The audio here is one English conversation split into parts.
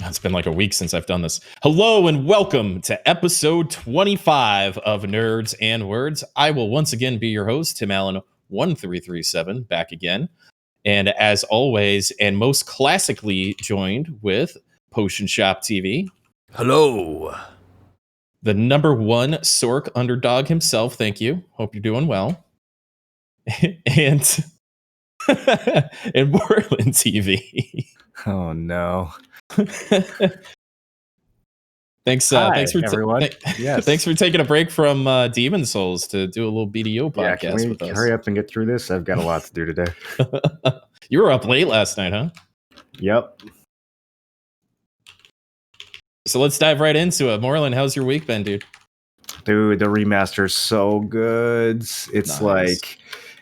It's been like a week since I've done this. Hello and welcome to episode 25 of Nerds and Words. I will once again be your host, Tim Allen 1337, back again. And as always, and most classically joined with Potion Shop TV. Hello. The number one Sork underdog himself. Thank you. Hope you're doing well. and and Borland TV. Oh no. Thanks for everyone. Yes. Thanks for taking a break from Demon Souls to do a little BDO podcast with us. Hurry up and get through this? I've got a lot to do today. You were up late last night, huh? Yep. So let's dive right into it. Moreland, how's your week been, dude? Dude, the remaster's so good. It's like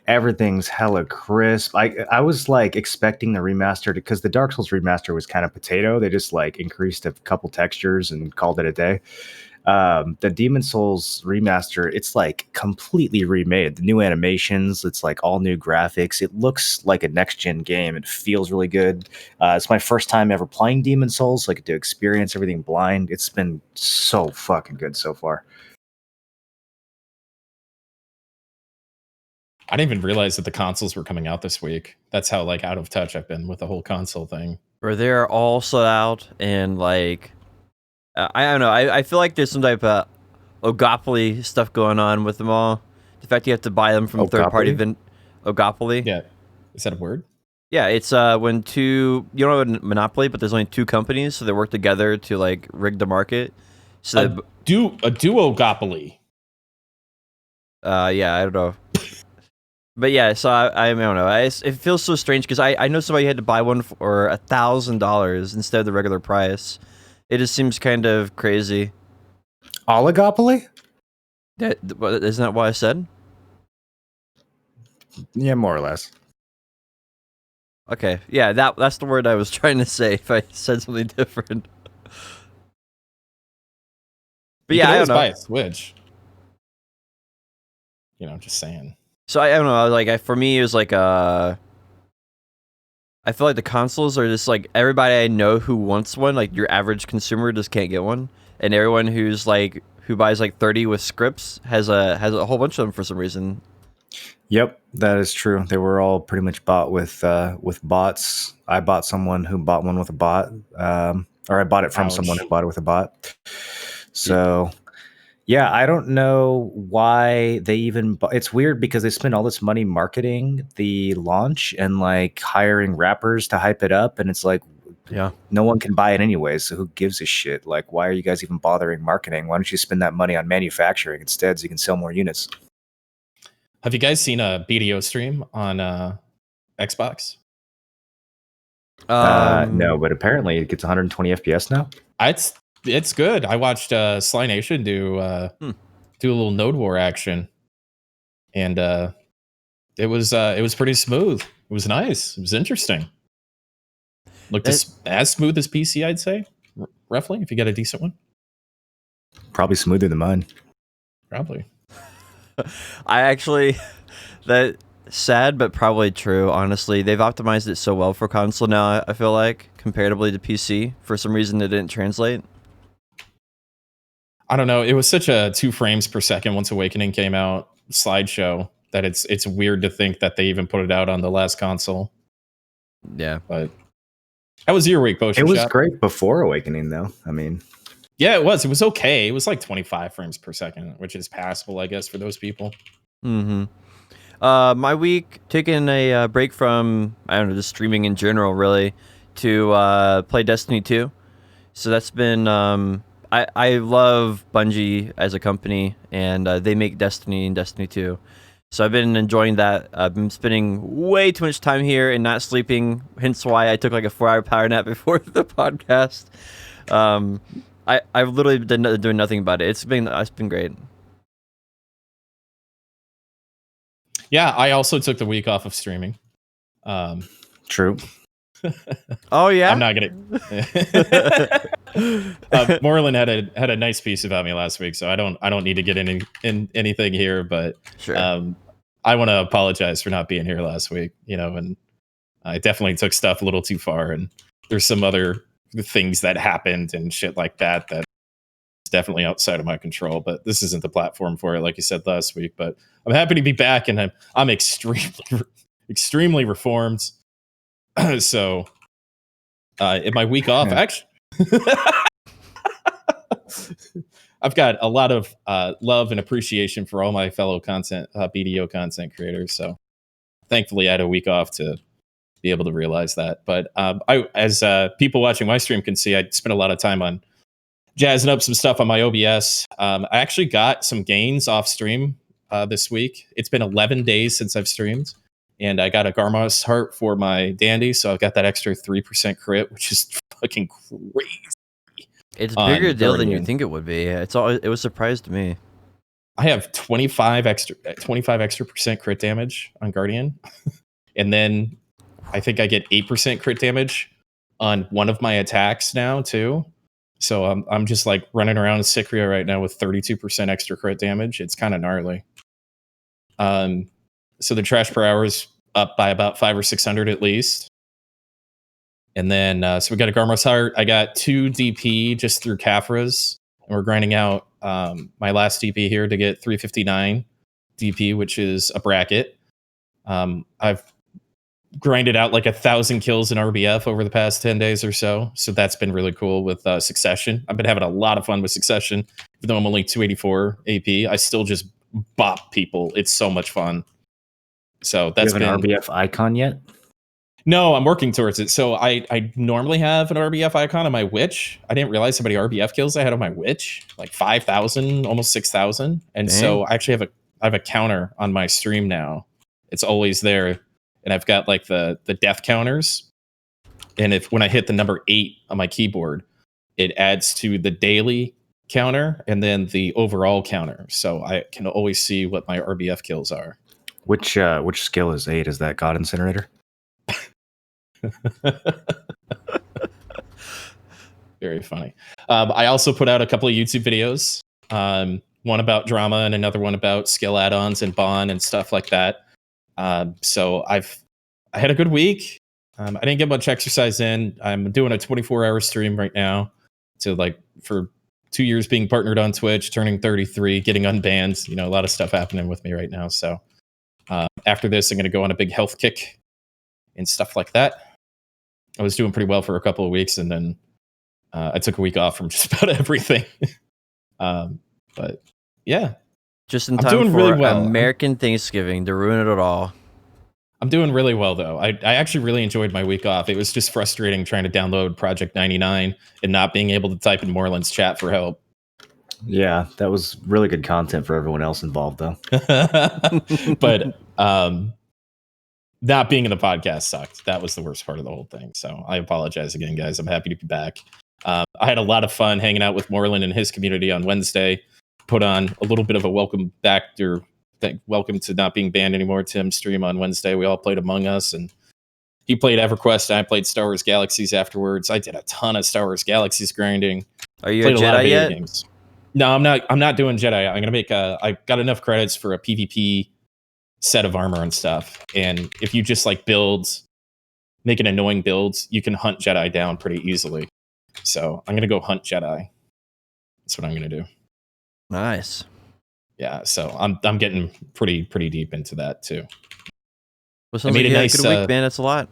everything's hella crisp. I was like expecting the remaster because the Dark Souls remaster was kind of potato. They just like increased a couple textures and called it a day. The Demon Souls remaster, it's like completely remade. The new animations, it's like all new graphics. It looks like a next gen game. It feels really good. It's my first time ever playing Demon Souls, so I get to experience everything blind. It's been so fucking good so far. I didn't even realize that the consoles were coming out this week. That's how like out of touch I've been with the whole console thing. Where they're all sold out and like I don't know. I feel like there's some type of oligopoly stuff going on with them all. The fact you have to buy them from third-party oligopoly. Yeah, is that a word? Yeah, it's when two, you don't have a monopoly, but there's only two companies, so they work together to like rig the market. So a duogopoly. Yeah, I don't know. But yeah, so I don't know. It feels so strange because I know somebody had to buy one for $1,000 instead of the regular price. It just seems kind of crazy. Oligopoly? Isn't that what I said? Yeah, more or less. Okay, yeah, that's the word I was trying to say if I said something different. But yeah, I don't know. Buy a Switch. You know, just saying. So I don't know. Like for me, it was like I feel like the consoles are just like everybody I know who wants one. Like your average consumer just can't get one, and everyone who buys like 30 with scripts has a whole bunch of them for some reason. Yep, that is true. They were all pretty much bought with bots. I bought someone who bought one with a bot, or I bought it from someone who bought it with a bot. So. Yeah, I don't know why they even... It's weird because they spend all this money marketing the launch and like hiring rappers to hype it up, and it's like, yeah, no one can buy it anyway, so who gives a shit? Like, why are you guys even bothering marketing? Why don't you spend that money on manufacturing instead so you can sell more units? Have you guys seen a BDO stream on Xbox? No, but apparently it gets 120 FPS now. It's good. I watched Sly Nation do a little Node War action, and it was pretty smooth. It was nice. It was interesting. Looked as smooth as PC, I'd say, roughly. If you get a decent one, probably smoother than mine. Probably. I actually that sad but probably true. Honestly, they've optimized it so well for console now. I feel like comparatively to PC, for some reason it didn't translate. I don't know. It was such a 2 frames per second once Awakening came out slideshow that it's weird to think that they even put it out on the last console. Yeah. But how was your week, Potion It was Shop? great before Awakening, though. I mean, yeah, it was. It was okay. It was like 25 frames per second, which is passable, I guess, for those people. Mm-hmm. My week, taking a break from, I don't know, just streaming in general, really, to play Destiny 2. So that's been... I love Bungie as a company, and they make Destiny and Destiny 2. So I've been enjoying that. I've been spending way too much time here and not sleeping, hence why I took like a 4-hour power nap before the podcast. I've literally been doing nothing about it. It's been great. Yeah, I also took the week off of streaming. True. Oh yeah, I'm not gonna. Moreland had a nice piece about me last week, so I don't need to get in anything here. But sure. I want to apologize for not being here last week. You know, and I definitely took stuff a little too far, and there's some other things that happened and shit like that. That's definitely outside of my control. But this isn't the platform for it, like you said last week. But I'm happy to be back, and I'm extremely reformed. So in my week off, actually. I've got a lot of love and appreciation for all my fellow BDO content creators. So thankfully, I had a week off to be able to realize that. But as people watching my stream can see, I spent a lot of time on jazzing up some stuff on my OBS. I actually got some gains off stream this week. It's been 11 days since I've streamed, and I got a Garmos heart for my Dandy, so I've got that extra 3% crit, which is fucking crazy. It's a bigger deal than you think it would be. It was a surprise to me. I have 25 extra percent crit damage on Guardian, and then I think I get 8% crit damage on one of my attacks now too. So I'm just like running around Sycria right now with 32% extra crit damage. It's kind of gnarly. So the trash per hour is up by about 500 or 600 at least. And then, so we got a Garmos Heart. I got 2 DP just through Kafras. And we're grinding out my last DP here to get 359 DP, which is a bracket. I've grinded out like 1,000 kills in RBF over the past 10 days or so. So that's been really cool with Succession. I've been having a lot of fun with Succession. Even though I'm only 284 AP, I still just bop people. It's so much fun. So that's been an RBF icon yet? No, I'm working towards it. So I normally have an RBF icon on my Witch. I didn't realize how many RBF kills I had on my Witch, like 5,000, almost 6,000. And so I actually have a counter on my stream now. It's always there, and I've got like the death counters. And when I hit the number 8 on my keyboard, it adds to the daily counter and then the overall counter. So I can always see what my RBF kills are. Which skill is 8? Is that God Incinerator? Very funny. I also put out a couple of YouTube videos, one about drama and another one about skill add-ons and Bond and stuff like that. So I had a good week. I didn't get much exercise in. I'm doing a 24-hour stream right now. So like for 2 years being partnered on Twitch, turning 33, getting unbanned, a lot of stuff happening with me right now. So after this, I'm going to go on a big health kick and stuff like that. I was doing pretty well for a couple of weeks, and then I took a week off from just about everything. But yeah, just in time for really well. American Thanksgiving to ruin it all. I'm doing really well, though. I actually really enjoyed my week off. It was just frustrating trying to download Project 99 and not being able to type in Moreland's chat for help. Yeah, that was really good content for everyone else involved, though. But not being in the podcast sucked. That was the worst part of the whole thing. So I apologize again, guys. I'm happy to be back. I had a lot of fun hanging out with Moreland and his community on Wednesday. Put on a little bit of a welcome back or welcome to not being banned anymore Tim stream on Wednesday. We all played Among Us, and he played EverQuest, and I played Star Wars Galaxies afterwards. I did a ton of Star Wars Galaxies grinding. Are you played a Jedi yet? Games. No, I'm not. I'm not doing Jedi. I'm gonna make I got enough credits for a PvP set of armor and stuff. And if you just like make an annoying build, you can hunt Jedi down pretty easily. So I'm gonna go hunt Jedi. That's what I'm gonna do. Nice. Yeah, so I'm getting pretty deep into that too. Well, sounds like you had a good week, man. That's a lot.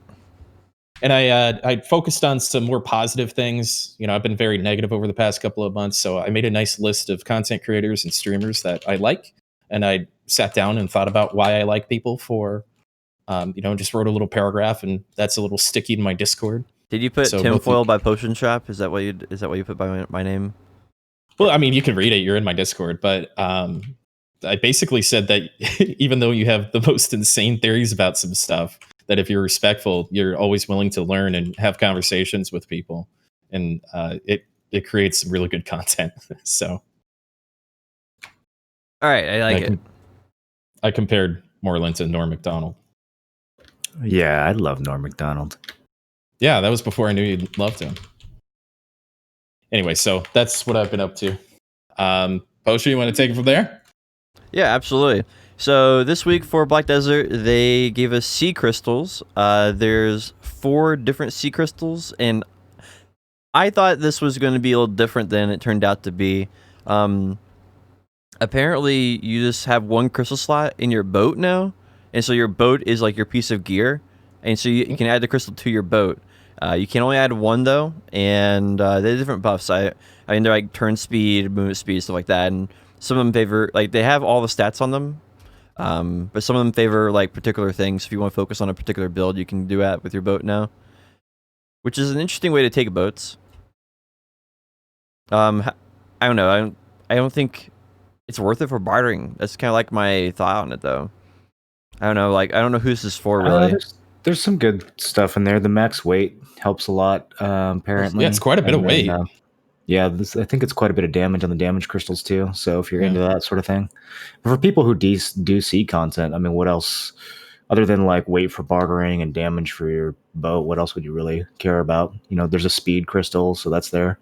And I focused on some more positive things. I've been very negative over the past couple of months, so I made a nice list of content creators and streamers that I like, and I sat down and thought about why I like people for, just wrote a little paragraph, and that's a little sticky in my Discord. Did you put tinfoil by Potion Shop? Is that what you put by my name? Well, I mean, you can read it. You're in my Discord, but I basically said that even though you have the most insane theories about some stuff, that if you're respectful, you're always willing to learn and have conversations with people, and it creates some really good content. So, all right, I like it. I compared Moreland to Norm Macdonald. Yeah, I love Norm Macdonald. Yeah, that was before I knew you loved him. Anyway, so that's what I've been up to. Poster, you want to take it from there? Yeah, absolutely. So this week for Black Desert, they gave us sea crystals. There's 4 different sea crystals, and I thought this was going to be a little different than it turned out to be. Apparently, you just have one crystal slot in your boat now, and so your boat is like your piece of gear, and so you can add the crystal to your boat. You can only add one though, and they're different buffs. I mean, they're like turn speed, movement speed, stuff like that, and some of them favor like they have all the stats on them. But some of them favor like particular things. If you want to focus on a particular build, you can do that with your boat now, which is an interesting way to take boats. I don't know. I don't think it's worth it for bartering. That's kind of like my thought on it, though. I don't know. Like I don't know who this is for, really. There's some good stuff in there. The max weight helps a lot. Apparently, Yeah, it's quite a bit of weight. Yeah, I think it's quite a bit of damage on the damage crystals too. So if you're into that sort of thing, but for people who do see content, I mean, what else other than like weight for bartering and damage for your boat? What else would you really care about? You know, there's a speed crystal, so that's there.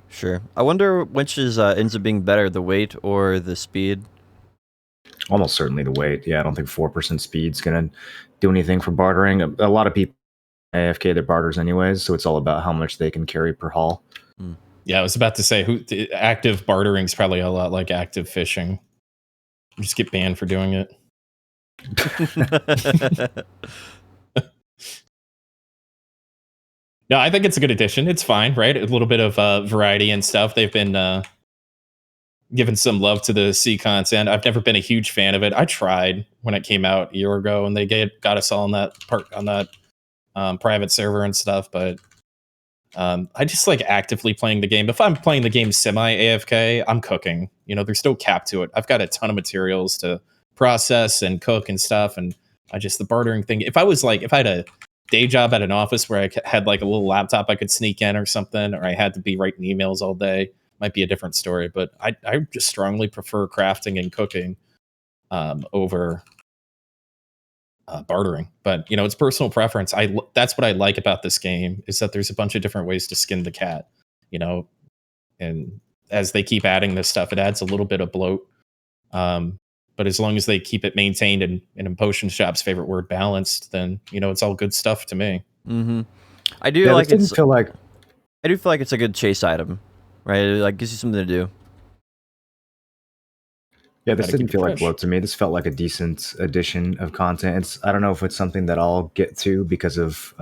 Sure. I wonder which ends up being better, the weight or the speed. Almost certainly the weight. Yeah, I don't think 4% speed's gonna do anything for bartering. A lot of people AFK their barters anyways, so it's all about how much they can carry per haul. Yeah, I was about to say, active bartering is probably a lot like active fishing. You just get banned for doing it. No, I think it's a good addition. It's fine, right? A little bit of variety and stuff. They've been giving some love to the sea content. I've never been a huge fan of it. I tried when it came out a year ago, and they got us all on that private server and stuff, but I just like actively playing the game. If I'm playing the game semi-AFK, I'm cooking. You know, there's no cap to it. I've got a ton of materials to process and cook and stuff, and the bartering thing. If I had a day job at an office where I had like a little laptop I could sneak in or something, or I had to be writing emails all day, might be a different story. But I just strongly prefer crafting and cooking over bartering. But you know, it's personal preference. That's what I like about this game, is that there's a bunch of different ways to skin the cat, you know, and as they keep adding this stuff, it adds a little bit of bloat, but as long as they keep it maintained and in Potion Shop's favorite word, balanced, then you know it's all good stuff to me. I do like I do feel like it's a good chase item, right? It like gives you something to do. Yeah, this didn't feel like bloat to me. This felt like a decent addition of content. I don't know if it's something that I'll get to because of,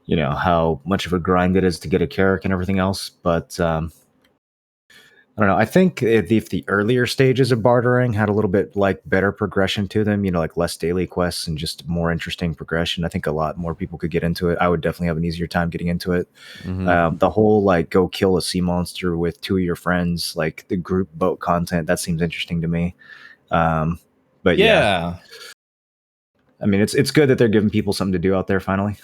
you know, how much of a grind it is to get a character and everything else. But I don't know. I think if the earlier stages of bartering had a little bit like better progression to them, you know, like less daily quests and just more interesting progression, I think a lot more people could get into it. I would definitely have an easier time getting into it. The whole like go kill a sea monster with 2 of your friends, like the group boat content, that seems interesting to me. But yeah, I mean, it's good that they're giving people something to do out there finally.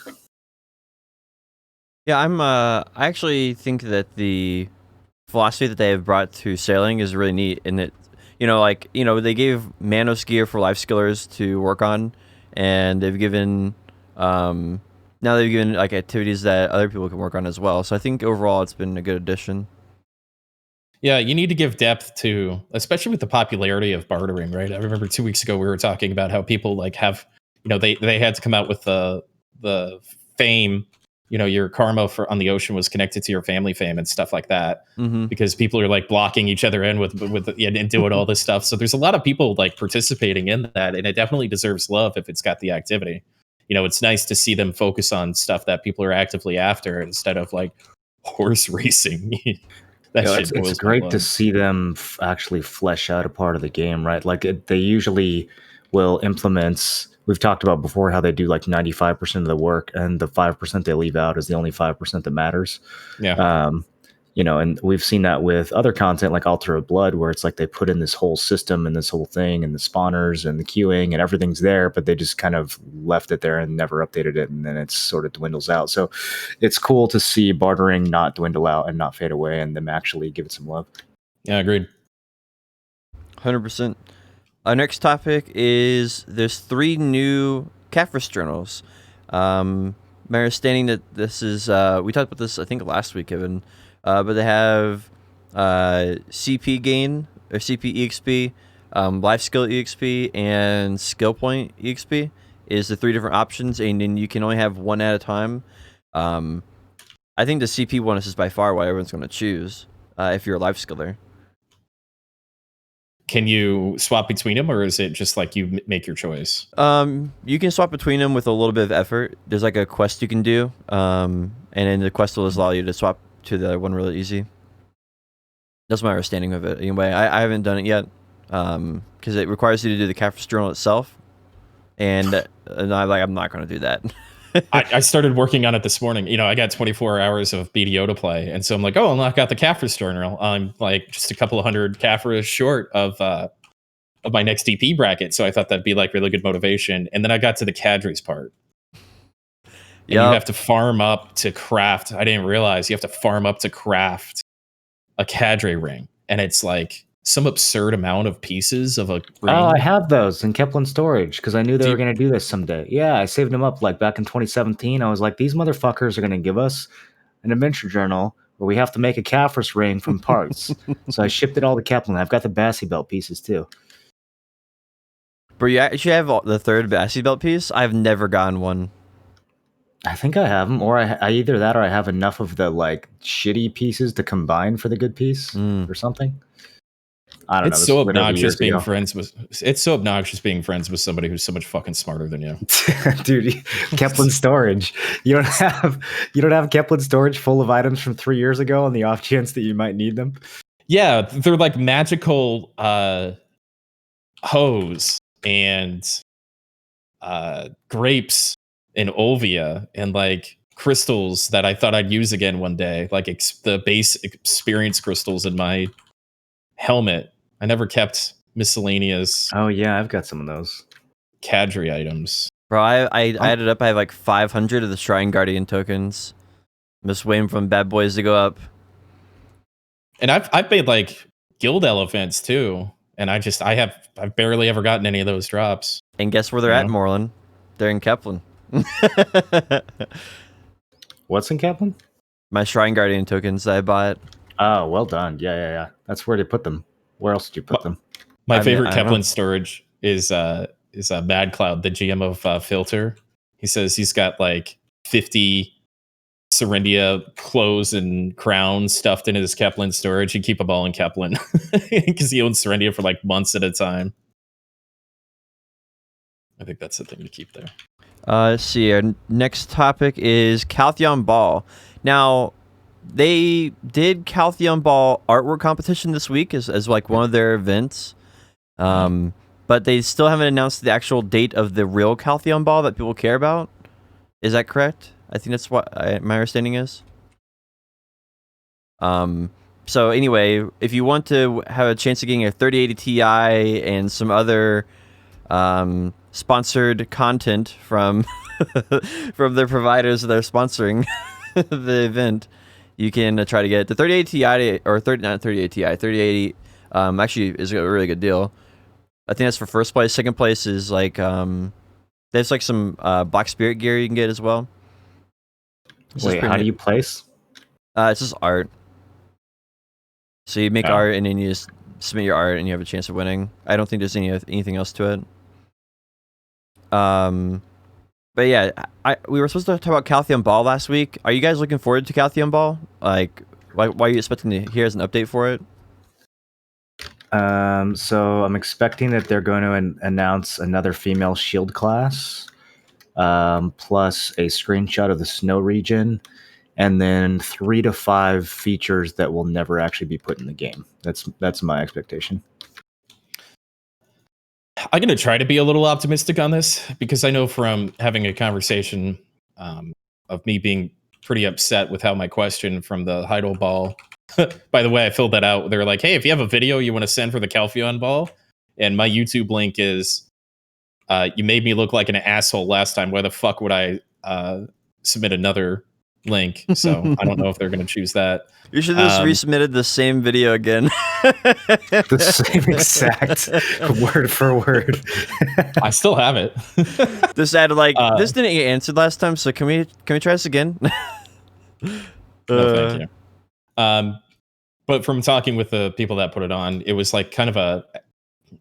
Yeah, I actually think that the philosophy that they have brought to sailing is really neat, and it, you know, like, you know, they gave Manos gear for life skillers to work on, and they've given now they've given like activities that other people can work on as well. So I think overall it's been a good addition. Yeah, you need to give depth to, especially with the popularity of bartering, right? I remember 2 weeks ago we were talking about how people like have, you know, they had to come out with the fame. You know, your karma on the ocean was connected to your family fame and stuff like that, because people are like blocking each other in with and doing all this stuff. So there's a lot of people like participating in that, and it definitely deserves love if it's got the activity. You know, it's nice to see them focus on stuff that people are actively after instead of like horse racing. It's great to see them actually flesh out a part of the game, right? Like they usually will implement. We've talked about before how they do like 95% of the work, and the 5% they leave out is the only 5% that matters. Yeah. You know, and we've seen that with other content like Altar of Blood, where it's like they put in this whole system and this whole thing and the spawners and the queuing and everything's there, but they just kind of left it there and never updated it, and then it sort of dwindles out. So it's cool to see bartering not dwindle out and not fade away, and them actually give it some love. Yeah, agreed. 100%. Our next topic is there's 3 new Catfish journals. My understanding that this is we talked about this I think last week, Kevin, but they have CP gain or CP EXP, life skill EXP, and skill point EXP is the 3 different options, and then you can only have one at a time. I think the CP one is just by far what everyone's going to choose if you're a life skiller. Can you swap between them, or is it just like you make your choice? You can swap between them with a little bit of effort. There's like a quest you can do, and then the quest will allow you to swap to the other one really easy. That's my understanding of it. Anyway, I haven't done it yet because it requires you to do the Caphras journal itself, and I'm not going to do that. I started working on it this morning. You know, I got 24 hours of BDO to play, and so I'm like, oh, I've got the Caphras journal. I'm like just a couple of hundred Caphras short of my next DP bracket, so I thought that'd be like really good motivation. And then I got to the cadres part. And you have to farm up to craft. I didn't realize you have to farm up to craft a cadre ring, and it's like some absurd amount of pieces of a ring. Oh, I have those in Kepler storage because I knew they were going to do this someday. Yeah, I saved them up like back in 2017. I was like, these motherfuckers are going to give us an adventure journal where we have to make a Caphras ring from parts. So I shipped it all to Kepler. I've got the Bassie belt pieces too. But you actually have the third Bassie belt piece? I've never gotten one. I think I have them, or I either that or I have enough of the like shitty pieces to combine for the good piece or something. I don't know. It's so obnoxious being friends with. It's so obnoxious being friends with somebody who's so much fucking smarter than you, dude. Kepler storage. You don't have Kepler storage full of items from 3 years ago on the off chance that you might need them. Yeah, they're like magical hose and grapes and Olvia and like crystals that I thought I'd use again one day, like the base experience crystals in my helmet. I never kept miscellaneous. Oh yeah, I've got some of those cadre items. Bro, I added up. I have like 500 of the Shrine Guardian tokens. I'm just waiting for bad boys to go up. And I've made like guild elephants too, and I've barely ever gotten any of those drops. And guess where they're at, Moreland? They're in Kepler. What's in Kepler? My Shrine Guardian tokens that I bought. Oh, well done. Yeah. That's where they put them. Where else did you put them? My favorite Kepler storage is Mad Cloud, the GM of Filter. He says he's got like 50 Serendia clothes and crowns stuffed in his Kepler storage. He keep them all in Kepler because he owns Serendia for like months at a time. I think that's the thing to keep there. Let's see. Our next topic is Caltheon Ball. Now, they did Caltheon Ball artwork competition this week as like one of their events. But they still haven't announced the actual date of the real Caltheon Ball that people care about. Is that correct? I think that's what my understanding is. So anyway, if you want to have a chance of getting a 3080 Ti and some other sponsored content from from their providers that are sponsoring the event, you can try to get the 3080 Ti or 3080 Ti, 3080 actually is a really good deal. I think that's for first place. Second place is like there's like some Black Spirit gear you can get as well. Wait, how do you place? It's just art. So you make art and then you just submit your art and you have a chance of winning. I don't think there's anything else to it. But yeah, we were supposed to talk about Caltheon Ball last week. Are you guys looking forward to Caltheon Ball? Like, why are you expecting to hear as an update for it? So I'm expecting that they're going to announce another female shield class, plus a screenshot of the snow region, and then 3 to 5 features that will never actually be put in the game. That's my expectation. I'm going to try to be a little optimistic on this because I know from having a conversation of me being pretty upset with how my question from the Heidel Ball. By the way, I filled that out. They were like, hey, if you have a video you want to send for the Caltheon Ball, and my YouTube link is, you made me look like an asshole last time. Why the fuck would I submit another link? So I don't know if they're going to choose that. You should have just resubmitted the same video again. The same exact word for word. I still have it. This added like this didn't get answered last time, so can we try this again? No, thank you. But from talking with the people that put it on, it was like kind of a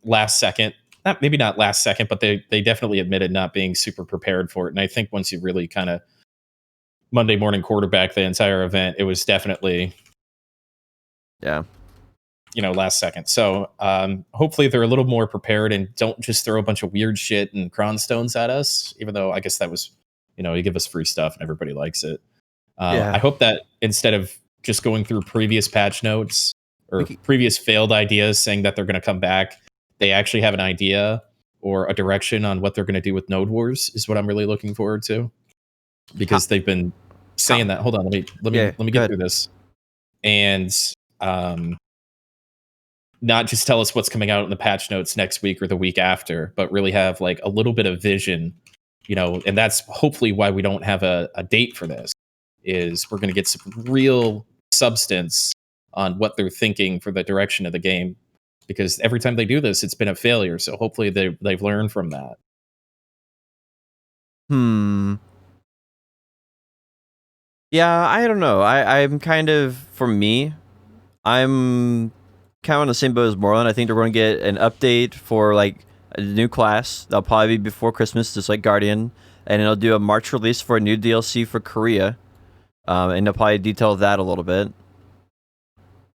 last second, maybe not last second, but they definitely admitted not being super prepared for it. And I think once you really kind of Monday morning quarterback the entire event. It was definitely, last second. So hopefully they're a little more prepared and don't just throw a bunch of weird shit and cron stones at us, even though I guess that was, you give us free stuff and everybody likes it. I hope that instead of just going through previous patch notes or previous failed ideas saying that they're going to come back, they actually have an idea or a direction on what they're going to do with Node Wars is what I'm really looking forward to, because they've been saying that. Hold on, let me get through this, and not just tell us what's coming out in the patch notes next week or the week after, but really have like a little bit of vision, and that's hopefully why we don't have a date for this, is we're going to get some real substance on what they're thinking for the direction of the game, because every time they do this, it's been a failure. So hopefully they've learned from that. Yeah, I don't know. I'm kind of, for me, I'm kind of on the same boat as Moreland. I think they're going to get an update for like a new class. That'll probably be before Christmas, just like Guardian, and it'll do a March release for a new DLC for Korea, and they'll probably detail that a little bit.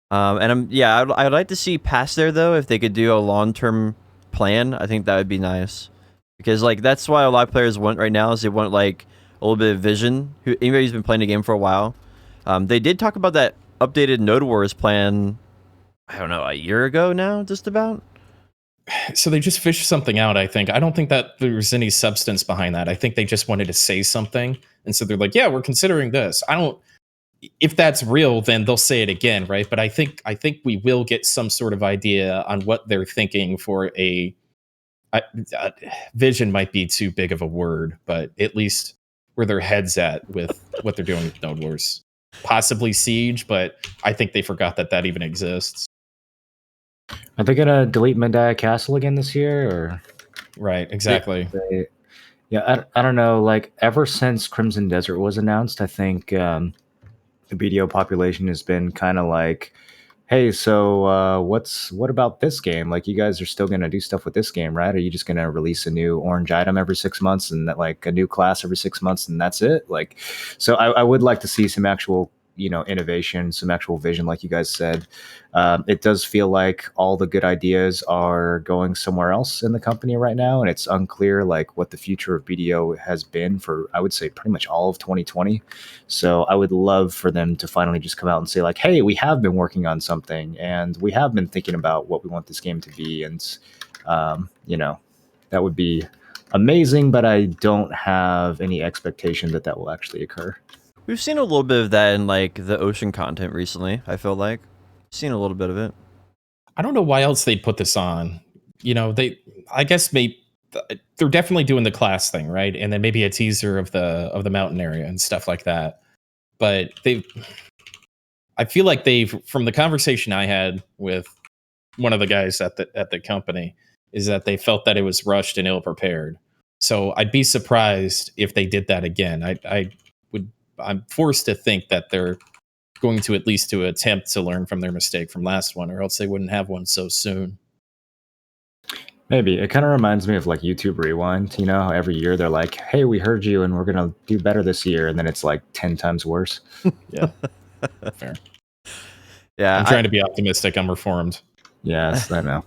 And I'd like to see past there though, if they could do a long-term plan. I think that would be nice, because like that's why a lot of players want right now, is they want like a little bit of vision. Anybody who's been playing the game for a while, they did talk about that updated Node Wars plan, I don't know, a year ago now, just about. So they just fished something out, I think. I don't think that there's any substance behind that. I think they just wanted to say something, and so they're like, yeah, we're considering this. If that's real, then they'll say it again, right? But I think we will get some sort of idea on what they're thinking for a vision. Might be too big of a word, but at least where their head's at with what they're doing with Node Wars. Possibly Siege, but I think they forgot that even exists. Are they gonna delete Medaya Castle again this year, or? Right, exactly. I don't know. Like, ever since Crimson Desert was announced, I think the BDO population has been kind of like, hey, so what about this game? Like, you guys are still gonna do stuff with this game, right? Are you just gonna release a new orange item every 6 months and that, like, a new class every 6 months, and that's it? Like, so I would like to see some actual, innovation, some actual vision, like you guys said. It does feel like all the good ideas are going somewhere else in the company right now, and it's unclear like what the future of BDO has been for, I would say, pretty much all of 2020. So I would love for them to finally just come out and say like, hey, we have been working on something, and we have been thinking about what we want this game to be, and that would be amazing, but I don't have any expectation that will actually occur. We've seen a little bit of that in like the ocean content recently. I feel like seen a little bit of it. I don't know why else they'd put this on. I guess maybe they're definitely doing the class thing, right? And then maybe a teaser of the mountain area and stuff like that. But I feel like from the conversation I had with one of the guys at the company, is that they felt that it was rushed and ill prepared. So I'd be surprised if they did that again. I'm forced to think that they're going to at least to attempt to learn from their mistake from last one, or else they wouldn't have one so soon. Maybe. It kind of reminds me of like YouTube Rewind, how every year they're like, hey, we heard you and we're going to do better this year. And then it's like 10 times worse. Yeah. Fair. Yeah. I'm trying to be optimistic. I'm reformed. Yes, I know.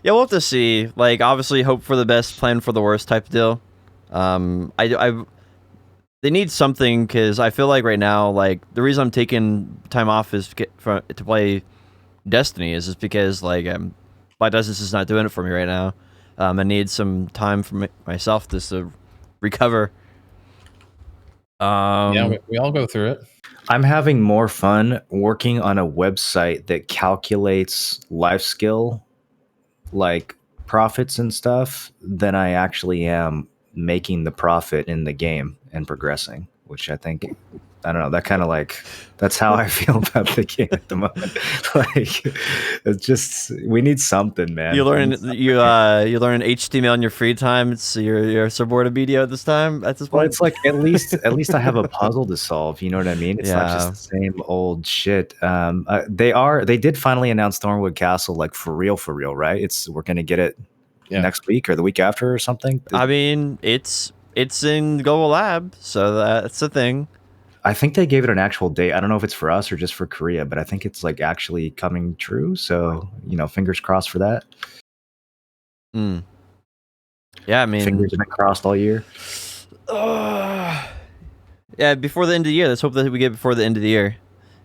Yeah, we'll have to see. Like, obviously, hope for the best, plan for the worst type of deal. They need something, because I feel like right now, like, the reason I'm taking time off is to play Destiny is just because like Black Desert is not doing it for me right now. I need some time for myself just to recover. Yeah, we all go through it. I'm having more fun working on a website that calculates life skill, like profits and stuff, than I actually am making the profit in the game and progressing, which I think, I don't know, that kind of like, that's how I feel about the game at the moment. Like, it's just, we need something, man. You learn HTML in your free time. It's you're so bored of BDO at this time. At this point, well, it's like at least I have a puzzle to solve. You know what I mean? It's not just the same old shit. They did finally announce Thornwood Castle, like for real, Mm-hmm. right? We're gonna get it next week or the week after or something. I mean, it's it's in Global Lab, so that's the thing. I think they gave it an actual date. I don't know if it's for us or just for Korea, but I think it's like actually coming true. So, fingers crossed for that. Yeah, I mean, fingers have been crossed all year. Yeah, before the end of the year. Let's hope that we get before the end of the year.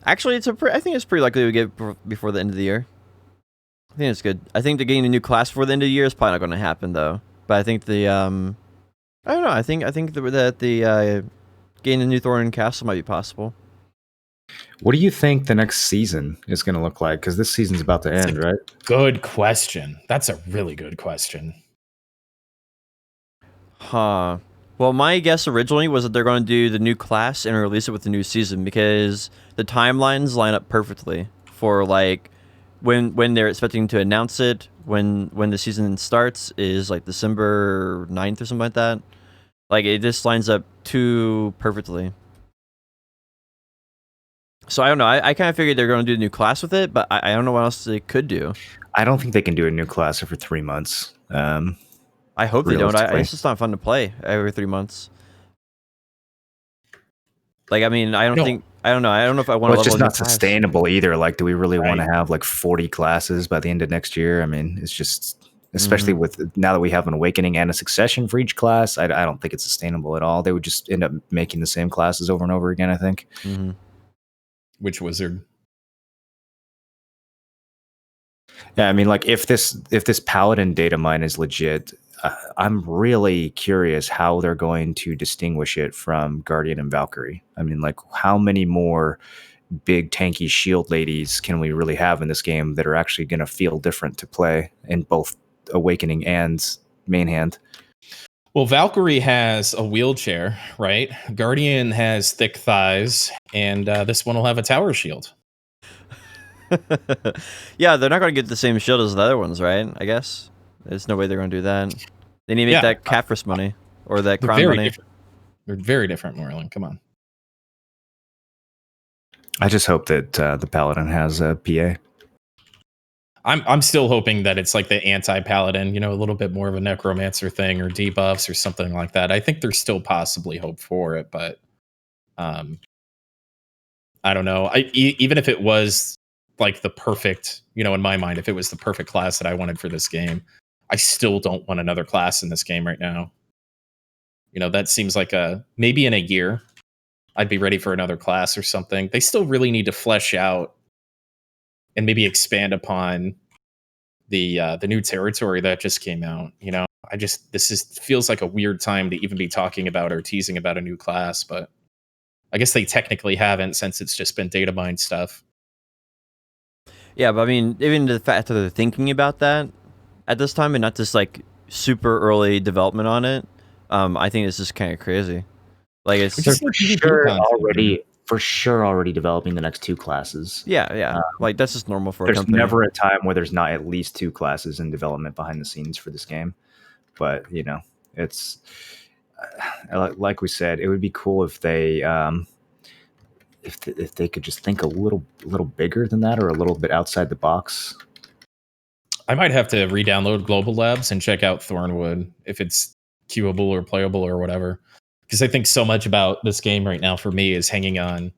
Actually, I think it's pretty likely we get before the end of the year. I think it's good. I think the getting a new class before the end of the year is probably not going to happen though. But I think I don't know. I think that the getting a new Thorin castle might be possible. What do you think the next season is going to look like? Because this season's about to end, right? Good question. That's a really good question. Huh. Well, my guess originally was that they're going to do the new class and release it with the new season because the timelines line up perfectly for like when they're expecting to announce it, when the season starts is like December 9th or something like that. Like it just lines up too perfectly. So I don't know. I kind of figured they're going to do a new class with it, but I don't know what else they could do. I don't think they can do a new class for 3 months. I hope they don't. It's just not fun to play every 3 months. Like, I mean, I don't know. I don't know if I want to. It's just not sustainable either. Like, do we really want to have like 40 classes by the end of next year? I mean, it's just, especially with now that we have an awakening and a succession for each class, I don't think it's sustainable at all. They would just end up making the same classes over and over again, I think. Which wizard? Yeah, I mean, like if this paladin data mine is legit, I'm really curious how they're going to distinguish it from Guardian and Valkyrie. I mean, like how many more big tanky shield ladies can we really have in this game that are actually going to feel different to play in both Awakening and main hand? Well, Valkyrie has a wheelchair, right? Guardian has thick thighs, and this one will have a tower shield. Yeah, they're not going to get the same shield as the other ones, right? I guess there's no way they're going to do that. They need to make that Caphras money or that crown money. Different. They're very different, Moreland. Come on. I just hope that the Paladin has a PA. I'm still hoping that it's like the anti-paladin, a little bit more of a necromancer thing or debuffs or something like that. I think there's still possibly hope for it, but I don't know. Even if it was like the perfect, in my mind, if it was the perfect class that I wanted for this game, I still don't want another class in this game right now. That seems like maybe in a year I'd be ready for another class or something. They still really need to flesh out and maybe expand upon the new territory that just came out. Feels like a weird time to even be talking about or teasing about a new class, but I guess they technically haven't since it's just been data mine stuff. Yeah, but I mean, even the fact that they're thinking about that at this time and not just like super early development on it, I think it's just kind of crazy. Like it's for sure already developing the next 2 classes. Yeah. Like that's just normal for a company. There's never a time where there's not at least 2 classes in development behind the scenes for this game. But it's like we said, it would be cool if they if they could just think a little bigger than that or a little bit outside the box. I might have to re-download Global Labs and check out Thornwood if it's queuable or playable or whatever. Because I think so much about this game right now for me is hanging on,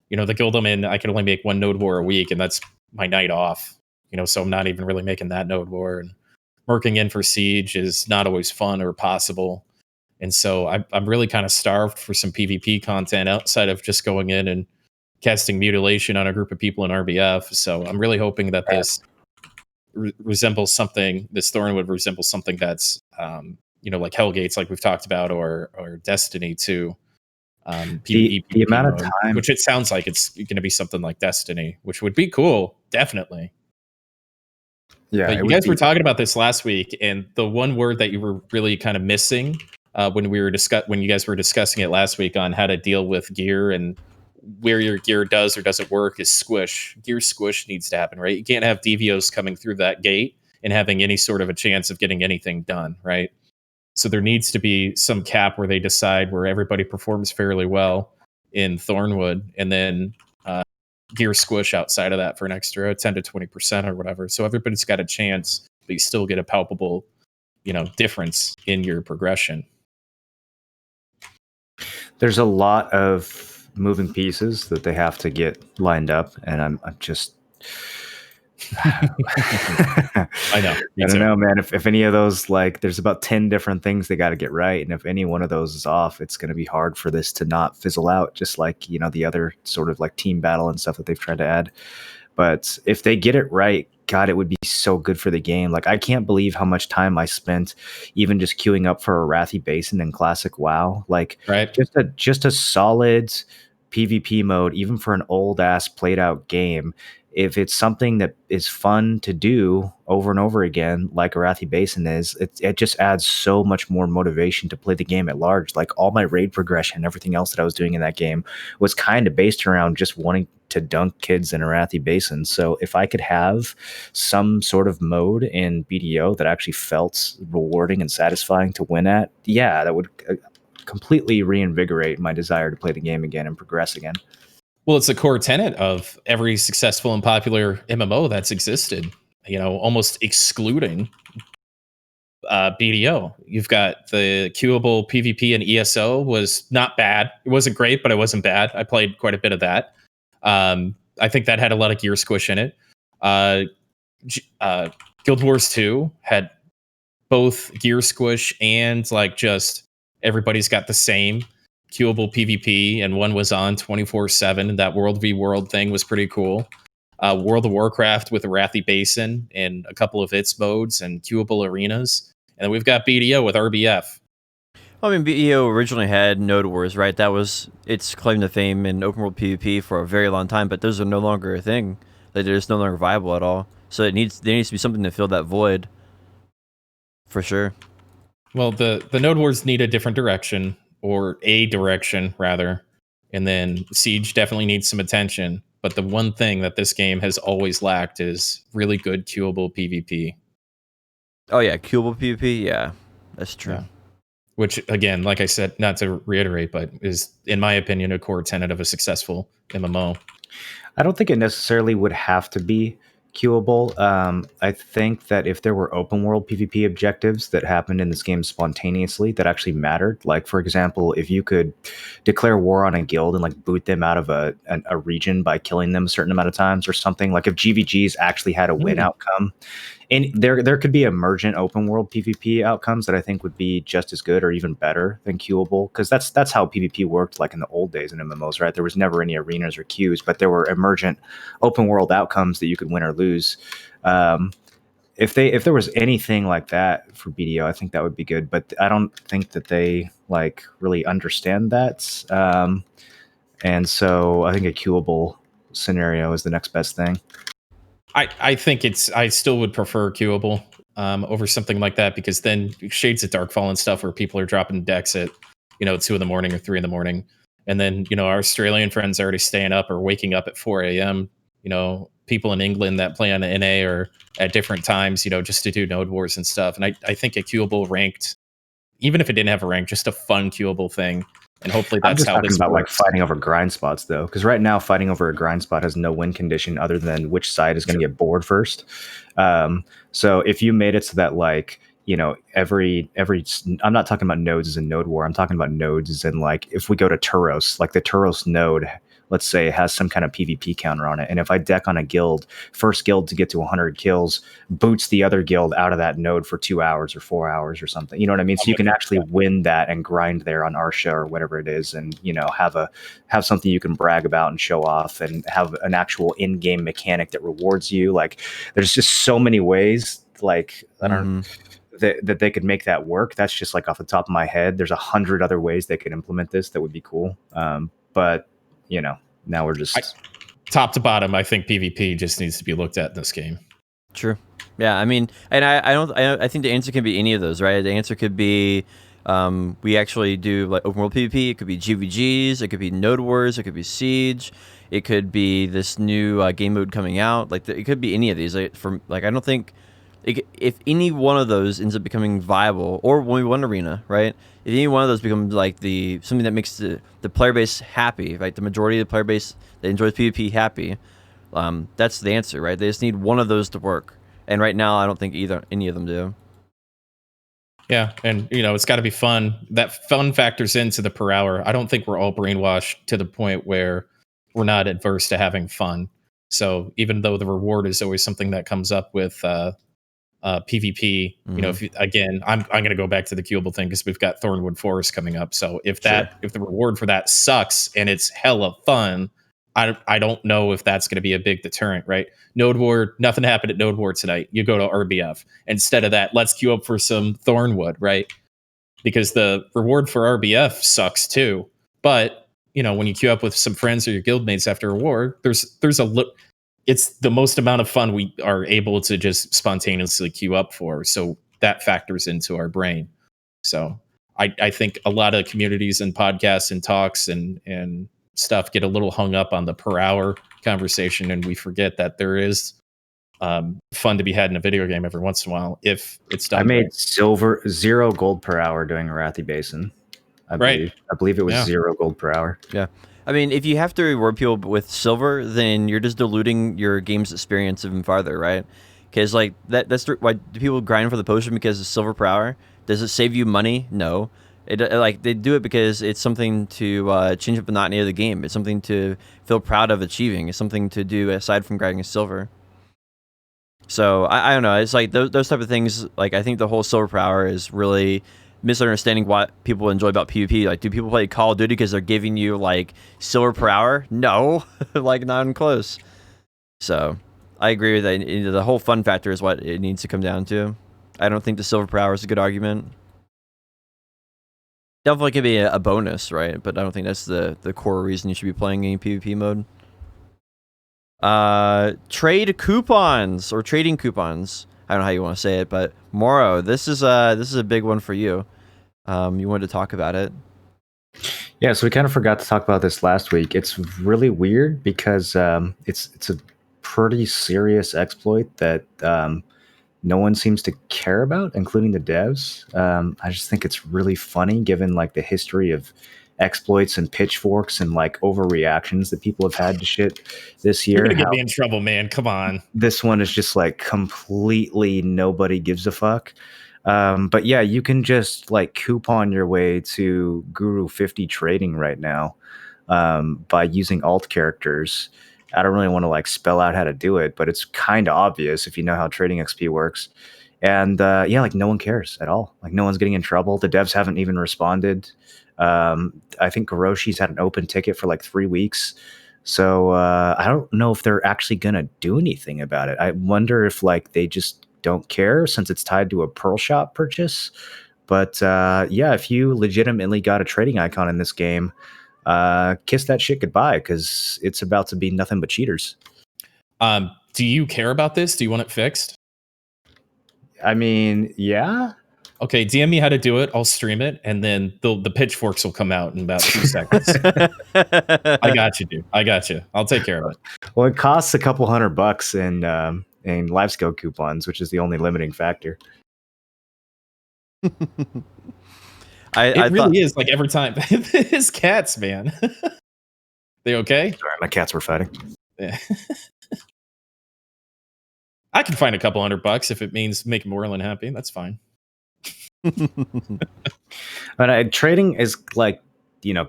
the guild I'm in, I can only make 1 node war a week, and that's my night off. So I'm not even really making that node war. And working in for Siege is not always fun or possible. And so I'm really kind of starved for some PvP content outside of just going in and casting mutilation on a group of people in RBF. So I'm really hoping that this resembles something, this Thornwood resembles something that's, like Hellgates, like we've talked about, or Destiny 2. The amount of time, which it sounds like it's going to be something like Destiny, which would be cool, definitely. Yeah, but you guys were talking about this last week, and the one word that you were really kind of missing when you guys were discussing it last week on how to deal with gear and where your gear does or doesn't work is squish. Gear squish needs to happen, right? You can't have DVOs coming through that gate and having any sort of a chance of getting anything done, right? So there needs to be some cap where they decide where everybody performs fairly well in Thornwood, and then gear squish outside of that for an extra 10 to 20% or whatever. So everybody's got a chance, but you still get a palpable, difference in your progression. There's a lot of moving pieces that they have to get lined up, and I'm just I know. I don't know, man. If any of those, like, there's about 10 different things they got to get right, and if any one of those is off, it's going to be hard for this to not fizzle out, just like, you know, the other sort of like team battle and stuff that they've tried to add. But if they get it right, God, it would be so good for the game. Like, I can't believe how much time I spent even just queuing up for a Wrathy Basin in Classic WoW. Like, Right. just a solid PvP mode, even for an old ass played out game. If it's something that is fun to do over and over again, like Wrathy Basin is, it just adds so much more motivation to play the game at large. Like, all my raid progression and everything else that I was doing in that game was kind of based around just wanting to dunk kids in Wrathy Basin. So if I could have some sort of mode in BDO that actually felt rewarding and satisfying to win at, yeah, that would completely reinvigorate my desire to play the game again and progress again. Well, it's a core tenet of every successful and popular MMO that's existed, you know, almost excluding BDO. You've got the queuable PvP and ESO was not bad. It wasn't great, but it wasn't bad. I played quite a bit of that. I think that had a lot of gear squish in it. Guild Wars 2 had both gear squish and like just everybody's got the same queuable PvP, and one was on 24/7. That World v World thing was pretty cool. World of Warcraft with a Wrathy Basin and a couple of its modes and queuable arenas. And then we've got BDO with RBF. Well, I mean, BDO originally had Node Wars, right? That was its claim to fame in open world PvP for a very long time, but those are no longer a thing. They're just no longer viable at all. So there needs to be something to fill that void, for sure. Well, the Node Wars need a different direction, or a direction rather, and then Siege definitely needs some attention. But the one thing that this game has always lacked is really good queuable PvP. Oh yeah, queuable PvP, yeah, that's true. Yeah. Which, again, like I said, not to reiterate, but is, in my opinion, a core tenet of a successful MMO. I don't think it necessarily would have to be queuable. I think that if there were open world PvP objectives that happened in this game spontaneously that actually mattered, like, for example, if you could declare war on a guild and like boot them out of a region by killing them a certain amount of times or something, like if GVGs actually had a win outcome, and there could be emergent open world PvP outcomes that I think would be just as good or even better than queuable, because that's how PvP worked like in the old days in MMOs, right? There was never any arenas or queues, but there were emergent open world outcomes that you could win or lose. If there was anything like that for BDO, I think that would be good, but I don't think that they like really understand that. And so I think a queuable scenario is the next best thing. I think I still would prefer queuable over something like that, because then shades of Darkfall and stuff where people are dropping decks at 2 in the morning or 3 in the morning, and then our Australian friends are already staying up or waking up at 4 a.m. People in England that play on the NA or at different times, just to do Node Wars and stuff. And I think a queuable ranked, even if it didn't have a rank, just a fun queuable thing. And hopefully that's how this works. I'm just talking about like fighting over grind spots, though, because right now fighting over a grind spot has no win condition other than which side is going to get bored first. So if you made it so that like every I'm not talking about nodes as in Node War. I'm talking about nodes as in like if we go to Turos, like the Turos node, let's say, has some kind of PvP counter on it. And if I deck on a guild, first guild to get to 100 kills boots the other guild out of that node for 2 hours or 4 hours or something. You know what I mean? So you can actually win that and grind there on Arsha or whatever it is, and have something you can brag about and show off, and have an actual in-game mechanic that rewards you. Like, there's just so many ways. Like, I don't. That they could make that work. That's just like off the top of my head. There's 100 other ways they could implement this that would be cool. But now we're just top to bottom. I think PvP just needs to be looked at in this game. True. Yeah. I mean, and I think the answer can be any of those, right? The answer could be we actually do like open world PvP. It could be GVGs. It could be Node Wars. It could be Siege. It could be this new game mode coming out. Like it could be any of these. I don't think. If any one of those ends up becoming viable, or when we won arena, right? If any one of those becomes like something that makes the player base happy, right? The majority of the player base that enjoys PvP happy, that's the answer, right? They just need one of those to work. And right now, I don't think any of them do. Yeah, and it's got to be fun. That fun factors into the per hour. I don't think we're all brainwashed to the point where we're not adverse to having fun. So even though the reward is always something that comes up with PvP, again, I'm going to go back to the queuable thing because we've got Thornwood Forest coming up. So if the reward for that sucks and it's hella fun, I don't know if that's going to be a big deterrent, right? Node War, nothing happened at Node War tonight. You go to RBF. Instead of that, let's queue up for some Thornwood, right? Because the reward for RBF sucks too. But, when you queue up with some friends or your guildmates after a war, it's the most amount of fun we are able to just spontaneously queue up for. So that factors into our brain. So I think a lot of communities and podcasts and talks and stuff get a little hung up on the per hour conversation, and we forget that there is fun to be had in a video game every once in a while if it's done. I made 0 gold per hour doing Arathi Basin. I believe it was 0 gold per hour. Yeah. I mean, if you have to reward people with silver, then you're just diluting your game's experience even farther, right? Because that's why do people grind for the potion because it's silver per hour? Does it save you money? No. They do it because it's something to change up the monotony of the game. It's something to feel proud of achieving. It's something to do aside from grinding silver. So I don't know. It's like those type of things. Like I think the whole silver per hour is really misunderstanding what people enjoy about PvP. Like, do people play Call of Duty because they're giving you like silver per hour? No, like not even close. So I agree with that. The whole fun factor is what it needs to come down to. I don't think the silver per hour is a good argument. Definitely could be a bonus, right? But I don't think that's the core reason you should be playing any PvP mode. Trade coupons or trading coupons. I don't know how you want to say it, but Moro, this is a big one for you. You wanted to talk about it. Yeah, so we kind of forgot to talk about this last week. It's really weird because it's a pretty serious exploit that no one seems to care about, including the devs. I just think it's really funny given like the history of exploits and pitchforks and like overreactions that people have had to shit this year. You're gonna get me in trouble, man. Come on. This one is just like completely nobody gives a fuck. But yeah, you can just like coupon your way to Guru 50 trading right now by using alt characters. I don't really want to like spell out how to do it, but it's kind of obvious if you know how trading XP works. And yeah, like no one cares at all. Like no one's getting in trouble. The devs haven't even responded. I think Garoshi's had an open ticket for like 3 weeks. So I don't know if they're actually going to do anything about it. I wonder if like they just don't care since it's tied to a Pearl Shop purchase. But yeah, if you legitimately got a trading icon in this game, kiss that shit goodbye because it's about to be nothing but cheaters. Do you care about this? Do you want it fixed? I mean, yeah. Okay, DM me how to do it. I'll stream it, and then the pitchforks will come out in about 2 seconds. I got you, dude. I got you. I'll take care of it. Well, it costs a couple $100 in live skill coupons, which is the only limiting factor. It really is like every time. His cats, man. They okay? Sorry, my cats were fighting. Yeah. I can find a couple $100 if it means making Moreland happy. That's fine. But trading is like,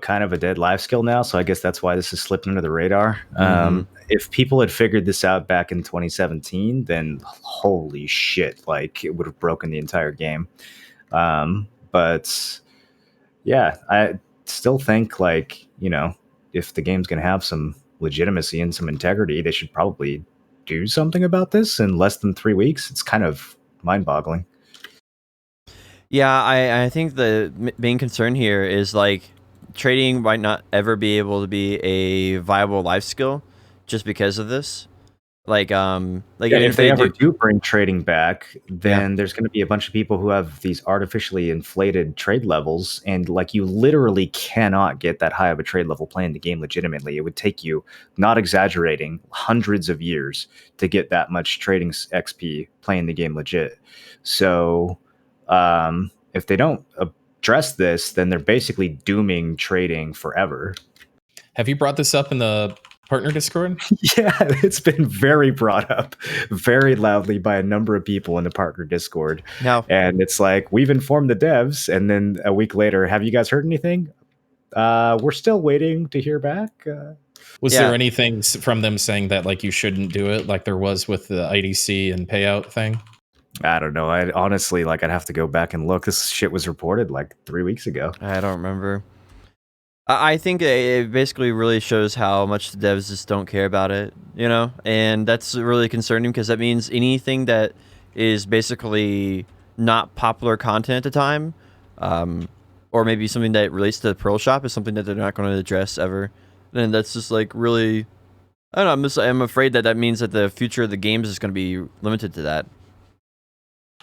kind of a dead life skill now. So I guess that's why this is slipping under the radar. If people had figured this out back in 2017, then holy shit, like it would have broken the entire game. But yeah, I still think like, if the game's going to have some legitimacy and some integrity, they should probably do something about this in less than 3 weeks. It's kind of mind-boggling. Yeah, I think the main concern here is like trading might not ever be able to be a viable life skill just because of this. If they ever do bring trading back, then there's going to be a bunch of people who have these artificially inflated trade levels, and like you literally cannot get that high of a trade level playing the game legitimately. It would take you, not exaggerating, hundreds of years to get that much trading XP playing the game legit. So if they don't address this, then they're basically dooming trading forever. Have you brought this up in the partner Discord? Yeah, it's been very brought up very loudly by a number of people in the partner Discord. Now, And it's like, we've informed the devs, and then a week later, have you guys heard anything? We're still waiting to hear back. Was there anything from them saying that like you shouldn't do it, like there was with the IDC and payout thing? I don't know. I honestly, like, I'd have to go back and look. This shit was reported like 3 weeks ago. I don't remember. I think it basically really shows how much the devs just don't care about it, you know? And that's really concerning because that means anything that is basically not popular content at the time, or maybe something that relates to the Pearl Shop is something that they're not going to address ever. And that's just like really, I don't know, I'm afraid that means that the future of the games is going to be limited to that.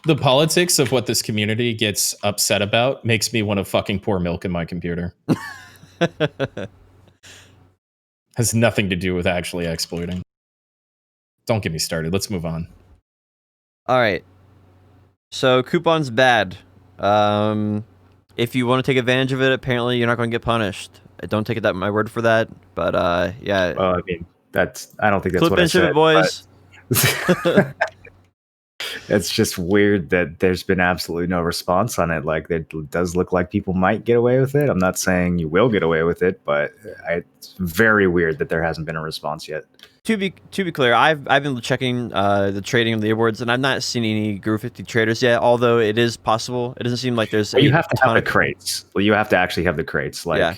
The politics of what this community gets upset about makes me want to fucking pour milk in my computer. Has nothing to do with actually exploiting. Don't get me started. Let's move on. All right. So coupon's bad. If you want to take advantage of it, apparently you're not going to get punished. Don't take my word for that. But yeah. Well, I mean, I don't think that's Clip what I said, it, boys. It's just weird that there's been absolutely no response on it. Like, it does look like people might get away with it. I'm not saying you will get away with it, but it's very weird that there hasn't been a response yet. To be clear, I've been checking the trading leaderboards, and I've not seen any Guru 50 traders yet. Although it is possible, it doesn't seem like there's. Well, you have to have the crates. Well, you have to actually have the crates. Like, yeah.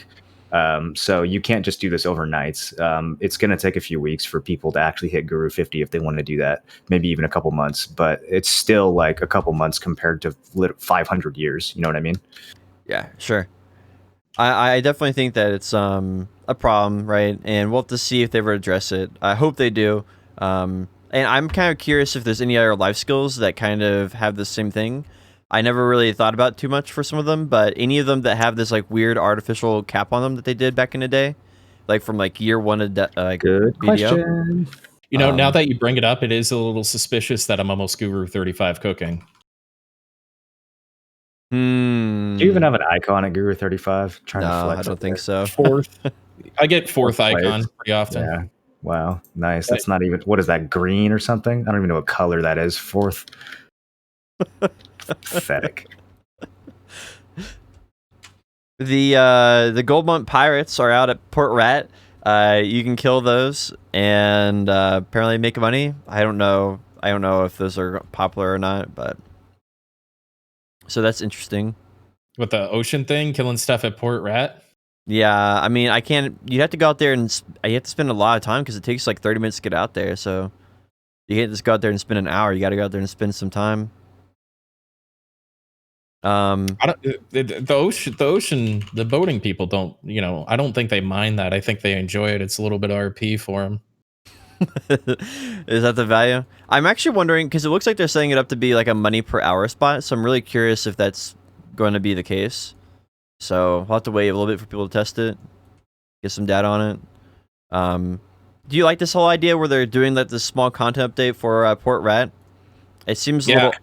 So you can't just do this overnight. It's going to take a few weeks for people to actually hit Guru 50 if they want to do that. Maybe even a couple months, but it's still like a couple months compared to 500 years. You know what I mean? Yeah, sure. I definitely think that it's a problem, right? And we'll have to see if they ever address it. I hope they do. And I'm kind of curious if there's any other life skills that kind of have the same thing. I never really thought about too much for some of them, but any of them that have this like weird artificial cap on them that they did back in the day, like from like year one of Good BDO. question. You know, now that you bring it up, it is a little suspicious that I'm almost Guru 35 cooking. Do you even have an icon at Guru 35? No, I don't think so. Fourth. I get fourth icon pretty often. Yeah. Wow. Nice. That's not even, what is that, green or something? I don't even know what color that is. Fourth. Pathetic. The Goldmont pirates are out at Port Rat. You can kill those and apparently make money. I don't know if those are popular or not, but so that's interesting. With the ocean thing, killing stuff at Port Rat. Yeah, I mean, you have to go out there and you have to spend a lot of time because it takes like 30 minutes to get out there. So you can't just go out there and spend an hour. You got to go out there and spend some time. The ocean, the boating people don't, I don't think they mind that. I think they enjoy it. It's a little bit RP for them. Is that the value? I'm actually wondering because it looks like they're setting it up to be like a money per hour spot. So I'm really curious if that's going to be the case. So we'll have to wait a little bit for people to test it, get some data on it. Do you like this whole idea where they're doing like this small content update for Port Rat? It seems a little.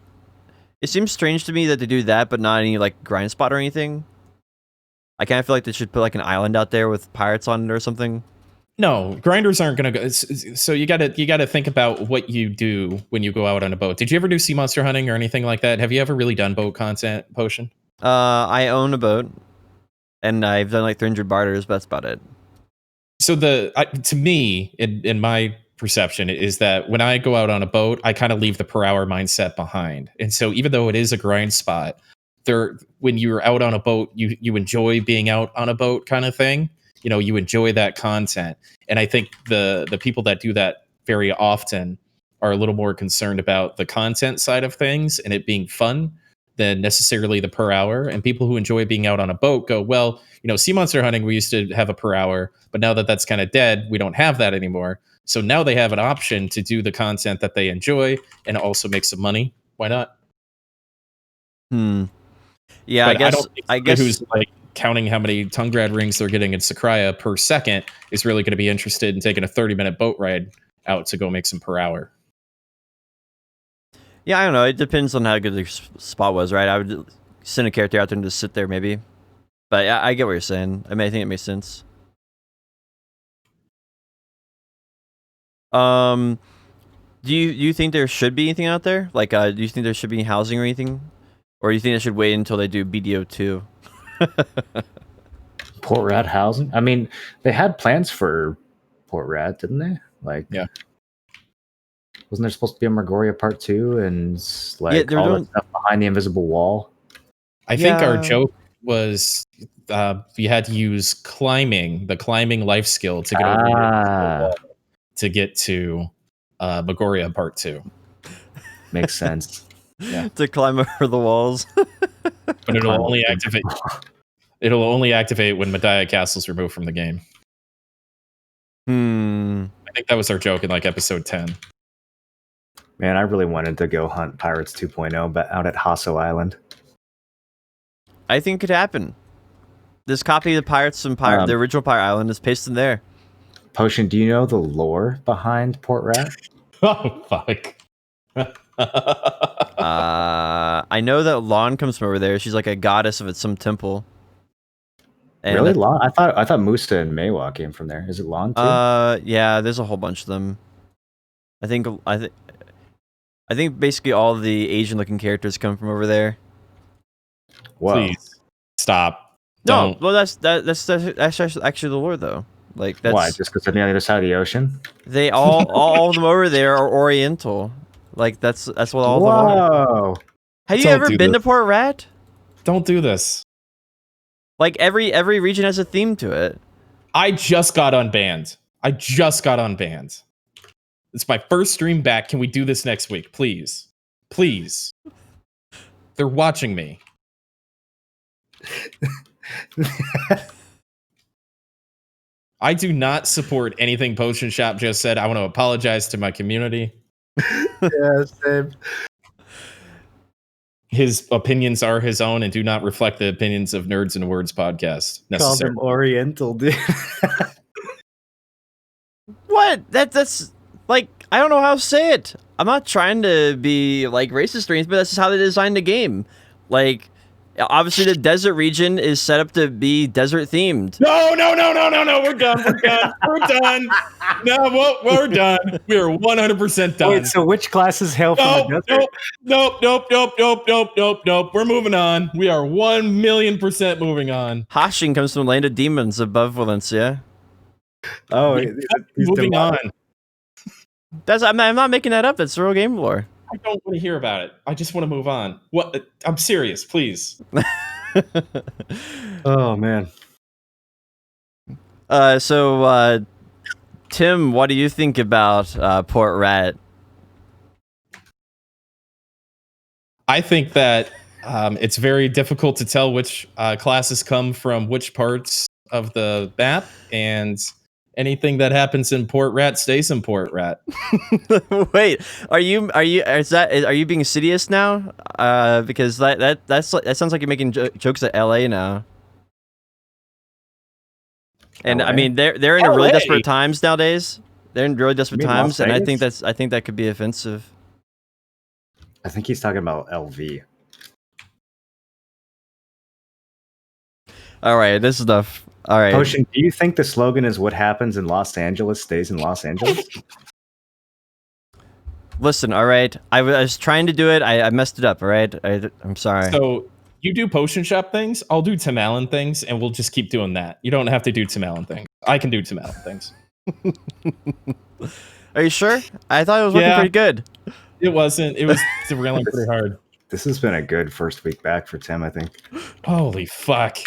It seems strange to me that they do that, but not any like grind spot or anything. I kind of feel like they should put like an island out there with pirates on it or something. No, grinders aren't going to go. So you got to think about what you do when you go out on a boat. Did you ever do sea monster hunting or anything like that? Have you ever really done boat content, Potion? I own a boat, and I've done like 300 barters, but that's about it. So to me, in my perception, is that when I go out on a boat, I kind of leave the per hour mindset behind. And so even though it is a grind spot, when you're out on a boat, you enjoy being out on a boat kind of thing. You enjoy that content. And I think the people that do that very often are a little more concerned about the content side of things and it being fun than necessarily the per hour. And people who enjoy being out on a boat go, well, sea monster hunting, we used to have a per hour, but now that that's kind of dead, we don't have that anymore. So now they have an option to do the content that they enjoy and also make some money. Why not? Yeah, but I guess who's like counting how many Tungrad rings they're getting in Sakraya per second is really going to be interested in taking a 30-minute boat ride out to go make some per hour. Yeah, I don't know. It depends on how good the spot was, right? I would send a character out there and just sit there maybe. But I get what you're saying. I mean, I think it makes sense. Do you think there should be anything out there? Like, do you think there should be housing or anything, or do you think they should wait until they do BDO2? Port Rat housing. I mean, they had plans for Port Rat, didn't they? Like, Yeah. Wasn't there supposed to be a Margoria Part 2 and like Yeah, all that stuff behind the invisible wall? I think our joke was you had to use the climbing life skill to get over the wall to get to Magoria Part 2. Makes sense. Yeah. To climb over the walls. But it'll only activate when Medaya Castle's removed from the game. I think that was our joke in like episode 10. Man, I really wanted to go hunt Pirates 2.0 but out at Hasso Island. I think it could happen. This copy of the Pirates from the original Pirate Island is pasted there. Potion, do you know the lore behind Port Rat? Oh, fuck. I know that Lawn comes from over there. She's like a goddess of some temple. And really, Lawn? I thought Musa and Maewa came from there. Is it Lawn too? Yeah, there's a whole bunch of them. I think basically all the Asian-looking characters come from over there. Whoa. Please stop. No, Don't. well that's actually the lore though. Like that's why? Just because they're on the other side of the ocean? They all of them over there are Oriental. Like that's what all of them are. Whoa. Have you Don't ever do been to this. Port Rat? Don't do this. Like every region has a theme to it. I just got unbanned. It's my first stream back. Can we do this next week? Please. Please. They're watching me. I do not support anything Potion Shop just said. I want to apologize to my community. Yeah, same. His opinions are his own and do not reflect the opinions of Nerds and Words podcast. Call them Oriental, dude. What? That's like, I don't know how to say it. I'm not trying to be like racist or anything, but that's just how they designed the game. Like, obviously the desert region is set up to be desert themed. No. We're done. We're done. No, we're done. We are 100% done. Wait, so which classes hail from the desert? Nope. We're moving on. We are 1,000,000% moving on. Hashin comes from the land of demons above Valencia. Oh, he's moving on. I'm not making that up. That's real game lore. I don't want to hear about it. I just want to move on. What? I'm serious, please. Oh man. So Tim, what do you think about Port Rat? I think that it's very difficult to tell which classes come from which parts of the map, and anything that happens in Port Rat stays in Port Rat. Wait, are you being Sidious now? Because that sounds like you're making jokes at LA now. And LA? I mean, they're in really desperate times nowadays. They're in really desperate times, and I think that could be offensive. I think he's talking about LV. All right, this stuff. All right. Potion, do you think the slogan is "What happens in Los Angeles stays in Los Angeles"? Listen, all right. I was trying to do it. I messed it up. All right. I'm sorry. So you do Potion Shop things. I'll do Tim Allen things, and we'll just keep doing that. You don't have to do Tim Allen things. I can do Tim Allen things. Are you sure? I thought it was working pretty good. It wasn't. It was derailing pretty hard. This has been a good first week back for Tim, I think. Holy fuck.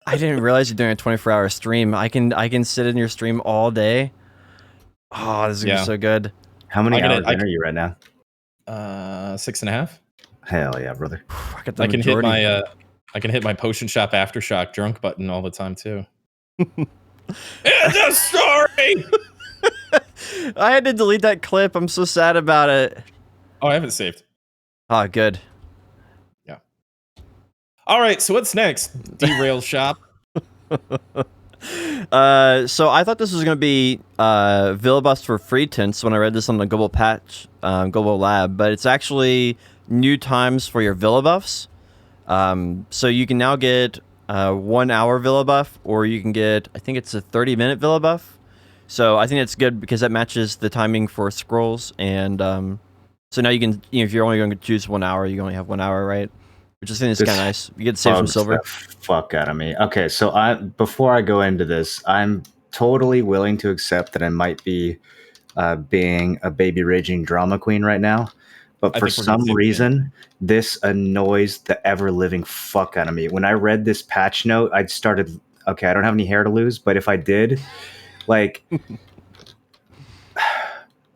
I didn't realize you're doing a 24-hour stream. I can sit in your stream all day. Oh, this is gonna be so good. How many hours in are you right now? 6.5. Hell yeah, brother. I can hit my Potion Shop Aftershock drunk button all the time too. It's a story. I had to delete that clip. I'm so sad about it. Oh, I have it saved. Oh, good. Yeah. All right. So what's next? Derail Shop. So I thought this was going to be Villa buffs for free tints when I read this on the global patch, global lab, but it's actually new times for your Villa buffs. So you can now get 1 hour Villa buff, or you can get, I think it's a 30-minute Villa buff. So I think that's good because that matches the timing for scrolls, and so now you can, if you're only going to choose 1 hour, you only have 1 hour, right? Which I think is kind of nice. You get to save some silver. The fuck out of me. Okay, so before I go into this, I'm totally willing to accept that I might be being a baby raging drama queen right now, but for some reason, this annoys the ever living fuck out of me. When I read this patch note, I started. Okay, I don't have any hair to lose, but if I did, like,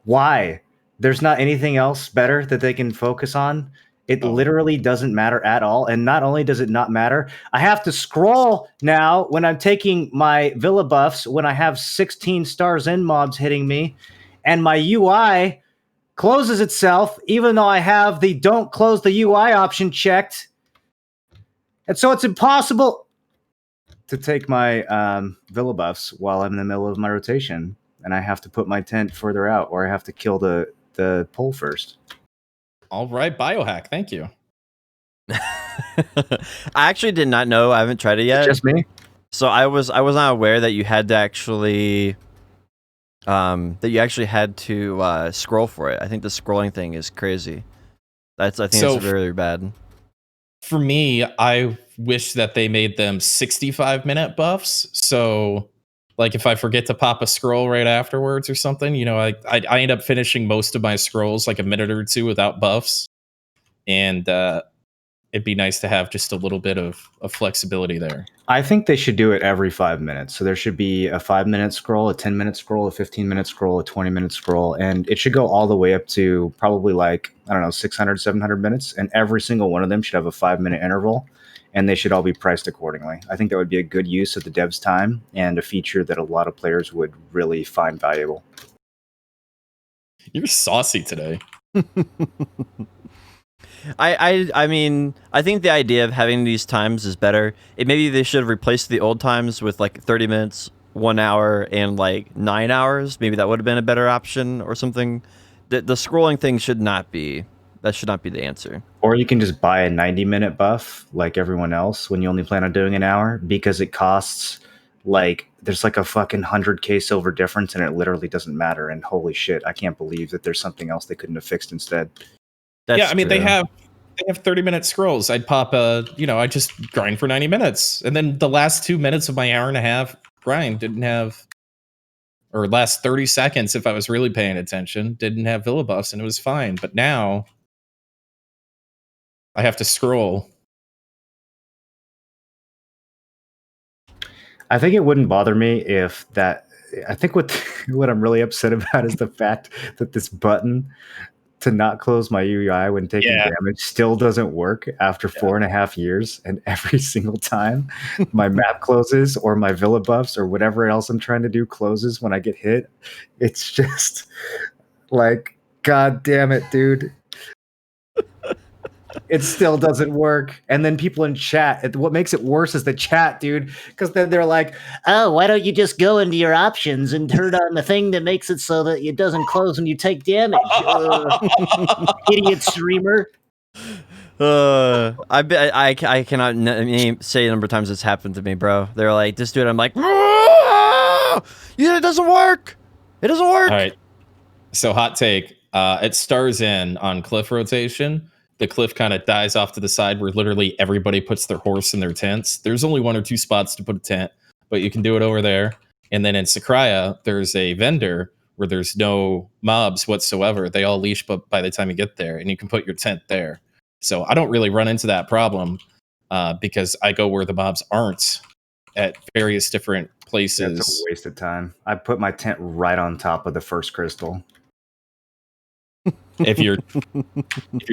why? There's not anything else better that they can focus on. It literally doesn't matter at all. And not only does it not matter, I have to scroll now when I'm taking my villa buffs when I have 16 stars in mobs hitting me, and my UI closes itself even though I have the don't close the UI option checked. And so it's impossible to take my villa buffs while I'm in the middle of my rotation. And I have to put my tent further out, or I have to kill the pole first. All right, biohack. Thank you. I actually did not know. I haven't tried it yet. It's just me. So I was not aware that you had to actually had to scroll for it. I think the scrolling thing is crazy. I think it's really bad. For me, I wish that they made them 65-minute buffs. So, like, if I forget to pop a scroll right afterwards or something, I end up finishing most of my scrolls like a minute or two without buffs. And it'd be nice to have just a little bit of flexibility there. I think they should do it every 5 minutes. So there should be a 5-minute scroll, a 10-minute scroll, a 15-minute scroll, a 20-minute scroll, and it should go all the way up to probably 600, 700 minutes. And every single one of them should have a 5-minute interval, and they should all be priced accordingly. I think that would be a good use of the devs' time and a feature that a lot of players would really find valuable. You're saucy today. I mean, I think the idea of having these times is better. Maybe they should have replaced the old times with 30 minutes, 1 hour, and 9 hours. Maybe that would have been a better option or something. The scrolling thing should not be the answer. Or you can just buy a 90-minute buff like everyone else when you only plan on doing an hour, because it costs there's a fucking 100k silver difference, and it literally doesn't matter. And holy shit, I can't believe that there's something else they couldn't have fixed instead. That's true. They have 30-minute scrolls. I'd pop I just grind for 90 minutes. And then the last 2 minutes of my hour and a half grind didn't have, or last 30 seconds, if I was really paying attention, didn't have villa buffs, and it was fine. But now I have to scroll. I think it wouldn't bother me if that. I think what I'm really upset about is the fact that this button to not close my UI when taking damage still doesn't work after 4.5 years, and every single time my map closes or my villa buffs or whatever else I'm trying to do closes when I get hit. It's just god damn it, dude. It still doesn't work. And then people in chat, what makes it worse is the chat, dude, because then they're like, oh, why don't you just go into your options and turn on the thing that makes it so that it doesn't close when you take damage? Idiot streamer. I cannot say the number of times it's happened to me, bro. They're like, this dude, I'm like, yeah, it doesn't work. It doesn't work. All right. So hot take. It stars in on cliff rotation. The cliff kind of dies off to the side where literally everybody puts their horse in their tents. There's only 1 or 2 spots to put a tent, but you can do it over there. And then in Sakraya, there's a vendor where there's no mobs whatsoever. They all leash by the time you get there, and you can put your tent there. So I don't really run into that problem because I go where the mobs aren't at various different places. That's a waste of time. I put my tent right on top of the first crystal. If you're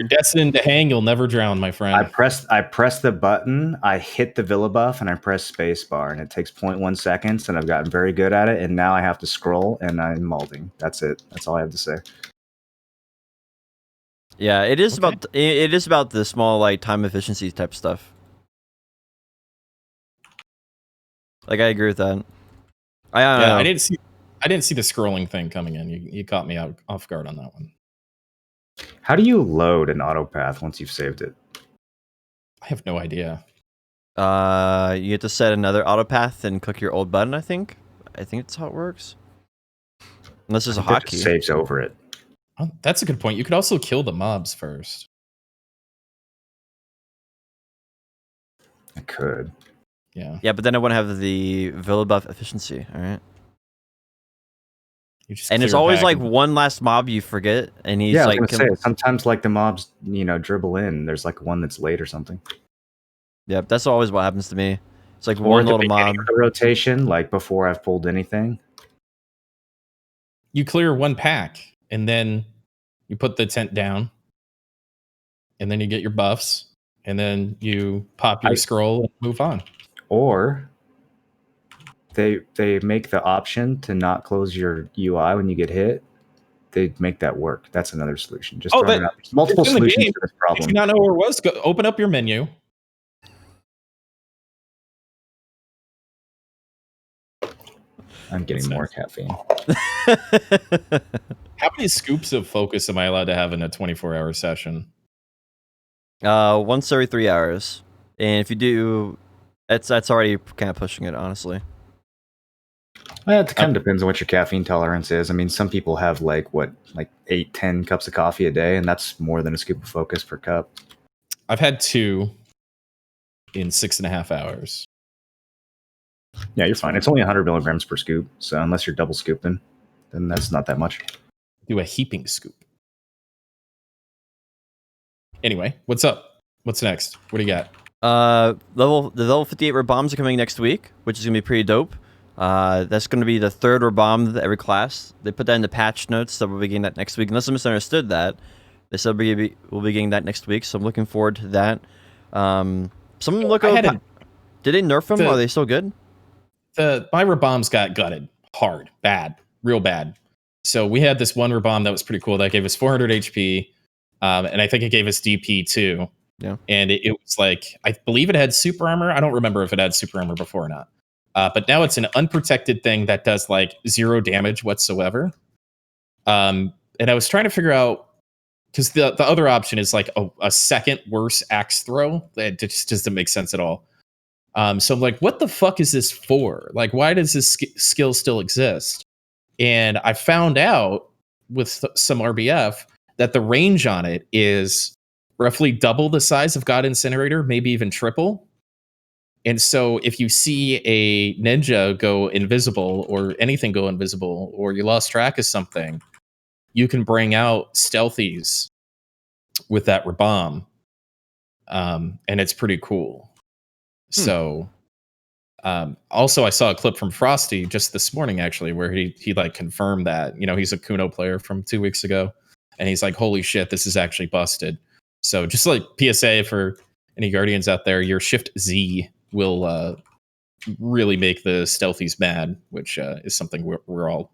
destined to hang, you'll never drown, my friend. I press the button, I hit the villa buff, and I press spacebar, and it takes 0.1 seconds, and I've gotten very good at it, and now I have to scroll, and I'm molding. That's it. That's all I have to say. Yeah, it is about the small time efficiency type stuff. I agree with that. I didn't see the scrolling thing coming in. You caught me off guard on that one. How do you load an auto path once you've saved it? I have no idea. You have to set another auto path and click your old button, I think. I think that's how it works. Unless there's a That just hotkey. saves over it. Oh, that's a good point. You could also kill the mobs first. I could. Yeah. Yeah, but then I want to have the Villa buff efficiency. All right. And it's always like one last mob you forget, and he's I was like, gonna say, sometimes like the mobs, dribble in. There's like one that's late or something. Yeah, that's always what happens to me. It's like Or one the little mob. of the rotation, like before I've pulled anything. You clear one pack, and then you put the tent down, and then you get your buffs, and then you pop your scroll and move on. Or they make the option to not close your UI when you get hit. They make that work. That's another solution. Just throwing it out. There's multiple solutions to this problem. If you not know where it was, go open up your menu. I'm getting more caffeine. How many scoops of focus am I allowed to have in a 24-hour session? Once every 3 hours. And if you do, that's already kind of pushing it, honestly. Well, it kind of depends on what your caffeine tolerance is. I mean, some people have like 8-10 cups of coffee a day, and that's more than a scoop of focus per cup. I've had 2 in 6.5 hours. Yeah, you're fine. It's only 100 milligrams per scoop, so unless you're double scooping, then that's not that much. Do a heaping scoop. Anyway, what's up? What's next? What do you got? The level 58 rare bombs are coming next week, which is gonna be pretty dope. That's gonna be the 3rd rare bomb of every class. They put that in the patch notes, so we'll be getting that next week. Unless I misunderstood that, they said we'll be getting that next week. So I'm looking forward to that. Someone look over. Did they nerf them? Are they still good? My rare bombs got gutted hard, bad, real bad. So we had this one rare bomb that was pretty cool that gave us 400 HP, and I think it gave us DP too. Yeah. And it was like, I believe it had super armor. I don't remember if it had super armor before or not. But now it's an unprotected thing that does like 0 damage whatsoever. And I was trying to figure out, because the other option is like a second worse axe throw. That just doesn't make sense at all. So I'm like, what the fuck is this for? Like, why does this skill still exist? And I found out with some RBF that the range on it is roughly double the size of God Incinerator, maybe even triple. And so if you see a ninja go invisible or anything go invisible, or you lost track of something, you can bring out stealthies with that bomb. And it's pretty cool. So also I saw a clip from Frosty just this morning, actually, where he like confirmed that, he's a Kuno player from 2 weeks ago. And he's like, holy shit, this is actually busted. So just like PSA for any Guardians out there, your Shift Z will really make the stealthies mad, which is something we're all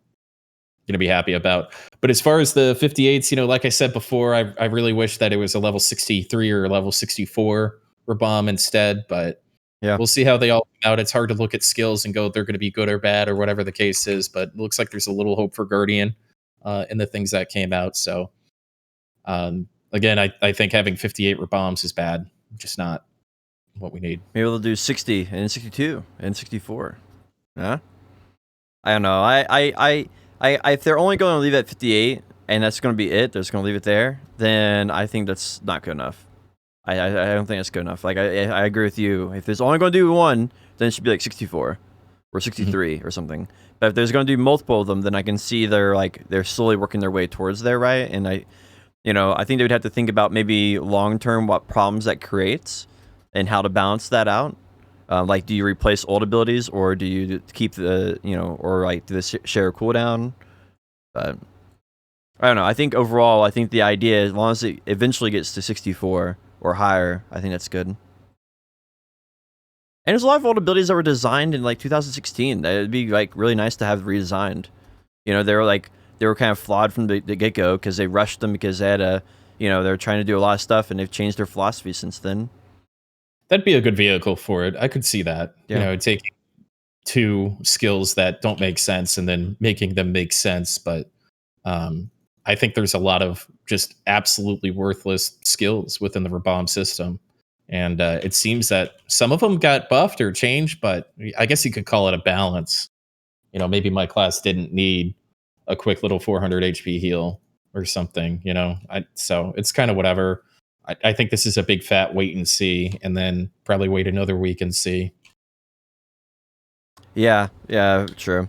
going to be happy about. But as far as the 58s, like I said before, I really wish that it was a level 63 or a level 64 bomb instead. But yeah, we'll see how they all come out. It's hard to look at skills and go, they're going to be good or bad or whatever the case is. But it looks like there's a little hope for Guardian in the things that came out. So again, I think having 58 bombs is bad. Just not what we need. Maybe they'll do 60 and 62 and 64. Huh? I don't know. I if they're only going to leave it at 58 and that's going to be it, they're just going to leave it there, then I think that's not good enough. I don't think that's good enough. Like I agree with you. If there's only going to do one, then it should be like 64 or 63 or something. But if there's going to do multiple of them, then I can see they're slowly working their way towards there, right? And I think they would have to think about maybe long term what problems that creates and how to balance that out. Like, do you replace old abilities, or do you keep the or like do the share cooldown? But I don't know. I think overall, the idea, as long as it eventually gets to 64 or higher, I think that's good. And there's a lot of old abilities that were designed in like 2016 that it'd be like really nice to have redesigned. They were kind of flawed from the get-go because they rushed them because they had they were trying to do a lot of stuff, and they've changed their philosophy since then. That'd be a good vehicle for it. I could see that. Yeah. Taking 2 skills that don't make sense and then making them make sense. But I think there's a lot of just absolutely worthless skills within the bomb system. And it seems that some of them got buffed or changed, but I guess you could call it a balance. Maybe my class didn't need a quick little 400 HP heal or something, you know. So it's kind of whatever. I think this is a big fat wait and see, and then probably wait another week and see. Yeah, true.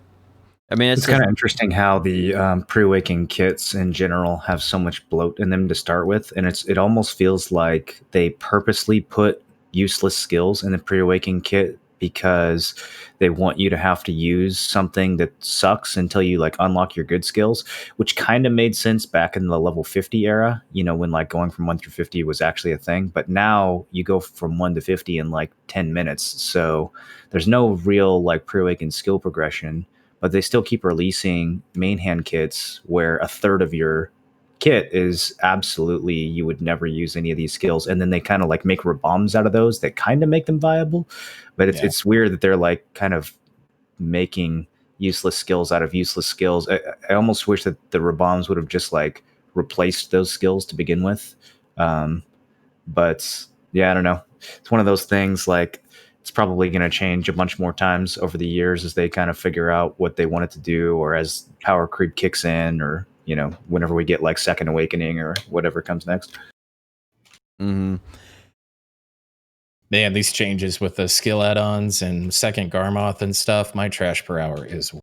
I mean, it's kind of interesting how the pre-awakening kits in general have so much bloat in them to start with, and it almost feels like they purposely put useless skills in the pre-awakening kit because they want you to have to use something that sucks until you like unlock your good skills, which kind of made sense back in the level 50 era, you know, when like going from 1 through 50 was actually a thing. But now you go from 1 to 50 in like 10 minutes, so there's no real like pre-awakened skill progression. But they still keep releasing main hand kits where a third of your kit is absolutely, you would never use any of these skills. And then they kind of like make bombs out of those that kind of make them viable. But it's weird that they're like kind of making useless skills out of useless skills. I almost wish that the bombs would have just like replaced those skills to begin with. But yeah, I don't know. It's one of those things like, it's probably going to change a bunch more times over the years as they kind of figure out what they want it to do, or as power creep kicks in, or, you know, whenever we get like Second Awakening or whatever comes next. Mm-hmm. Man, these changes with the skill add-ons and second Garmoth and stuff, my trash per hour is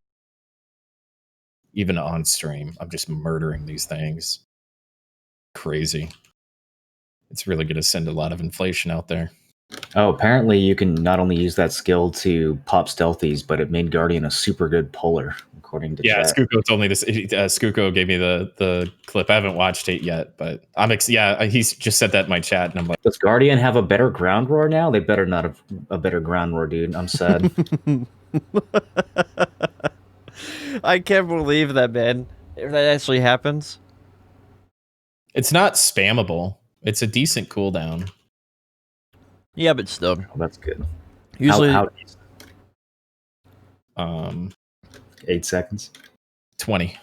even on stream. I'm just murdering these things. Crazy. It's really going to send a lot of inflation out there. Oh, apparently you can not only use that skill to pop stealthies, but it made Guardian a super good puller, according to chat. Skuko told me this. Skuko gave me the clip. I haven't watched it yet, but he's just said that in my chat, and I'm like, does Guardian have a better ground roar now? They better not have a better ground roar, dude. I'm sad. I can't believe that, man. If that actually happens. It's not spammable. It's a decent cooldown. Yeah, but still. Oh, that's good. Usually, how 8 seconds. 20.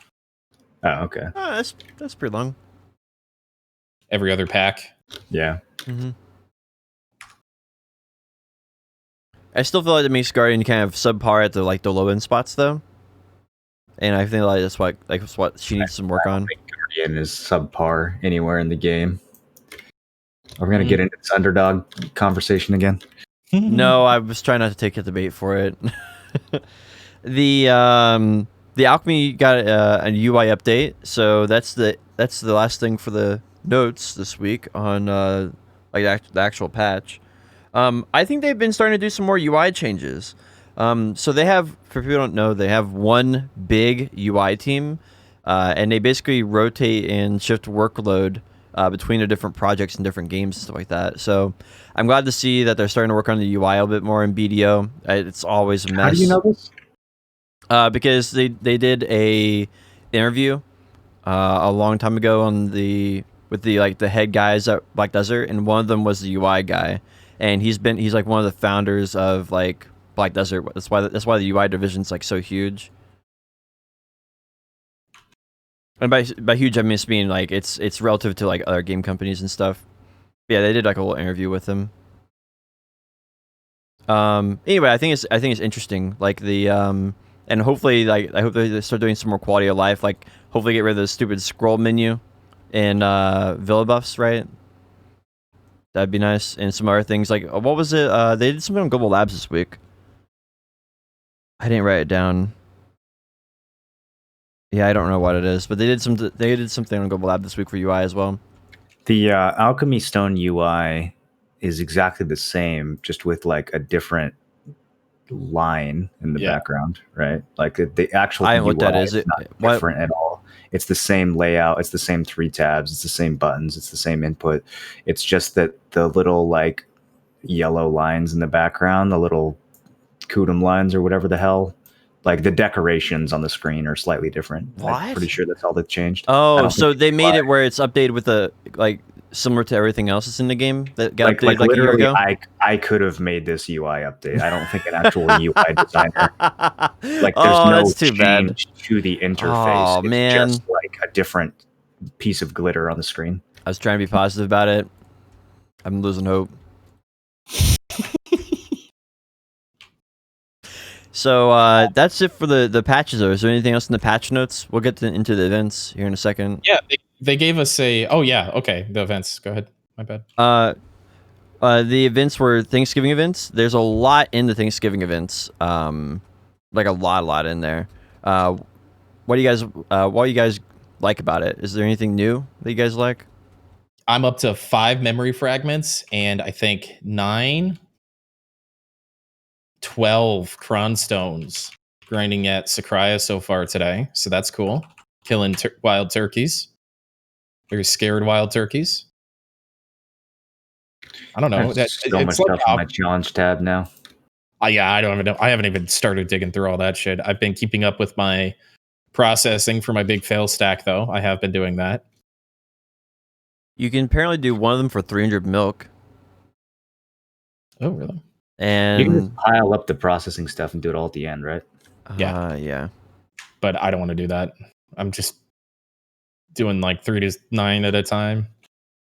Oh, okay. Oh, that's pretty long. Every other pack. Yeah. Mm-hmm. I still feel like it makes Guardian kind of subpar at the low end spots though, and I think like that's what she needs some work on. I think Guardian is subpar anywhere in the game. Are we gonna get into this underdog conversation again? No, I was trying not to take the bait for it. The Alchemy got a UI update, so that's the last thing for the notes this week on the actual patch. I think they've been starting to do some more UI changes. So they have, for people who don't know, they have one big UI team, and they basically rotate and shift workload between the different projects and different games and stuff like that. So I'm glad to see that they're starting to work on the UI a bit more in BDO. It's always a mess. How do you know this? Because they did a interview a long time ago with the head guys at Black Desert, and one of them was the UI guy, and he's like one of the founders of like Black Desert. That's why the UI division's like so huge. And by huge, I mean like it's relative to like other game companies and stuff. Yeah, they did like a little interview with him. Anyway, I think it's interesting. Like the and hopefully like I hope they start doing some more quality of life. Like hopefully get rid of the stupid scroll menu and Villa buffs, right? That'd be nice. And some other things like what was it? They did something on Global Labs this week. I didn't write it down. Yeah, I don't know what it is, but they did something on Global Lab this week for UI as well. The Alchemy Stone UI is exactly the same, just with like a different line in the background, right? Like the actual I don't know what that is. Not different at all. It's the same layout. It's the same 3 tabs. It's the same buttons. It's the same input. It's just that the little like yellow lines in the background, the little Kudum lines or whatever the hell, like the decorations on the screen are slightly different. What? I'm pretty sure that's all that changed. Oh, so they made it where it's updated with the like similar to everything else that's in the game that got updated like a year ago? I could have made this UI update. I don't think an actual UI designer. Like there's no change to the interface. It's just like a different piece of glitter on the screen. I was trying to be positive about it. I'm losing hope. So that's it for the patches. Though, is there anything else in the patch notes? We'll get into the events here in a second. Yeah, they gave us a. Oh yeah, okay. The events. Go ahead. My bad. The events were Thanksgiving events. There's a lot in the Thanksgiving events. Like a lot in there. What do you guys like about it? Is there anything new that you guys like? I'm up to 5 memory fragments and I think 12 cron stones grinding at Sakraya so far today. So that's cool. Killing wild turkeys. Very scared wild turkeys. I don't know. There's so much stuff on my challenge tab now. Yeah, I don't even know. I haven't even started digging through all that shit. I've been keeping up with my processing for my big fail stack, though. I have been doing that. You can apparently do one of them for 300 milk. Oh, really? And you can just pile up the processing stuff and do it all at the end, right? Yeah. But I don't want to do that. I'm just doing like 3 to 9 at a time.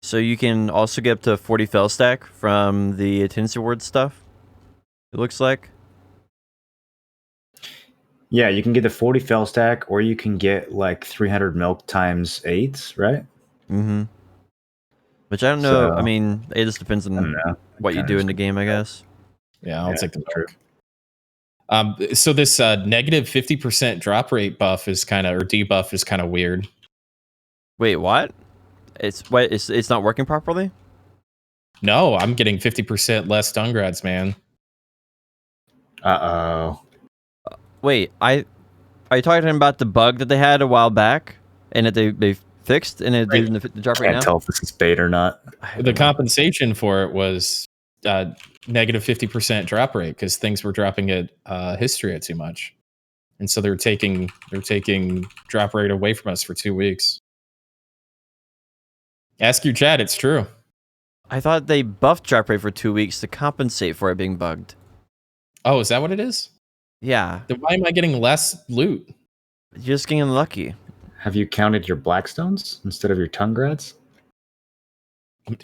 So you can also get up to 40 fail stack from the attendance award stuff. It looks like. Yeah, you can get the 40 fail stack, or you can get like 300 milk times 8, right? Mm-hmm. Which I don't know. So, I mean, it just depends on what you do in the game, I guess. Yeah, I'll take the milk. So this negative 50% drop rate buff is kind of, or debuff is kind of weird. Wait, what? It's not working properly? No, I'm getting 50% less Dungrads, man. Uh-oh. Wait, are you talking about the bug that they had a while back and that they fixed and it didn't drop right now? Can't tell if this is bait or not. The compensation for it was negative 50% drop rate because things were dropping at Hysteria too much, and so they're taking drop rate away from us for 2 weeks. Ask your chat; it's true. I thought they buffed drop rate for 2 weeks to compensate for it being bugged. Oh, is that what it is? Yeah. Then why am I getting less loot? You're just getting unlucky. Have you counted your Blackstones instead of your Tungrads?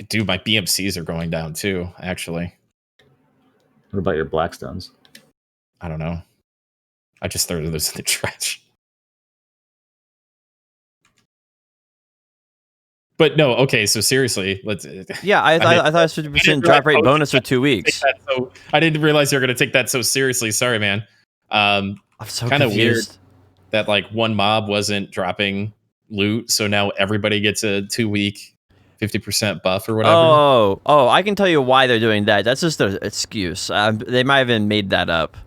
Dude, my BMCs are going down too, actually. What about your Blackstones? I don't know. I just threw those in the trash. But no, okay, so seriously, let's. Yeah, I thought it was 50% drop rate bonus for 2 weeks. So I didn't realize you were going to take that so seriously. Sorry, man. I'm so kind of weird confused that like one mob wasn't dropping loot, so now everybody gets a 2 week 50% buff or whatever. Oh, I can tell you why they're doing that. That's just an excuse. They might have even made that up.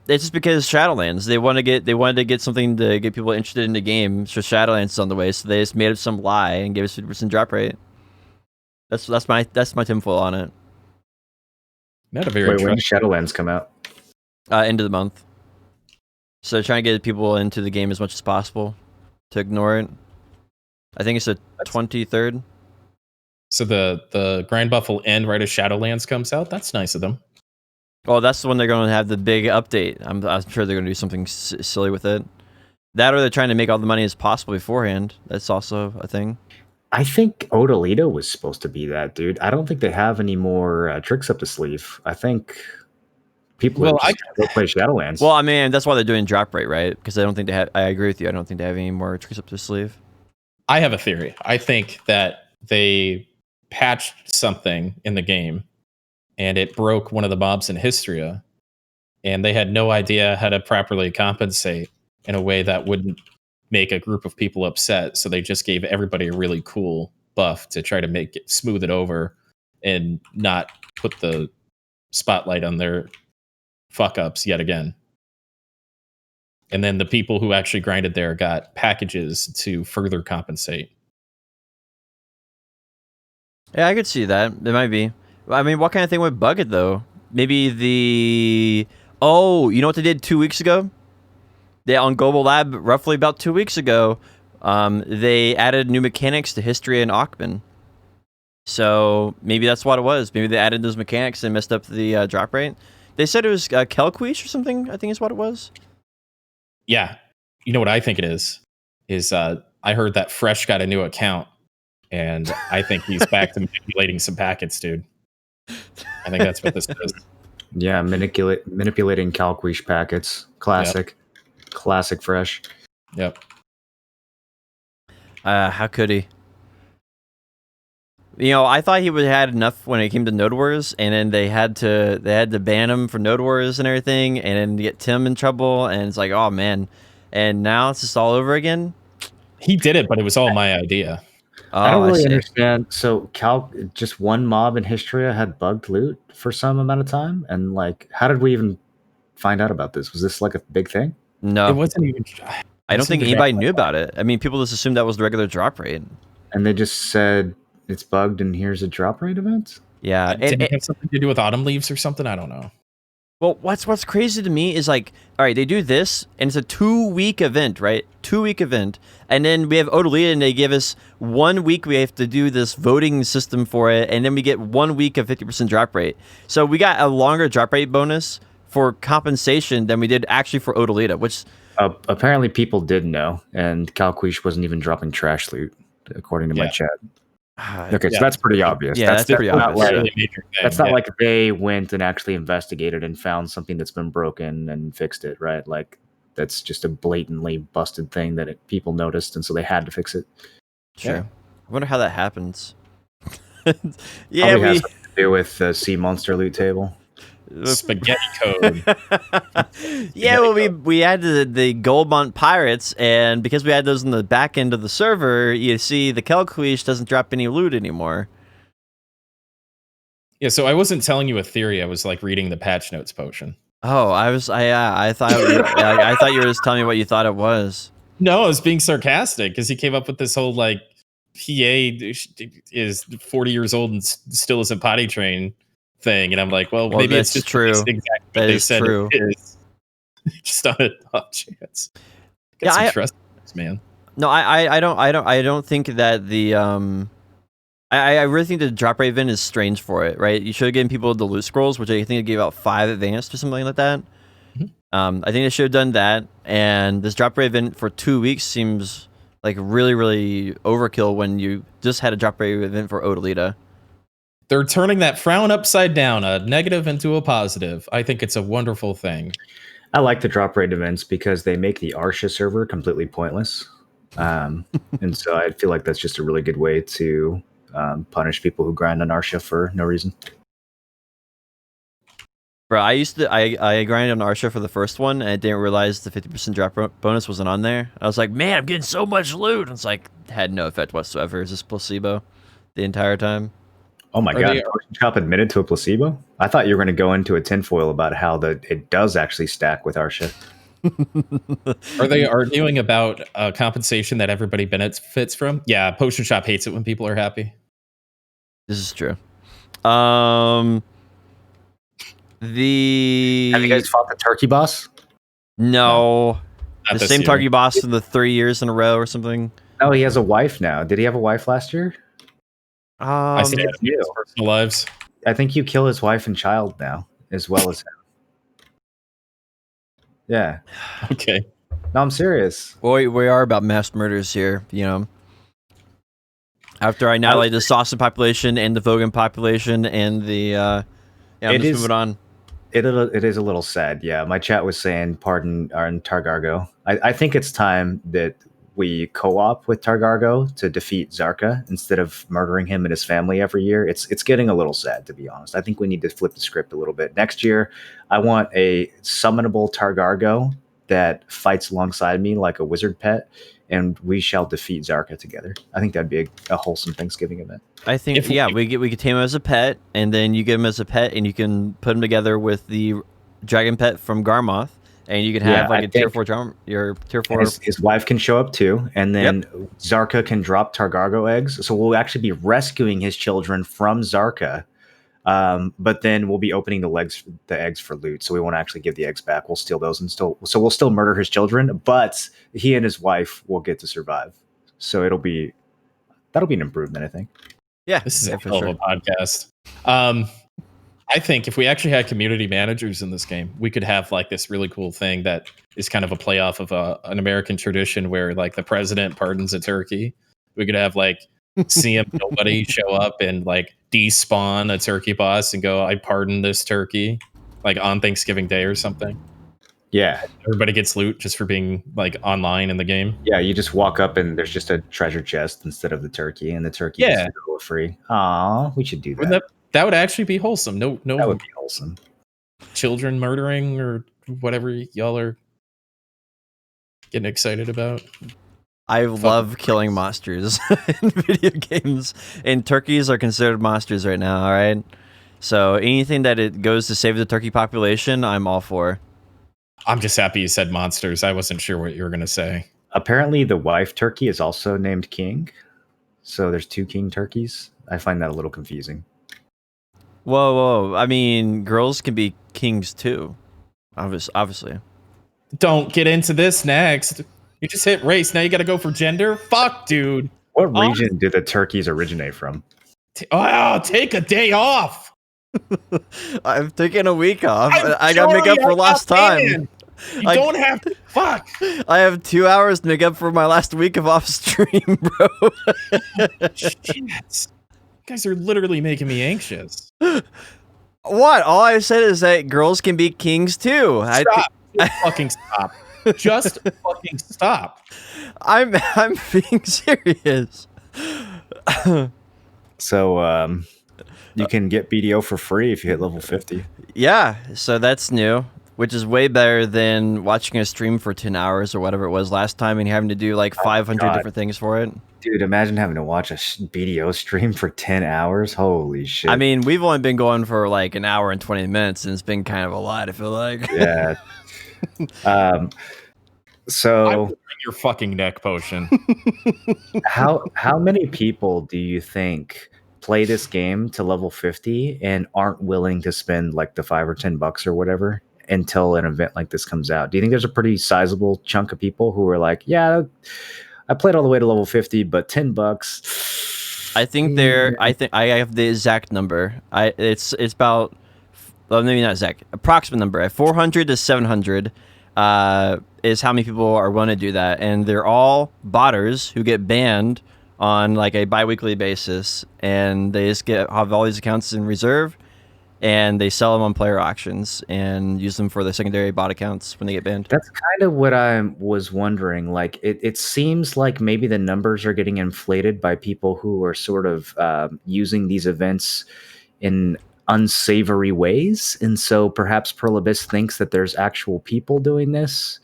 It's just because Shadowlands. They wanted to get something to get people interested in the game. So Shadowlands is on the way, so they just made up some lie and gave us 50% drop rate. That's my tinfoil on it. Not a very. Wait, when does Shadowlands come out? End of the month. So they're trying to get people into the game as much as possible to ignore it. I think it's the 23rd. So the grind buff will end right as Shadowlands comes out. That's nice of them. Well, that's the one they're going to have the big update. I'm sure they're going to do something silly with it. That or they're trying to make all the money as possible beforehand. That's also a thing. I think Odalito was supposed to be that, dude. I don't think they have any more tricks up the sleeve. I think people are just going to play Shadowlands. Well, I mean, that's why they're doing drop rate, right? Because I don't think they have. I agree with you. I don't think they have any more tricks up the sleeve. I have a theory. I think that they patched something in the game and it broke one of the mobs in Hysteria, and they had no idea how to properly compensate in a way that wouldn't make a group of people upset. So they just gave everybody a really cool buff to try to smooth it over and not put the spotlight on their fuck ups yet again. And then the people who actually grinded there got packages to further compensate. Yeah, I could see that. It might be. I mean, what kind of thing would bug it, though? Maybe you know what they did 2 weeks ago? On Global Lab, roughly about 2 weeks ago, they added new mechanics to Hysteria and Aukman. So maybe that's what it was. Maybe they added those mechanics and messed up the drop rate. They said it was Kelquish or something, I think is what it was. Yeah. You know what I think it is I heard that Fresh got a new account, and I think he's back to manipulating some packets, dude. I think that's what this is. Yeah, manipulating Calquiche packets. Classic. Classic fresh. Yep. How could he? I thought he would have had enough when it came to Node Wars, and then they had to ban him for Node Wars and everything, and then get Tim in trouble, and it's like, oh man, and now it's just all over again. He did it, but it was all my idea. I don't really understand. So just one mob in Histria had bugged loot for some amount of time, and like, how did we even find out about this? Was this like a big thing? No, it wasn't even. I don't think anybody knew about it. I mean, people just assumed that was the regular drop rate, and they just said it's bugged and here's a drop rate event. Yeah, did it have something to do with autumn leaves or something? I don't know. Well, what's crazy to me is like, all right, they do this, and it's a 2-week event, right? 2-week event, and then we have Odalita, and they give us 1 week. We have to do this voting system for it, and then we get 1 week of 50% drop rate. So we got a longer drop rate bonus for compensation than we did actually for Odalita, which apparently people did know, and Calquiche wasn't even dropping trash loot, according to my chat. Okay, so that's pretty obvious. Yeah, that's pretty obvious. That's not like they went and actually investigated and found something that's been broken and fixed it, right? Like, that's just a blatantly busted thing that people noticed, and so they had to fix it. Sure. Yeah. I wonder how that happens. Yeah, probably has something to do with the sea monster loot table. Spaghetti code. Yeah, well, we had the Goldmont pirates, and because we had those in the back end of the server, you see the Calquiche doesn't drop any loot anymore. Yeah, so I wasn't telling you a theory. I was like reading the patch notes potion. Oh, I thought I thought you were just telling me what you thought it was. No, I was being sarcastic because he came up with this whole like PA is 40 years old and still isn't potty trained thing, and I'm like, well maybe it's just true. Exactly what they said true. It is. Just on a off chance. Get some trust, man. No, I don't think that the I really think the drop rate event is strange for it, right? You should have given people the loot scrolls, which I think they gave out 5 advanced or something like that. Mm-hmm. I think they should have done that, and this drop rate event for 2 weeks seems like really, really overkill when you just had a drop rate event for Odalita. They're turning that frown upside down, a negative into a positive. I think it's a wonderful thing. I like the drop rate events because they make the Arsha server completely pointless. And so I feel like that's just a really good way to punish people who grind on Arsha for no reason. Bro, I grinded on Arsha for the first one, and I didn't realize the 50% drop bonus wasn't on there. I was like, man, I'm getting so much loot. And it's like, had no effect whatsoever. It's just placebo the entire time. Oh my god, Potion Shop admitted to a placebo? I thought you were going to go into a tinfoil about how it does actually stack with Arsha. Are they arguing about compensation that everybody benefits from? Yeah, Potion Shop hates it when people are happy. This is true. Have you guys fought the turkey boss? No. The same turkey boss in the 3 years in a row or something? No, he has a wife now. Did he have a wife last year? I see his personal lives. I think you kill his wife and child now, as well as him. Yeah. Okay. No, I'm serious. Well, we are about mass murders here, you know. After I annihilate the Saucon population and the Vogan population and the... I'm just moving on. It is a little sad, yeah. My chat was saying, pardon our Targargo. I think it's time that we co-op with Targargo to defeat Zarka instead of murdering him and his family every year. It's getting a little sad, to be honest. I think we need to flip the script a little bit. Next year, I want a summonable Targargo that fights alongside me like a wizard pet, and we shall defeat Zarka together. I think that'd be a wholesome Thanksgiving event. I think, we could tame him as a pet, and then you get him as a pet, and you can put him together with the dragon pet from Garmoth. And you can have a tier 4 drum. Your tier 4. His wife can show up too, and then Zarka can drop Targargo eggs. So we'll actually be rescuing his children from Zarka, but then we'll be opening the eggs for loot. So we won't actually give the eggs back. We'll steal those so we'll still murder his children, but he and his wife will get to survive. So that'll be an improvement, I think. Yeah, this is a hell of a podcast. I think if we actually had community managers in this game, we could have like this really cool thing that is kind of a play off of an American tradition where like the president pardons a turkey. We could have like CM Nobody show up and like despawn a turkey boss and go, I pardon this turkey. like on Thanksgiving Day or something. Yeah. Everybody gets loot just for being like online in the game. Yeah, you just walk up and there's just a treasure chest instead of the turkey, and the turkey gets to go free. Aw, we should do that. That would actually be wholesome. No, that would be wholesome. Children murdering or whatever y'all are getting excited about. I love killing monsters in video games, and turkeys are considered monsters right now. All right, so anything that it goes to save the turkey population, I'm all for. I'm just happy you said monsters. I wasn't sure what you were going to say. Apparently, the wife turkey is also named King. So there's 2 king turkeys. I find that a little confusing. Whoa. I mean, girls can be kings too. Obviously. Don't get into this next. You just hit race. Now you got to go for gender? Fuck, dude. What region do the turkeys originate from? Take a day off. I've taken a week off. I got to make up for lost time. You don't have to. Fuck. I have 2 hours to make up for my last week of off stream, bro. Shit. You guys are literally making me anxious. What? All I said is that girls can be kings too. Stop. Fucking stop. Just fucking stop. I'm being serious. So you can get BDO for free if you hit level 50. Yeah, so that's new, which is way better than watching a stream for 10 hours or whatever it was last time and having to do like 500 different things for it. Dude, imagine having to watch a BDO stream for 10 hours. Holy shit. I mean, we've only been going for like an hour and 20 minutes, and it's been kind of a lot, I feel like. Yeah. So I will drink your fucking neck potion. how many people do you think play this game to level 50 and aren't willing to spend like the $5 or $10 or whatever until an event like this comes out? Do you think there's a pretty sizable chunk of people who are like, yeah, I played all the way to level 50, but $10? I think I have the exact number. It's about, well, maybe not exact, approximate number. 400 to 700 is how many people are going to do that, and they're all botters who get banned on like a bi-weekly basis, and they just have all these accounts in reserve, and they sell them on player auctions and use them for the secondary bot accounts when they get banned. That's kind of what I was wondering. Like, it seems like maybe the numbers are getting inflated by people who are sort of using these events in unsavory ways, and so perhaps Pearl Abyss thinks that there's actual people doing this.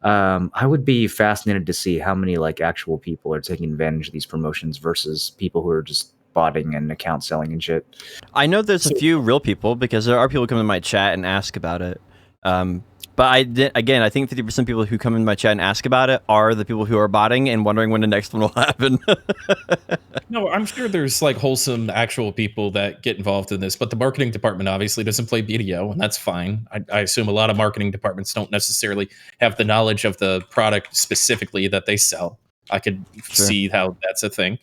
I would be fascinated to see how many like actual people are taking advantage of these promotions versus people who are just botting and account selling and shit. I know there's a few real people because there are people who come in my chat and ask about it. But I think 50% of people who come in my chat and ask about it are the people who are botting and wondering when the next one will happen. No, I'm sure there's like wholesome actual people that get involved in this, but the marketing department obviously doesn't play BDO, and that's fine. I assume a lot of marketing departments don't necessarily have the knowledge of the product specifically that they sell. I could see how that's a thing.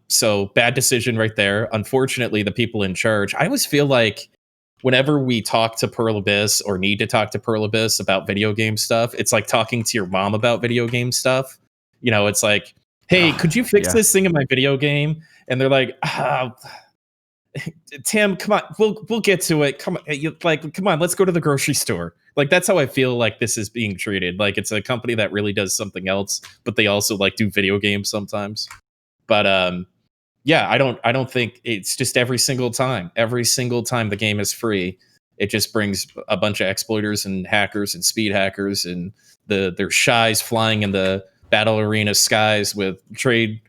So bad decision right there. Unfortunately, the people in charge, I always feel like whenever we talk to Pearl Abyss or need to talk to Pearl Abyss about video game stuff, it's like talking to your mom about video game stuff. You know, it's like, hey, could you fix this thing in my video game? And they're like, Tim, come on, we'll get to it. Come on, come on, let's go to the grocery store. Like, that's how I feel like this is being treated. Like, it's a company that really does something else, but they also like do video games sometimes. But yeah, I don't think it's just every single time the game is free, it just brings a bunch of exploiters and hackers and speed hackers, and their shies flying in the battle arena skies with trade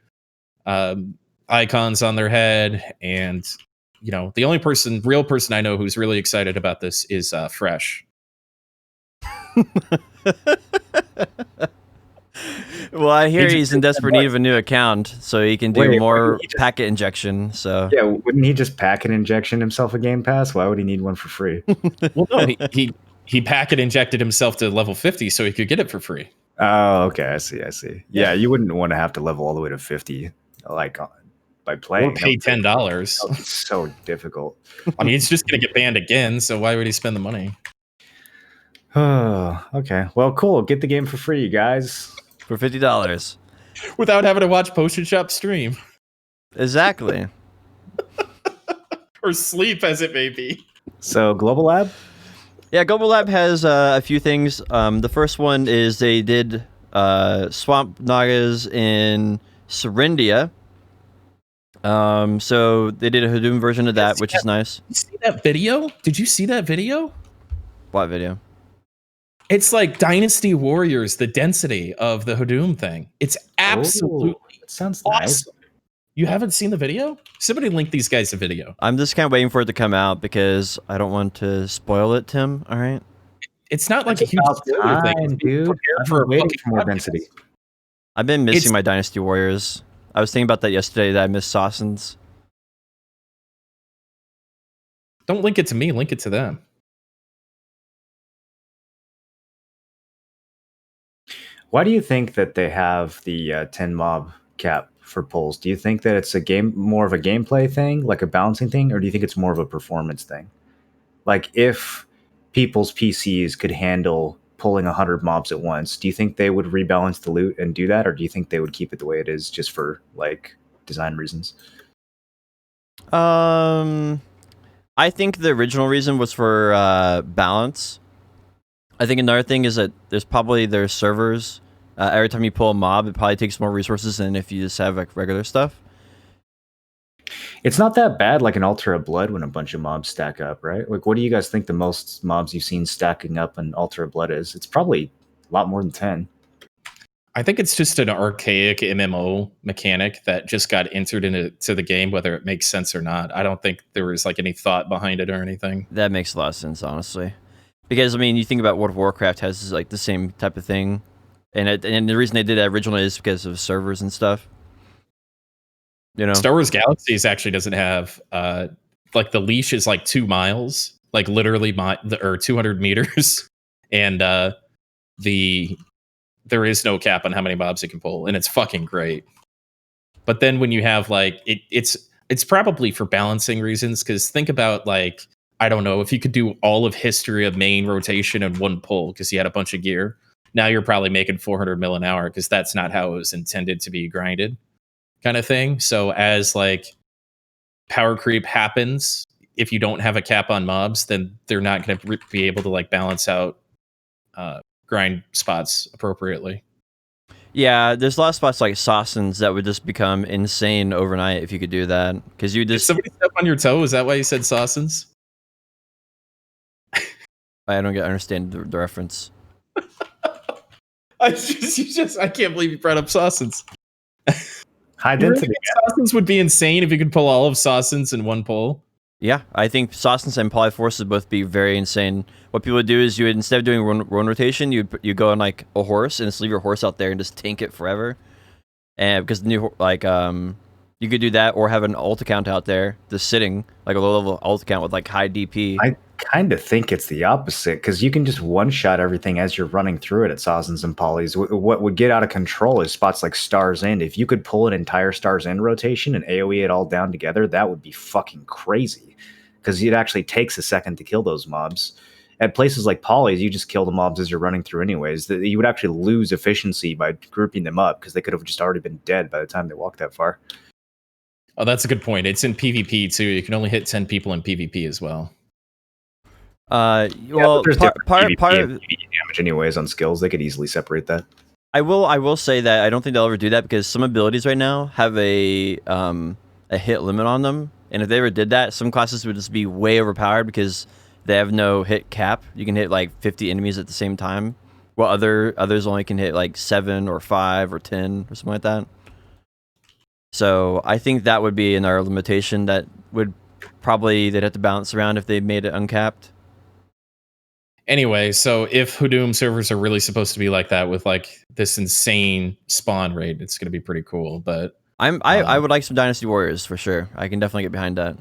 icons on their head. And you know, the only real person I know who's really excited about this is Fresh. Well, I hear he's in desperate need of a new account, so he can do more packet injection. So yeah, wouldn't he just packet injection himself a Game Pass? Why would he need one for free? Well, no, he packet injected himself to level 50 so he could get it for free. Oh, okay, I see. Yeah, you wouldn't want to have to level all the way to 50, like by playing. Or pay $10. It's so difficult. I mean, he's just gonna get banned again, so why would he spend the money? Oh, okay. Well, cool. Get the game for free, you guys. For $50. Without having to watch Potion Shop stream. Exactly. Or sleep, as it may be. So Global Lab? Yeah, Global Lab has a few things. The first one is they did Swamp Nagas in Serendia. So they did a Hadoom version of that, which is nice. You see that video? Did you see that video? What video? It's like Dynasty Warriors, the density of the Hadoom thing. It's absolutely it sounds awesome. nice. You haven't seen the video? Somebody link these guys a video. I'm just kind of waiting for it to come out because I don't want to spoil it, Tim. All right. It's not like a huge time, thing, dude. I've been waiting for more density. I've been missing my Dynasty Warriors. I was thinking about that yesterday, that I missed Sawsons. Don't link it to me, link it to them. Why do you think that they have the 10 mob cap for polls? Do you think that it's more of a gameplay thing, like a balancing thing, or do you think it's more of a performance thing? Like if people's PCs could handle pulling 100 mobs at once, do you think they would rebalance the loot and do that, or do you think they would keep it the way it is just for like design reasons? I think the original reason was for balance. I think another thing is that there's servers. Every time you pull a mob, it probably takes more resources than if you just have like regular stuff. It's not that bad like an Altar of Blood when a bunch of mobs stack up, right? Like, what do you guys think the most mobs you've seen stacking up in Altar of Blood is? It's probably a lot more than 10. I think it's just an archaic MMO mechanic that just got entered into the game, whether it makes sense or not. I don't think there was like any thought behind it or anything. That makes a lot of sense, honestly. Because, I mean, you think about World of Warcraft has like the same type of thing. And the reason they did that originally is because of servers and stuff. You know, Star Wars Galaxies actually doesn't have like the leash is like 2 miles, like literally or 200 meters, and there is no cap on how many mobs you can pull, and it's fucking great. But then when you have like it's probably for balancing reasons, because think about like, I don't know, if you could do all of history of main rotation in one pull because you had a bunch of gear. Now you're probably making 400 mil an hour because that's not how it was intended to be grinded, kind of thing. So as like power creep happens, if you don't have a cap on mobs, then they're not going to be able to like balance out grind spots appropriately. Yeah, there's a lot of spots like Sawsons that would just become insane overnight if you could do that. Because you just... Did somebody step on your toe? Is that why you said Sawsons? I don't understand the reference. I can't believe you brought up Sawsons. High density. Sawsons would be insane if you could pull all of Sawsons in one pull. Yeah, I think Sawsons and Polyforce would both be very insane. What people would do is you would, instead of doing run rotation, you go on like a horse and just leave your horse out there and just tank it forever. And because the new you could do that, or have an ult account out there just sitting, like a low level ult account with like high DP. I kind of think it's the opposite, because you can just one shot everything as you're running through it at Sawsons and Polys. What would get out of control is spots like Star's End. If you could pull an entire Star's End rotation and AoE it all down together, that would be fucking crazy, because it actually takes a second to kill those mobs. At places like Polys, you just kill the mobs as you're running through anyways. You would actually lose efficiency by grouping them up, because they could have just already been dead by the time they walked that far. Oh, that's a good point. It's in PvP too. You can only hit 10 people in PvP as well. Well, there's part of damage anyways on skills. They could easily separate that. I will say that I don't think they'll ever do that, because some abilities right now have a hit limit on them, and if they ever did that, some classes would just be way overpowered because they have no hit cap. You can hit like 50 enemies at the same time, while others only can hit like 7 or 5 or 10 or something like that. So I think that would be another limitation that would probably they'd have to balance around if they made it uncapped. Anyway, so if Hadoom servers are really supposed to be like that with like this insane spawn rate, it's going to be pretty cool. But I would like some Dynasty Warriors for sure. I can definitely get behind that.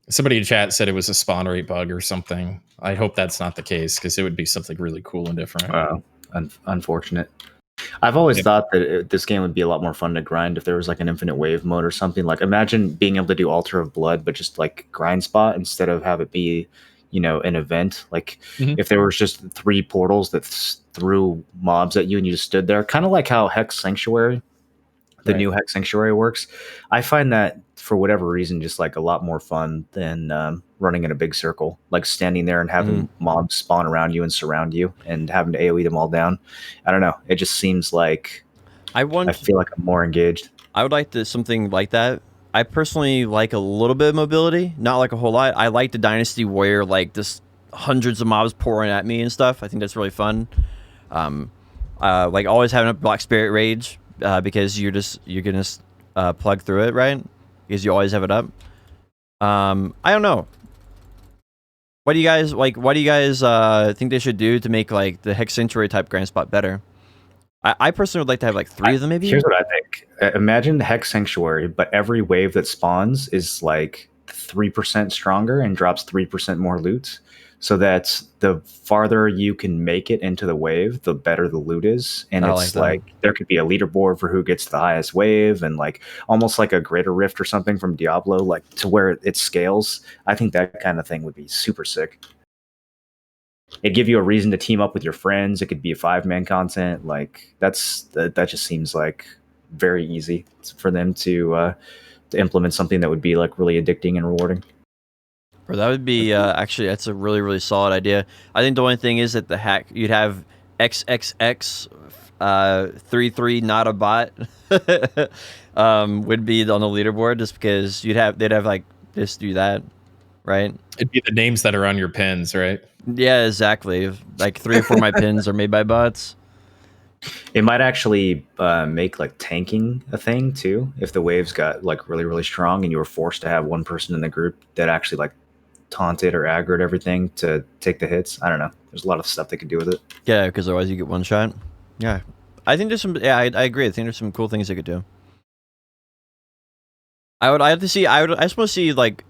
Somebody in chat said it was a spawn rate bug or something. I hope that's not the case, because it would be something really cool and different. Unfortunate. I've always thought that this game would be a lot more fun to grind if there was like an infinite wave mode or something. Like, imagine being able to do Altar of Blood, but just like grind spot instead of have it be, an event. Like, if there was just 3 portals that threw mobs at you and you just stood there, kind of like how Hex Sanctuary, the new Hex Sanctuary works. I find that for whatever reason just like a lot more fun than running in a big circle, like standing there and having mobs spawn around you and surround you and having to AoE them all down. I don't know. It just seems like I feel like I'm more engaged. I would like something like that. I personally like a little bit of mobility, not like a whole lot. I like the Dynasty Warrior, like this hundreds of mobs pouring at me and stuff. I think that's really fun. Like always having a Black Spirit Rage because you're gonna plug through it, right? Because you always have it up. I don't know. What do you guys like? What do you guys think they should do to make like the Hex Sanctuary type Grand Spot better? I personally would like to have like 3 of them, maybe. Here's what I think. Imagine the Hex Sanctuary, but every wave that spawns is like 3% stronger and drops 3% more loot. So that the farther you can make it into the wave, the better the loot is. And it's like there could be a leaderboard for who gets the highest wave, and like almost like a Greater Rift or something from Diablo, like to where it scales. I think that kind of thing would be super sick. It'd give you a reason to team up with your friends. It could be a 5-man content. Like that just seems like very easy for them to implement something that would be like really addicting and rewarding. Or that would be actually that's a really, really solid idea. I think the only thing is that the hack you'd have XXX 33 not a bot would be on the leaderboard, just because they'd have like just do that, right? It'd be the names that are on your pins, right? Yeah, exactly. Like 3 or 4 of my pins are made by bots. It might actually make like tanking a thing too. If the waves got like really, really strong and you were forced to have one person in the group that actually like taunted or aggroed everything to take the hits. I don't know. There's a lot of stuff they could do with it. Yeah, because otherwise you get one shot. Yeah. I think there's some, I agree. I think there's some cool things they could do. I just want to see like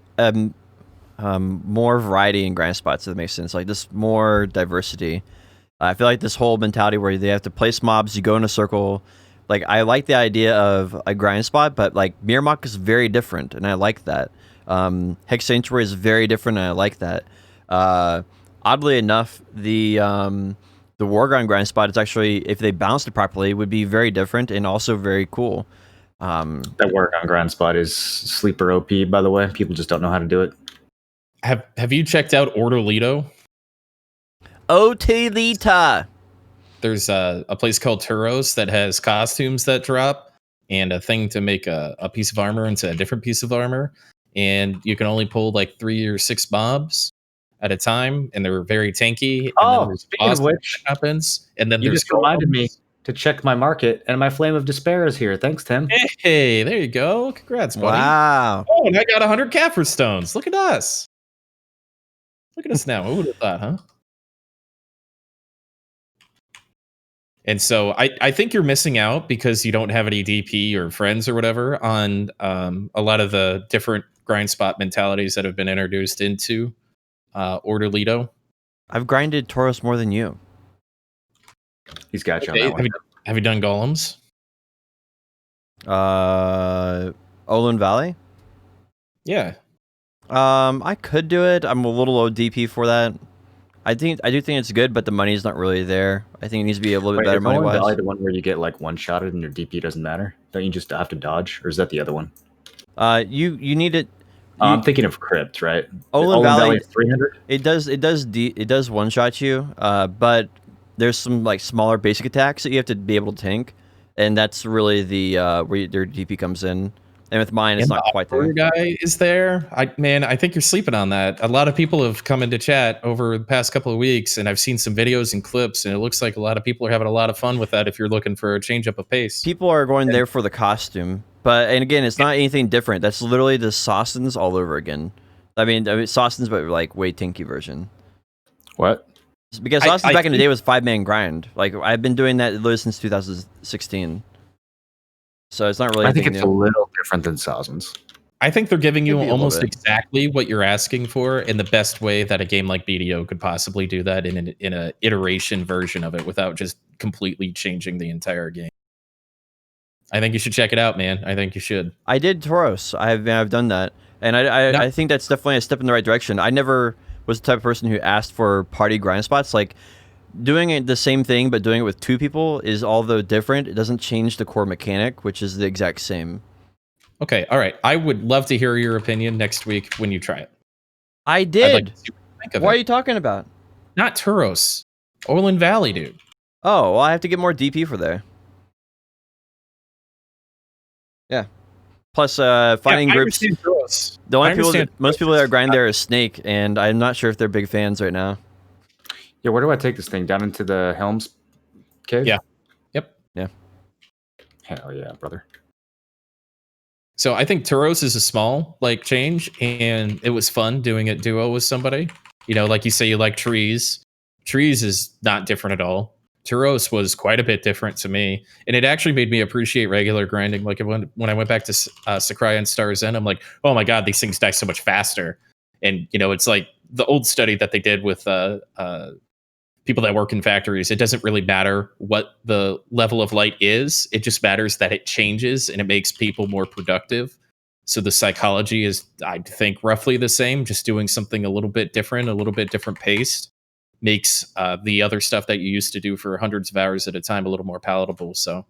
more variety in Grand Spots, if that makes sense. Like just more diversity. I feel like this whole mentality where they have to place mobs, you go in a circle. Like I like the idea of a Grind Spot, but like Miramok is very different, and I like that. Hex Sanctuary is very different, and I like that. Oddly enough, the Warground Grind Spot is actually, if they balanced it properly, would be very different and also very cool. That Warground Grind Spot is sleeper OP, by the way. People just don't know how to do it. Have you checked out Orderlito? Otelita. There's a place called Turos that has costumes that drop and a thing to make a piece of armor into a different piece of armor. And you can only pull like 3 or 6 mobs at a time, and they're very tanky. And then speaking of which, happens, and then you just reminded me to check my market, and my Flame of Despair is here. Thanks, Tim. Hey, there you go. Congrats, buddy. Wow. Oh, and I got 100 Kaffir stones. Look at us. Look at us now. Who would have thought, huh? And so I think you're missing out because you don't have any DP or friends or whatever on a lot of the different grind spot mentalities that have been introduced into Orderlito. I've grinded Tauros more than you. He's got you on that one. Have you done golems? Olin Valley? Yeah. I could do it. I'm a little low DP for that. I do think it's good, but the money's not really there. I think it needs to be a little bit better money wise. Valley, the one where you get like one-shotted and your DP doesn't matter? Don't you just have to dodge, or is that the other one? You need it. I'm thinking of Crypt, right? Olin Valley 300. It does one shot you, but there's some like smaller basic attacks that you have to be able to tank, and that's really the where their DP comes in. And with mine, it's not quite there. Guy is there. I think you're sleeping on that. A lot of people have come into chat over the past couple of weeks, and I've seen some videos and clips, and it looks like a lot of people are having a lot of fun with that. If you're looking for a change up of pace, people are going there for the costume, and again, it's not anything different. That's literally the Sawsons all over again. I mean Sawsons, but like way tanky version. What? Because Sawsons back in the day was 5-man grind. Like I've been doing that literally since 2016. So it's not really. I think it's a little different than Sawsons. I think they're giving you almost exactly what you're asking for in the best way that a game like BDO could possibly do that in an iteration version of it without just completely changing the entire game. I think you should check it out, man. I think you should. I did Tauros. I've done that, and I think that's definitely a step in the right direction. I never was the type of person who asked for party grind spots. Like doing it the same thing but doing it with 2 people is, although different, it doesn't change the core mechanic, which is the exact same. Okay, all right. I would love to hear your opinion next week when you try it. I I'd did. like to see what you think of What are it. you talking about? Not Turos. Orland Valley, dude. Oh, well, I have to get more DP for there. Yeah. Plus, finding I groups. understand Turos. The only I people, understand most Turos people that is grind not- there is Snake, and I'm not sure if they're big fans right now. Yeah, where do I take this thing? Down into the Helms cave? Yeah. Yep. Yeah. Hell yeah, brother. So I think Turos is a small like change, and it was fun doing it duo with somebody. You know, like you say, you like trees. Trees is not different at all. Turos was quite a bit different to me, and it actually made me appreciate regular grinding. Like when I went back to Sakurai and Stars End, I'm like, oh my god, these things die so much faster. And you know, it's like the old study that they did with people that work in factories. It doesn't really matter what the level of light is. It just matters that it changes and it makes people more productive. So the psychology is, I think, roughly the same. Just doing something a little bit different, a little bit different paced, makes the other stuff that you used to do for hundreds of hours at a time a little more palatable. So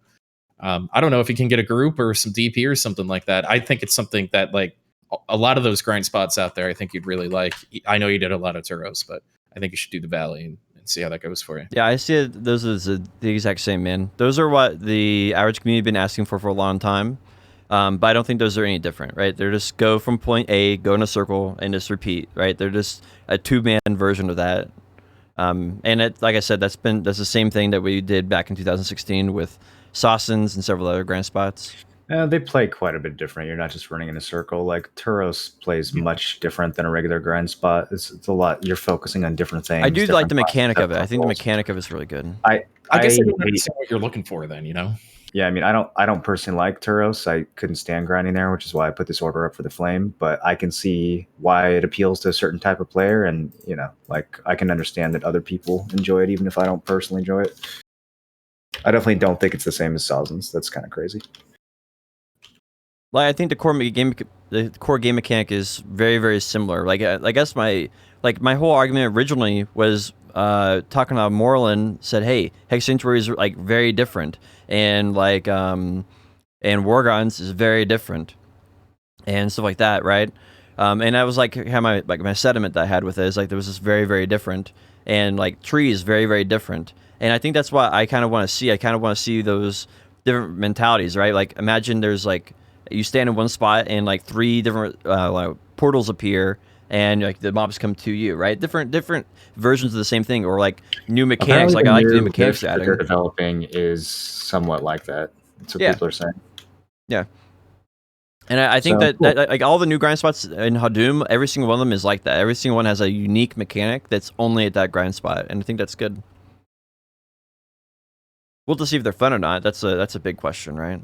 I don't know if you can get a group or some DP or something like that. I think it's something that like a lot of those grind spots out there, I think you'd really like. I know you did a lot of Turos, but I think you should do the Valley and see how that goes for you. Yeah, I see it. Those are the exact same, man. Those are what the average community has been asking for a long time. But I don't think those are any different, right? They're just go from point A, go in a circle, and just repeat, right? They're just a two-man version of that. And it, like I said, that's the same thing that we did back in 2016 with Sawsons and several other grand spots. They play quite a bit different. You're not just running in a circle. Like Turos plays much different than a regular grind spot. It's a lot. You're focusing on different things. I do like the different mechanic of it. I think the controls. mechanic of it's really good. I guess I don't hate- understand what you're looking for then, you know? Yeah, I mean, I don't personally like Turos. I couldn't stand grinding there, which is why I put this order up for the Flame. But I can see why it appeals to a certain type of player, and you know, like I can understand that other people enjoy it, even if I don't personally enjoy it. I definitely don't think it's the same as Sawsons. That's kind of crazy. Like I think the core game mechanic is very, very similar. Like I guess my whole argument originally was talking about Moreland said, hey, Hex Sanctuary is like very different, and like and Wargons is very different, and stuff like that, right? And I was like, how my sentiment that I had with it is like there was this very, very different, and like Tree is very, very different, and I think that's what I kind of want to see. I kind of want to see those different mentalities, right? Like imagine there's like you stand in one spot and like three different like portals appear and like the mobs come to you, right? Different versions of the same thing, or like new mechanics. Apparently like I like the new mechanics that adding. they're developing is somewhat like that. That's what people are saying. Yeah. And I think So, that like all the new grind spots in Hadum, every single one of them is like that. Every single one has a unique mechanic that's only at that grind spot, and I think that's good. We'll have to see if they're fun or not. That's a big question, right?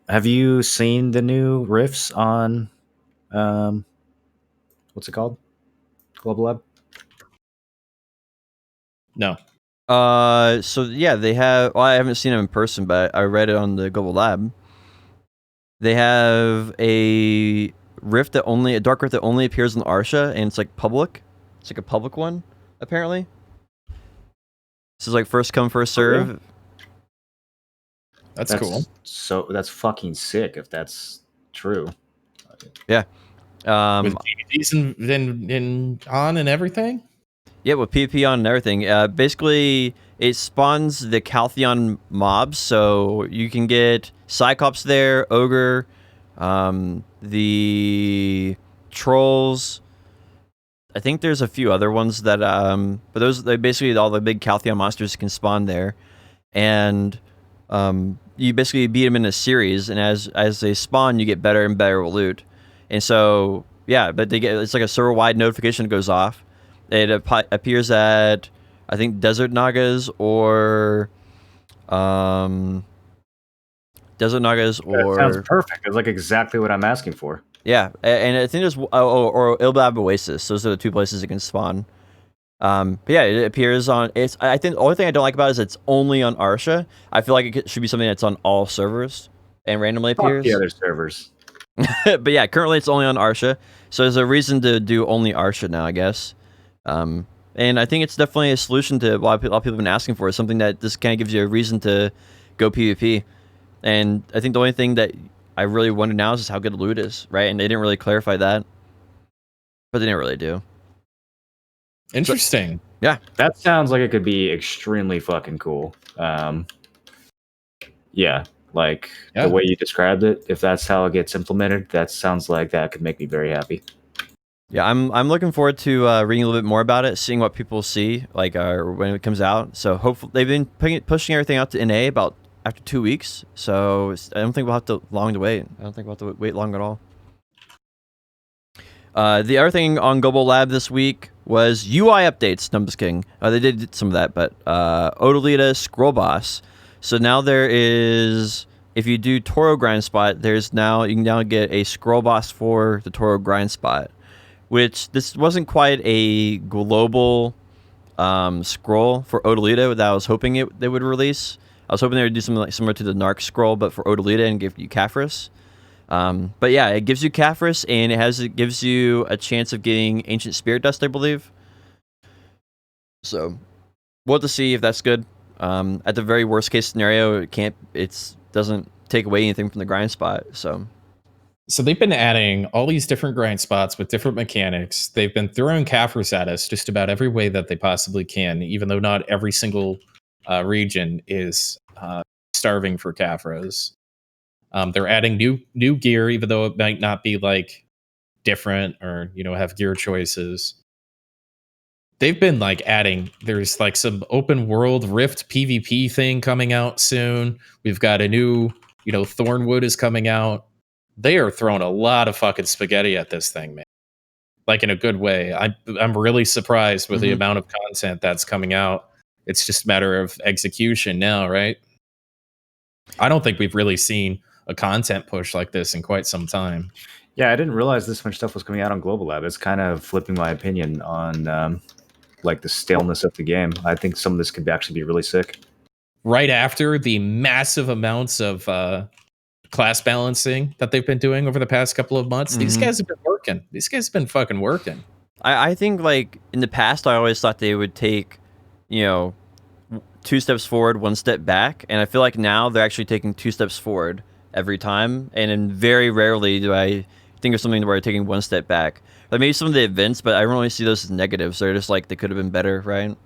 Have you seen the new riffs on what's it called? Global Lab? No. So yeah, they have. Well, I haven't seen them in person, but I read it on the Global Lab. They have a dark rift that only appears in Arsha, and it's like public. It's like a public one, apparently. This is like first come, first serve. yeah? That's cool. So that's fucking sick if that's true. Yeah. With DVDs in on and everything? Yeah, with PvP on and everything. Basically, it spawns the Caltheon mobs, so you can get Cyclops there, Ogre, the Trolls. I think there's a few other ones that, but they basically all the big Caltheon monsters can spawn there, and you basically beat them in a series, and as they spawn, you get better and better loot, and so yeah, but it's like a server-wide notification that goes off. It appears at, I think, Desert Nagas or That sounds perfect. It's like exactly what I'm asking for. Yeah, and I think there's or Ilbab Oasis. Those are the two places it can spawn. But yeah, it appears on. I think the only thing I don't like about it is it's only on Arsha. I feel like it should be something that's on all servers and randomly appears. Fuck the other servers. But yeah, currently it's only on Arsha, so there's a reason to do only Arsha now, I guess. And I think it's definitely a solution to what a lot of people have been asking for. Is something that this kind of gives you a reason to go PvP. And I think the only thing that I really wonder now is just how good loot is, right? And they didn't really clarify that, but they didn't really do. Interesting. Yeah, That sounds like it could be extremely fucking cool. Yeah, like the way you described it, if that's how it gets implemented, that sounds like that could make me very happy. Yeah, I'm looking forward to reading a little bit more about it, seeing what people see, like when it comes out. So hopefully they've been pushing everything out to NA about after 2 weeks. So I don't think we'll have to long to wait. I don't think we'll have to wait long at all. The other thing on Global Lab this week was UI updates. No, I'm just kidding. They did some of that, but Odalita Scroll Boss. So now there is, if you do Toro Grind Spot, you can now get a Scroll Boss for the Toro Grind Spot, which this wasn't quite a global scroll for Odalita that I was hoping they would release. I was hoping they would do something like similar to the Narc scroll, but for Odalita and give you Caphras. But yeah, it gives you Caphras, and it gives you a chance of getting Ancient Spirit Dust, I believe. So we'll have to see if that's good. At the very worst case scenario, it doesn't take away anything from the grind spot. So they've been adding all these different grind spots with different mechanics. They've been throwing Caphras at us just about every way that they possibly can, even though not every single region is starving for Caphras. They're adding new gear, even though it might not be like different or have gear choices. They've been like adding. There's like some open world Rift PvP thing coming out soon. We've got a new, Thornwood is coming out. They are throwing a lot of fucking spaghetti at this thing, man. Like in a good way. I'm really surprised with the amount of content that's coming out. It's just a matter of execution now, right? I don't think we've really seen a content push like this in quite some time. Yeah, I didn't realize this much stuff was coming out on Global Lab. It's kind of flipping my opinion on like the staleness of the game. I think some of this could actually be really sick. Right after the massive amounts of class balancing that they've been doing over the past couple of months, these guys have been working. These guys have been fucking working. I think like in the past, I always thought they would take, 2 steps forward, 1 step back. And I feel like now they're actually taking 2 steps forward every time. And then very rarely do I think of something where they're taking 1 step back. Like maybe some of the events, but I don't really see those as negatives. They're just like they could have been better, right?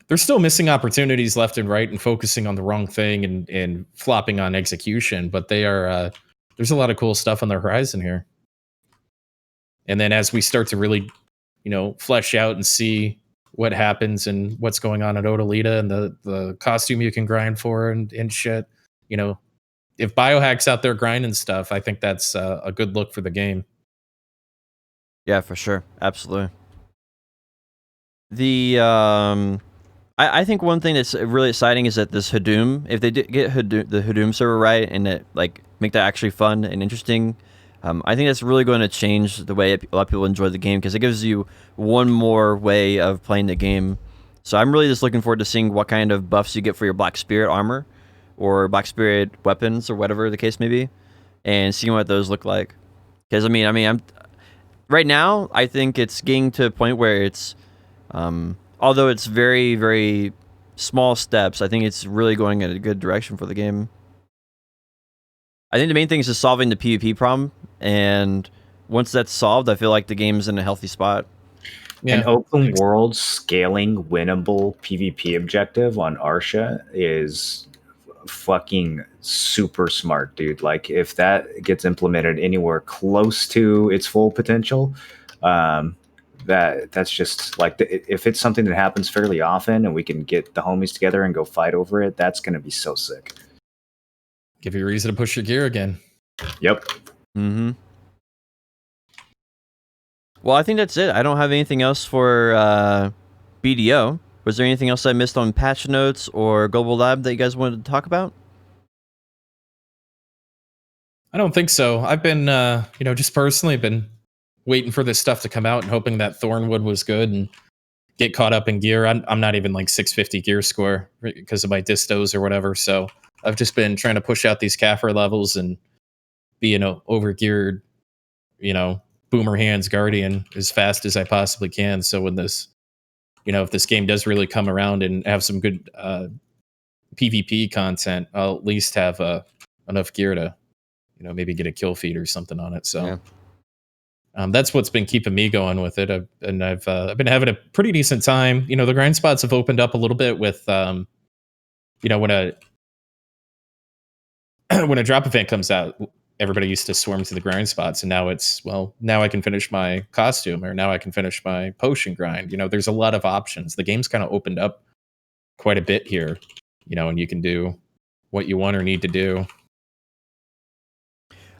They're still missing opportunities left and right and focusing on the wrong thing and flopping on execution. But they are there's a lot of cool stuff on the horizon here. And then as we start to really, flesh out and see what happens and what's going on at Odalita and the costume you can grind for and shit, if Biohack's out there grinding stuff, I think that's a good look for the game. Yeah, for sure. Absolutely. I think one thing that's really exciting is that this Hadoom, if they did get the Hadoom server right and it like make that actually fun and interesting, I think that's really going to change the way a lot of people enjoy the game because it gives you one more way of playing the game. So I'm really just looking forward to seeing what kind of buffs you get for your Black Spirit armor or Black Spirit weapons or whatever the case may be, and seeing what those look like. Because I'm right now, I think it's getting to a point where it's, although it's very, very small steps, I think it's really going in a good direction for the game. I think the main thing is just solving the PvP problem, and once that's solved, I feel like the game's in a healthy spot. Yeah. An open world scaling winnable PvP objective on Arsha is fucking super smart, dude. Like if that gets implemented anywhere close to its full potential, that's just like if it's something that happens fairly often and we can get the homies together and go fight over it, that's going to be so sick. Give you a reason to push your gear again. Yep. Mm-hmm. Well, I think that's it. I don't have anything else for BDO. Was there anything else I missed on patch notes or Global Lab that you guys wanted to talk about? I don't think so. I've been, just personally been waiting for this stuff to come out and hoping that Thornwood was good and get caught up in gear. I'm not even like 650 gear score because of my distos or whatever. So I've just been trying to push out these Kaffir levels and be over geared, boomer hands guardian as fast as I possibly can. So when this, if this game does really come around and have some good PvP content, I'll at least have enough gear to, maybe get a kill feed or something on it. So. Yeah. That's what's been keeping me going with it. I've been having a pretty decent time. The grind spots have opened up a little bit with, when a when a drop event comes out, everybody used to swarm to the grind spots, and now now I can finish my costume, or now I can finish my potion grind. There's a lot of options. The game's kind of opened up quite a bit here, and you can do what you want or need to do.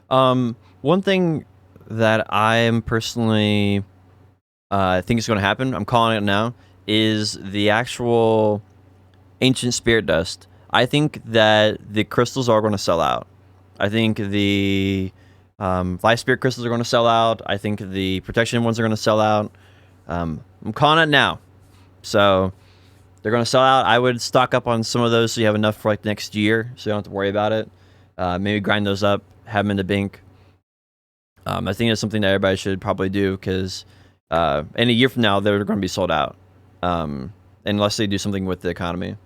One thing that I am personally think is going to happen, I'm calling it now, is the actual ancient spirit dust. I think that the crystals are going to sell out. I think the life spirit crystals are going to sell out. I think the protection ones are going to sell out. I'm calling it now. So they're going to sell out. I would stock up on some of those so you have enough for like next year, so you don't have to worry about it. Maybe grind those up, have them in the bank. I think it's something that everybody should probably do, because in a year from now, they're going to be sold out. Unless they do something with the economy.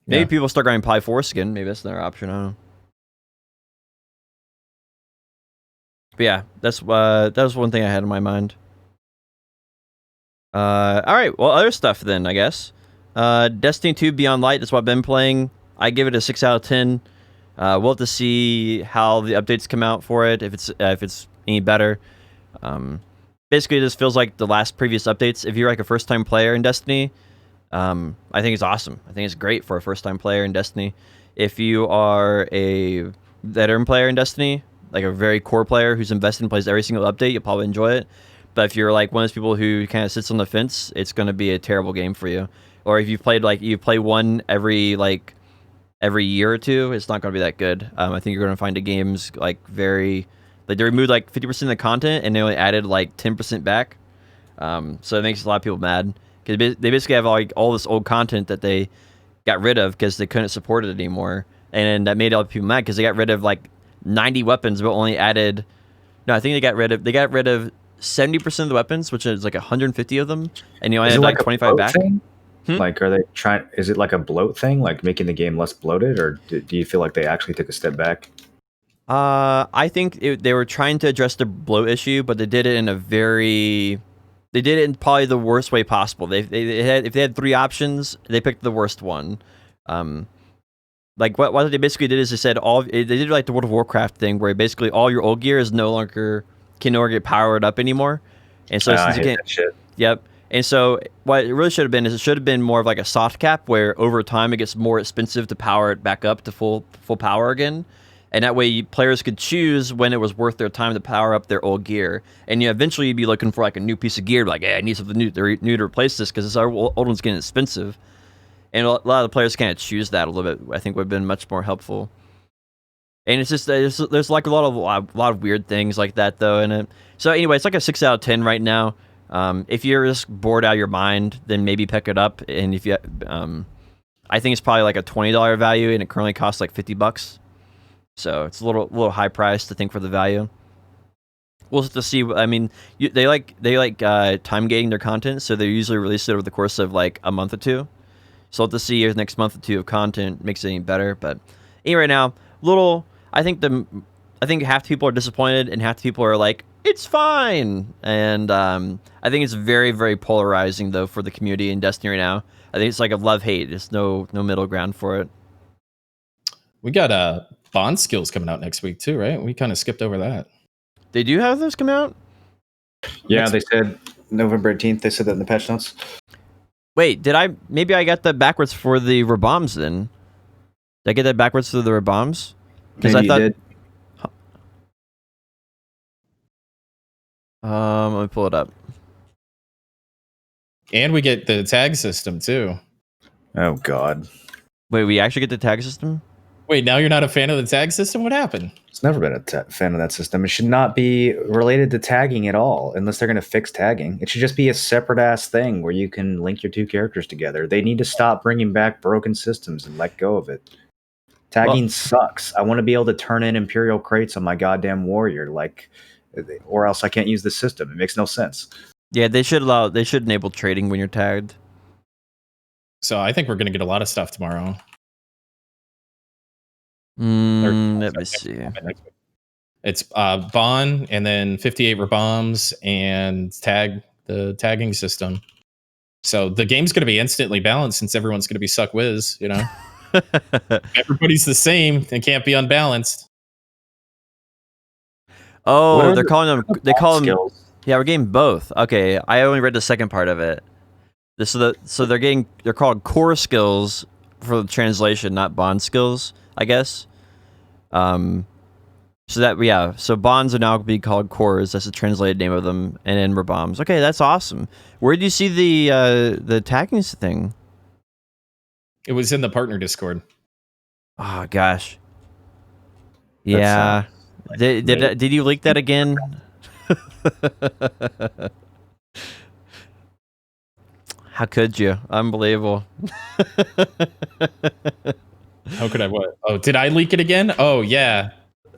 Maybe people start grinding Pi Foreskin. Maybe that's another option. I don't know. But yeah, that was one thing I had in my mind. All right, well, other stuff then, I guess. Destiny 2 Beyond Light is what I've been playing. I give it a 6 out of 10. We'll have to see how the updates come out for it, if it's any better. Basically, this feels like the last previous updates. If you're like a first-time player in Destiny, I think it's awesome. I think it's great for a first-time player in Destiny. If you are a veteran player in Destiny, like a very core player who's invested and plays every single update, you'll probably enjoy it. But if you're like one of those people who kind of sits on the fence, it's going to be a terrible game for you. Or if you play one every year or two, it's not going to be that good. I think you're going to find the games like they removed like 50% of the content and they only added like 10% back. So it makes a lot of people mad, because they basically have all this old content that they got rid of because they couldn't support it anymore, and that made a lot of people mad because they got rid of like 90 weapons, but only added. No, I think they got rid of 70% of the weapons, which is like 150 of them, and you only had like 25 back. Like, are they trying? Is it like a bloat thing, like making the game less bloated, or do you feel like they actually took a step back? I think they were trying to address the bloat issue, but they did it in probably the worst way possible. If they had 3 options, they picked the worst one. Like what they basically did is they did like the World of Warcraft thing, where basically all your old gear can no longer get powered up anymore, and so since you can't, that shit. Yep. And so what it really should have been is it should have been more of like a soft cap, where over time it gets more expensive to power it back up to full power again. And that way players could choose when it was worth their time to power up their old gear. And eventually you'd be looking for like a new piece of gear, like, hey, I need something new to replace this, because our old one's getting expensive. And a lot of the players kind of choose that a little bit. I think would have been much more helpful. And it's just there's like a lot of weird things like that though in it. So anyway, it's like a 6 out of 10 right now. If you're just bored out of your mind, then maybe pick it up. And if you, I think it's probably like a $20 value, and it currently costs like $50. So it's a little high price to think for the value. We'll have to see. I mean, they like time gating their content, so they usually release it over the course of like a month or two. So we'll have to see if the next month or two of content makes it any better. But anyway, right now, I think half the people are disappointed and half the people are like, it's fine. And I think it's very, very polarizing though for the community in Destiny right now. I think it's like a love-hate. There's no middle ground for it. We got Bond skills coming out next week too, right? We kind of skipped over that. They do have those come out? Yeah, they said November 18th. They said that in the patch notes. Wait, maybe I got that backwards for the Raboms then? Did I get that backwards for the Raboms? Because I thought you did. Let me pull it up. And we get the tag system too. Oh God. Wait, we actually get the tag system? Wait, now you're not a fan of the tag system? What happened? It's never been a fan of that system. It should not be related to tagging at all, unless they're going to fix tagging. It should just be a separate ass thing where you can link your 2 characters together. They need to stop bringing back broken systems and let go of it. Tagging sucks. I want to be able to turn in Imperial crates on my goddamn warrior, or else I can't use the system. It makes no sense. Yeah, they should enable trading when you're tagged. So I think we're going to get a lot of stuff tomorrow. Let me see. It's Bon and then 58 bombs and the tagging system. So the game's going to be instantly balanced since everyone's going to be suck whiz, you know? Everybody's the same and can't be unbalanced. Oh, they call them. Skills? Yeah, we're getting both. Okay, I only read the second part of it. So they're called core skills for the translation, not bond skills, I guess. So bonds are now be called cores. That's the translated name of them, and then we're bombs. Okay, that's awesome. Where did you see the tagging thing? It was in the partner Discord. Oh gosh. Yeah. Did you leak that again? How could you? Unbelievable. How could I what? Oh, did I leak it again? Oh, yeah.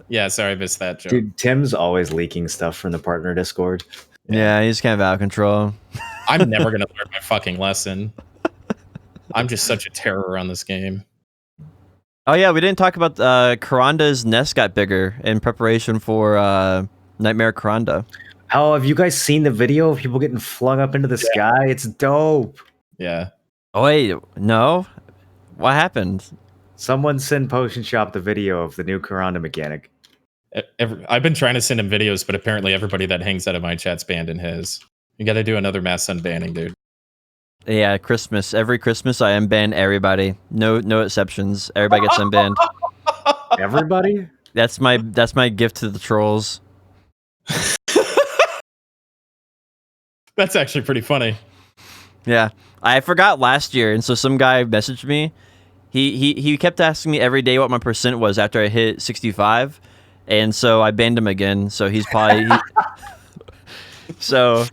Yeah, sorry, I missed that joke. Dude, Tim's always leaking stuff from the partner Discord. Yeah, he's kind of out of control. I'm never going to learn my fucking lesson. I'm just such a terror on this game. Oh, yeah, we didn't talk about Karanda's nest got bigger in preparation for Nightmare Karanda. Oh, have you guys seen the video of people getting flung up into the sky? It's dope. Yeah. Oh, wait, no? What happened? Someone send Potion Shop the video of the new Karanda mechanic. I've been trying to send him videos, but apparently everybody that hangs out of my chat's banned in his. You got to do another mass unbanning, dude. Yeah, Christmas. Every Christmas, I unban everybody. No exceptions. Everybody gets unbanned. Everybody? That's my gift to the trolls. That's actually pretty funny. Yeah, I forgot last year, and so some guy messaged me. He kept asking me every day what my percent was after I hit 65, and so I banned him again. So he's probably so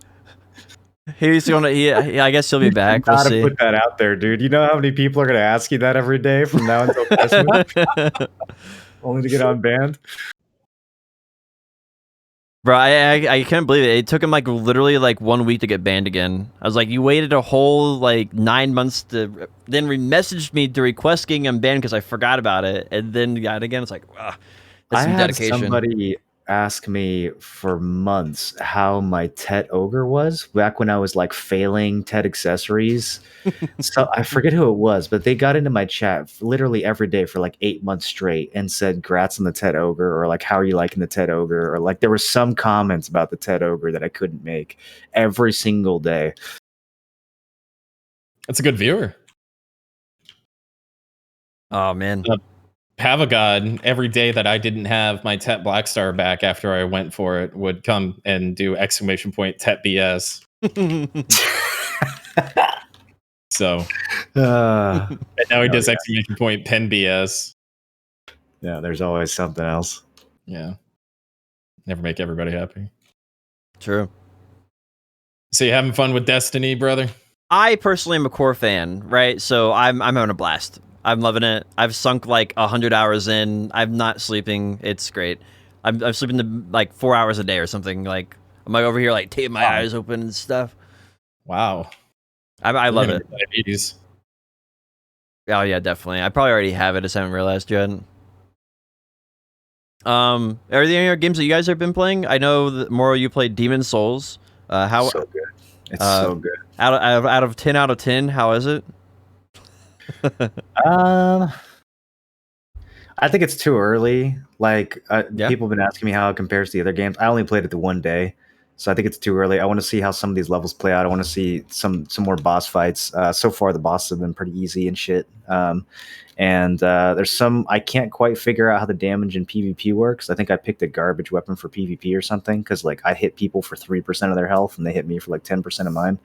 he's gonna. I guess he'll be back. We'll see. Put that out there, dude. You know how many people are gonna ask you that every day from now until Christmas, only to get unbanned. Bro, I can't believe it. It took him like literally like 1 week to get banned again. I was like, you waited a whole like 9 months to then messaged me to request getting him banned because I forgot about it, and then got it again. It's like, that's some dedication. Had somebody ask me for months how my Tet Ogre was back when I was like failing Tet accessories. So I forget who it was, but they got into my chat literally every day for like 8 months straight and said, "Grats on the Tet Ogre," or like, "How are you liking the Tet Ogre?" Or like there were some comments about the Tet Ogre that I couldn't make every single day. That's a good viewer. Oh man. Pavagod, every day that I didn't have my Tet Blackstar back after I went for it, would come and do ! Tet BS. So and now he does ! Pen BS. Yeah, there's always something else. Yeah. Never make everybody happy. True. So you having fun with Destiny, brother? I personally am a core fan, right? So I'm having a blast. I'm loving it. I've sunk like 100 hours in. I'm not sleeping. It's great. I'm sleeping like 4 hours a day or something. Like I'm like over here like taping my eyes open and stuff. Wow. I love it. Diabetes. Oh yeah, definitely. I probably already have it. I just haven't realized yet. Are there any other games that you guys have been playing? I know that Moro, you played Demon Souls. How so good. It's so good. Out of 10 out of 10, how is it? I think it's too early. Like people have been asking me how it compares to the other games. I only played it the one day, so I think it's too early. I want to see how some of these levels play out. I want to see some more boss fights. So far, the bosses have been pretty easy and shit. And there's some I can't quite figure out how the damage in PvP works. I think I picked a garbage weapon for PvP or something because like I hit people for 3% of their health and they hit me for like 10% of mine.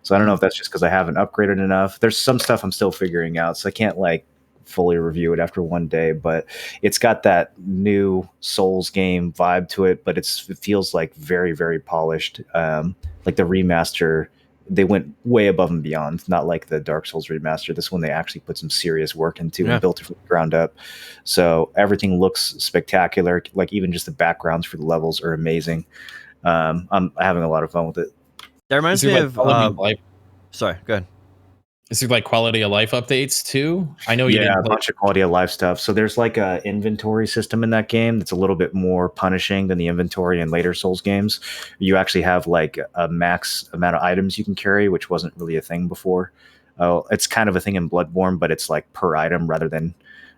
So I don't know if that's just because I haven't upgraded enough. There's some stuff I'm still figuring out, so I can't like fully review it after one day. But it's got that new Souls game vibe to it, but it feels like very, very polished. Like the remaster, they went way above and beyond. Not like the Dark Souls remaster. This one they actually put some serious work into and built it from the ground up. So everything looks spectacular. Like even just the backgrounds for the levels are amazing. I'm having a lot of fun with it. That reminds me of. Sorry, go ahead. Is there like quality of life updates too? I know you Yeah, didn't a play. bunch of quality of life stuff. So there's like a inventory system in that game that's a little bit more punishing than the inventory in later Souls games. You actually have like a max amount of items you can carry, which wasn't really a thing before. Oh, it's kind of a thing in Bloodborne, but it's like per item rather than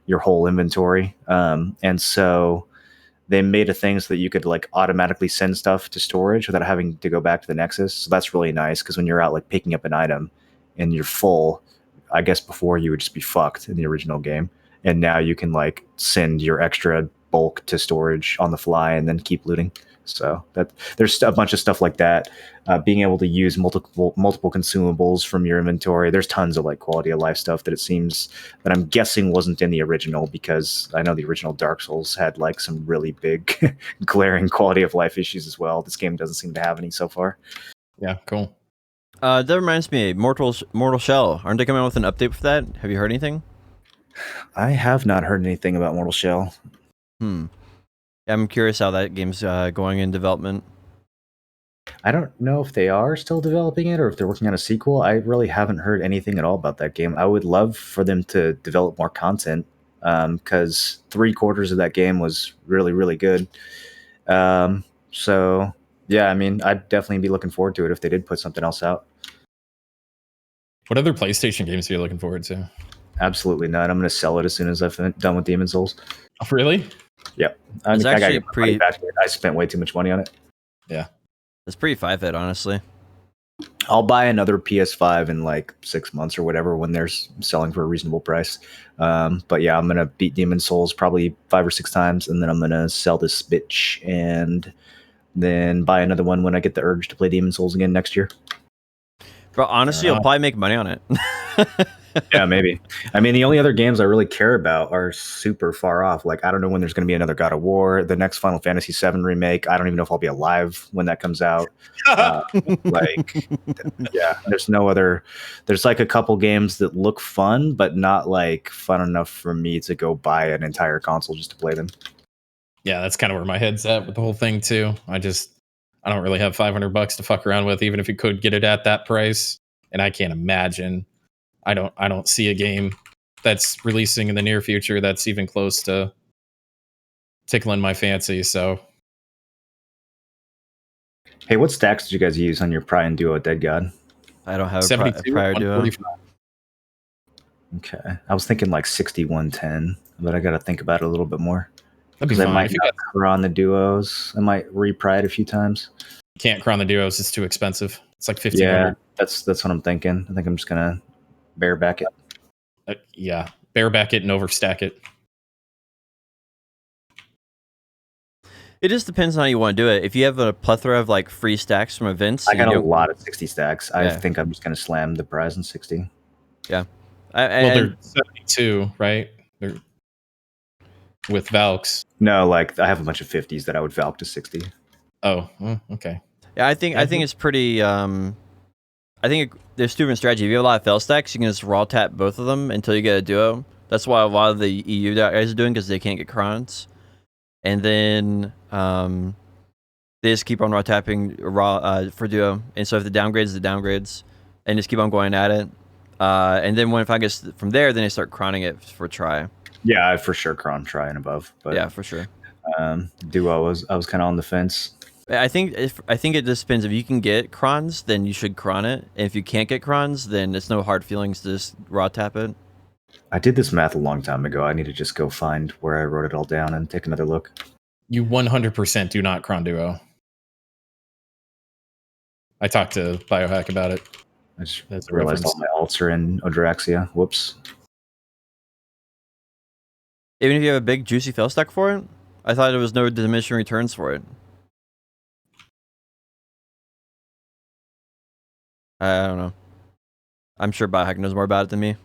your whole inventory. And so they made a thing so that you could like automatically send stuff to storage without having to go back to the Nexus. So that's really nice because when you're out like picking up an item and you're full, I guess before you would just be fucked in the original game, and now you can like send your extra bulk to storage on the fly and then keep looting. So that there's a bunch of stuff like that. Being able to use multiple consumables from your inventory. There's tons of like quality of life stuff that it seems that I'm guessing wasn't in the original, because I know the original Dark Souls had like some really big glaring quality of life issues as well. This game doesn't seem to have any so far. Yeah, cool. That reminds me, Mortal Shell. Aren't they coming out with an update for that? Have you heard anything? I have not heard anything about Mortal Shell. I'm curious how that game's going in development. I don't know if they are still developing it or if they're working on a sequel. I really haven't heard anything at all about that game. I would love for them to develop more content, because 3/4 of that game was really, really good. So, yeah, I mean, I'd definitely be looking forward to it if they did put something else out. What other PlayStation games are you looking forward to? Absolutely not. I'm going to sell it as soon as I'm done with Demon Souls. Oh, really? Yep. I It's mean, I gotta actually get my money back. I spent way too much money on it. Yeah. It's pretty 5-hit, honestly. I'll buy another PS5 in like 6 months or whatever when they're selling for a reasonable price. But yeah, I'm gonna beat Demon Souls probably 5 or 6 times, and then I'm gonna sell this bitch and then buy another one when I get the urge to play Demon Souls again next year. Bro, honestly, you'll probably make money on it. Yeah, maybe. I mean, the only other games I really care about are super far off. Like, I don't know when there's going to be another God of War, the next Final Fantasy VII remake. I don't even know if I'll be alive when that comes out. Like, yeah, there's no other. There's like a couple games that look fun, but not like fun enough for me to go buy an entire console just to play them. Yeah, that's kind of where my head's at with the whole thing too. I don't really have $500 to fuck around with, even if you could get it at that price. And I can't imagine. I don't see a game that's releasing in the near future that's even close to tickling my fancy. So, Hey, what stacks did you guys use on your Pry and Duo Dead God? I don't have a 72, prior duo. 145. Okay, I was thinking like 6110, but I got to think about it a little bit more. That'd be Because I fine. might If you not cron the duos. I might re-pry it a few times. can't crown the duos, it's too expensive. It's like $1,500. Yeah, that's what I'm thinking. I think I'm just gonna bareback it. Yeah, bareback it and overstack it. It just depends on how you want to do it. If you have a plethora of like free stacks from events, I got a lot of 60 stacks. I Yeah. think I'm just gonna slam the prize in 60. Yeah. They're 72, right? They're with Valks. No, like I have a bunch of 50s that I would valk to 60. Oh, okay. Yeah, I think it's pretty. I think there's two different strategies. If you have a lot of fail stacks, you can just raw tap both of them until you get a duo. That's why a lot of the EU guys are doing, because they can't get crons. And then they just keep on raw tapping for duo. And so if the downgrades, the downgrades, and just keep on going at it. And then if I get from there, then they start croning it for try. Yeah, I for sure cron try and above. But Yeah, for sure. Duo I was kind of on the fence. I think it just depends. If you can get crons, then you should cron it. And if you can't get crons, then it's no hard feelings to just raw tap it. I did this math a long time ago. I need to just go find where I wrote it all down and take another look. You 100% do not cron duo. I talked to Biohack about it. I just That's a realized reference. all my alts are in Odraxia. Whoops. Even if you have a big juicy fail stack for it, I thought there was no diminishing returns for it. I don't know. I'm sure Biohack knows more about it than me.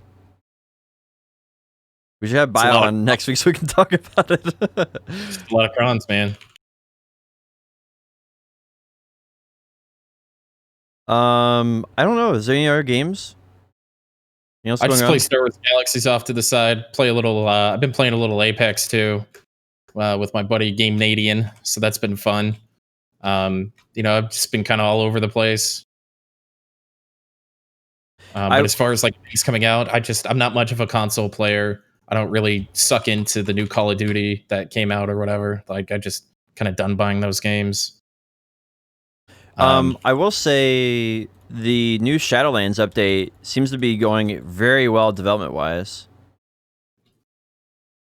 We should have Bio on next week so we can talk about it. Just a lot of crons, man. I don't know. Is there any other games? I just play Star Wars Galaxies off to the side. Play a little. I've been playing a little Apex too, with my buddy Game Nadian. So that's been fun. I've just been kind of all over the place. But as far as like things coming out, I'm not much of a console player. I don't really suck into the new Call of Duty that came out or whatever. Like I just kind of done buying those games. I will say the new Shadowlands update seems to be going very well development wise.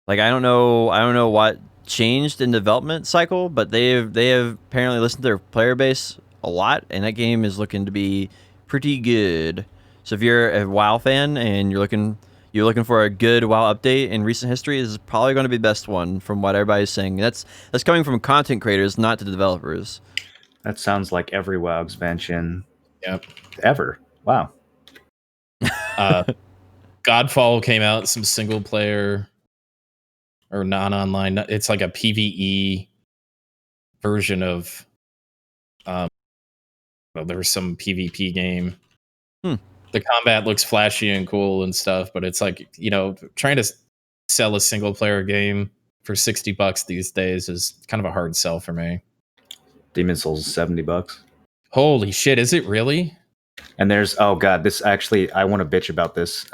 Like I don't know what changed in development cycle, but they have apparently listened to their player base a lot, and that game is looking to be pretty good. So if you're a WoW fan and you're looking for a good WoW update in recent history, this is probably going to be the best one from what everybody's saying. That's coming from content creators, not the developers. That sounds like every WoW expansion ever. Wow. Godfall came out, some single player or non-online. It's like a PvE version of well, there was some PvP game. The combat looks flashy and cool and stuff, but it's like, trying to sell a single player game for $60 these days is kind of a hard sell for me. Demon Souls is $70. Holy shit, is it really? And there's I want to bitch about this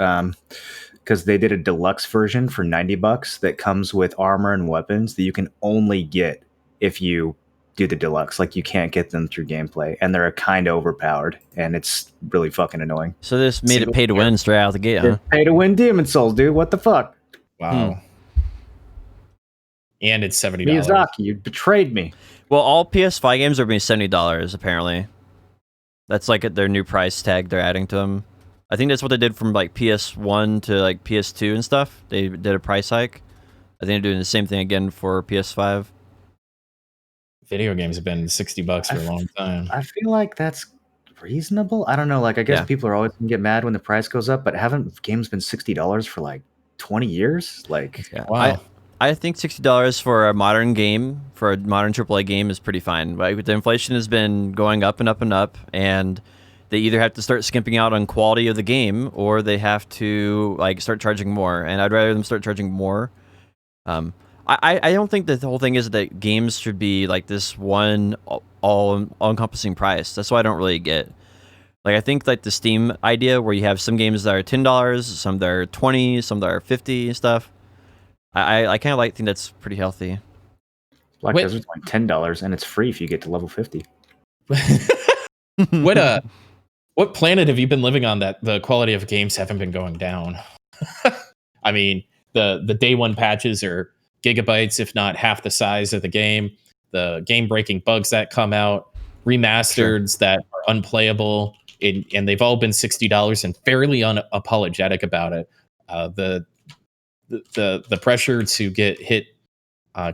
because they did a deluxe version for $90 that comes with armor and weapons that you can only get if you do the deluxe. Like you can't get them through gameplay, and they're kind of overpowered, and it's really fucking annoying. So this made it pay to win straight out of the gate, huh? Pay to win Demon Souls, dude. What the fuck? Wow. And it's $70. Miyazaki, you betrayed me. Well, all PS5 games are being $70 apparently. That's like their new price tag they're adding to them. I think that's what they did from like PS1 to like PS2 and stuff. They did a price hike. I think they're doing the same thing again for PS5. Video games have been $60 for a long time. I feel like that's reasonable. I don't know. Like, I guess people are always gonna get mad when the price goes up, but haven't games been $60 for like 20 years? Like, wow. I think $60 for a modern game, for a modern AAA game, is pretty fine. Like, the inflation has been going up and up and up, and they either have to start skimping out on quality of the game, or they have to like start charging more. And I'd rather them start charging more. I don't think that the whole thing is that games should be like this one all-encompassing price. That's what I don't really get. Like, I think like the Steam idea where you have some games that are $10, some that are $20, some that are $50 and stuff. I kind of think that's pretty healthy. Black Desert's like $10 and it's free if you get to level 50. What planet have you been living on that the quality of games haven't been going down? I mean, the day one patches are gigabytes, if not half the size of the game. The game-breaking bugs that come out, remasters that are unplayable, and they've all been $60 and fairly unapologetic about it. The pressure to get hit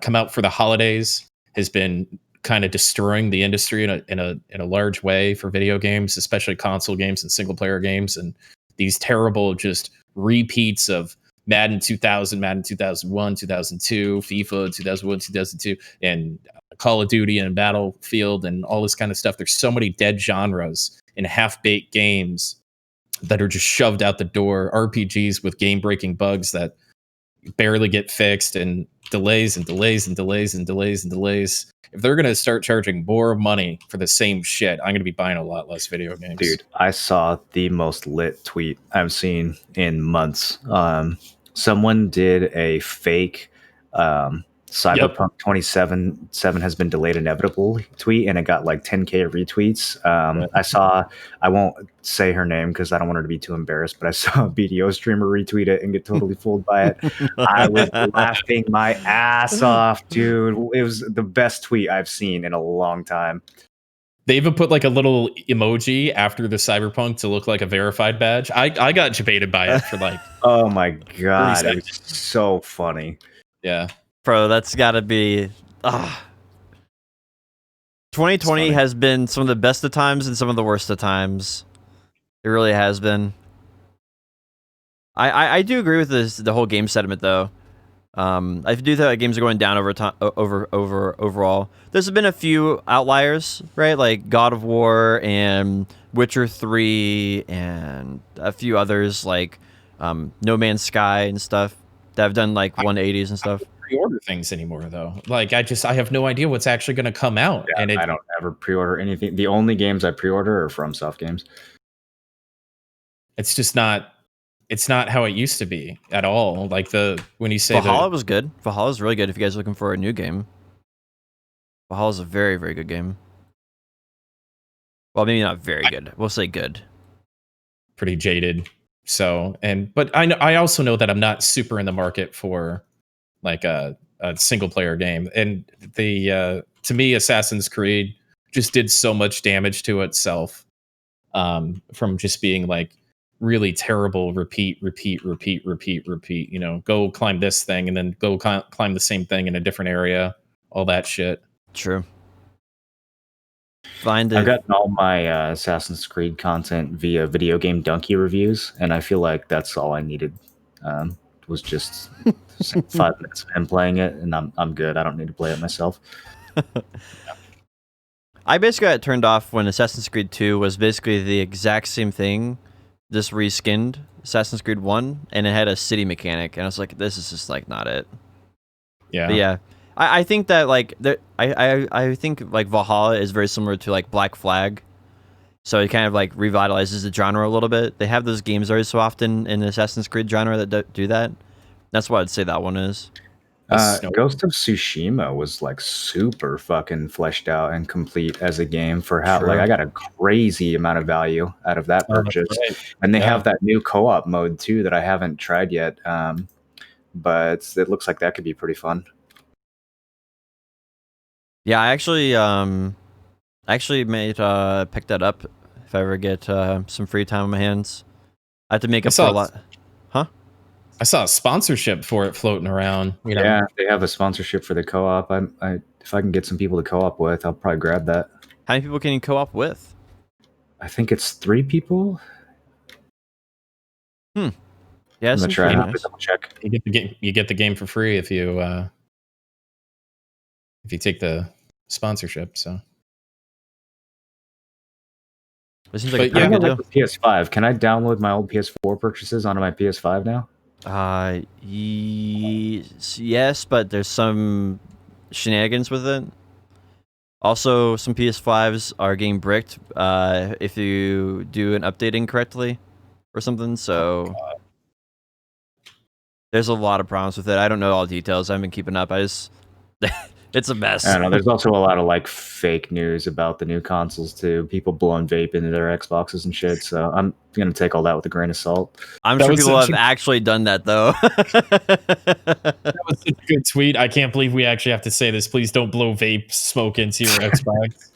come out for the holidays has been kind of destroying the industry in a large way for video games, especially console games and single player games, and these terrible just repeats of Madden 2000, Madden 2001, 2002, FIFA 2001, 2002, and Call of Duty and Battlefield and all this kind of stuff. There's so many dead genres and half-baked games that are just shoved out the door, RPGs with game-breaking bugs that barely get fixed, and delays and delays and delays and delays and delays. If they're going to start charging more money for the same shit, I'm going to be buying a lot less video games. Dude, I saw the most lit tweet I've seen in months. Someone did a fake Cyberpunk 2077 has been delayed inevitable tweet, and it got like 10K retweets. I won't say her name because I don't want her to be too embarrassed, but I saw a BDO streamer retweet it and get totally fooled by it. I was laughing my ass off, dude. It was the best tweet I've seen in a long time. They even put like a little emoji after the Cyberpunk to look like a verified badge. I got debated by it for like oh my god, it was so funny. Yeah. Bro, that's gotta be 2020 has been some of the best of times and some of the worst of times. It really has been. I do agree with the whole game sentiment though. I do think that games are going down over time, overall. There's been a few outliers, right? Like God of War and Witcher 3 and a few others like No Man's Sky and stuff that have done like 180s and stuff. Pre-order things anymore though. Like I have no idea what's actually going to come out. Yeah, and I don't ever pre-order anything. The only games I pre-order are FromSoft games. it's just not. It's not how it used to be at all. Like when you say Valhalla was good. Valhalla's really good if you guys are looking for a new game. Valhalla's a very, very good game. Well, maybe not very good. We'll say good. Pretty jaded. So, but I also know that I'm not super in the market for like a single player game. And to me, Assassin's Creed just did so much damage to itself from just being like really terrible. Repeat. You know, go climb this thing and then go climb the same thing in a different area. All that shit. True. I've gotten all my Assassin's Creed content via Video Game Donkey reviews, and I feel like that's all I needed. Was just 5 minutes of him playing it, and I'm good. I don't need to play it myself. I basically got turned off when Assassin's Creed 2 was basically the exact same thing, just reskinned Assassin's Creed 1, and it had a city mechanic, and I was like, this is just like not it. Yeah. But yeah. I think that like I think like Valhalla is very similar to like Black Flag, so it kind of like revitalizes the genre a little bit. They have those games every so often in the Assassin's Creed genre that do that. That's what I'd say that one is. Ghost of Tsushima was like super fucking fleshed out and complete as a game for how like I got a crazy amount of value out of that purchase, and they have that new co-op mode too that I haven't tried yet, but it looks like that could be pretty fun. Yeah, I actually may pick that up if I ever get some free time on my hands. I have to make up for a lot. Huh? I saw a sponsorship for it floating around. You know? Yeah, they have a sponsorship for the co-op. If I can get some people to co-op with, I'll probably grab that. How many people can you co-op with? I think it's 3 people. Yeah, that's I'm try. nice. Double check. You get the game for free if you take the sponsorship. So It seems like I got like the PS5. Can I download my old PS4 purchases onto my PS5 now? Yes, but there's some shenanigans with it. Also, some PS5s are getting bricked if you do an update incorrectly or something. So there's a lot of problems with it. I don't know all the details. I haven't been keeping up. It's a mess. I don't know. There's also a lot of like fake news about the new consoles too. People blowing vape into their Xboxes and shit. So I'm gonna take all that with a grain of salt. I'm sure people have actually done that though. That was such a good tweet. I can't believe we actually have to say this. Please don't blow vape smoke into your Xbox.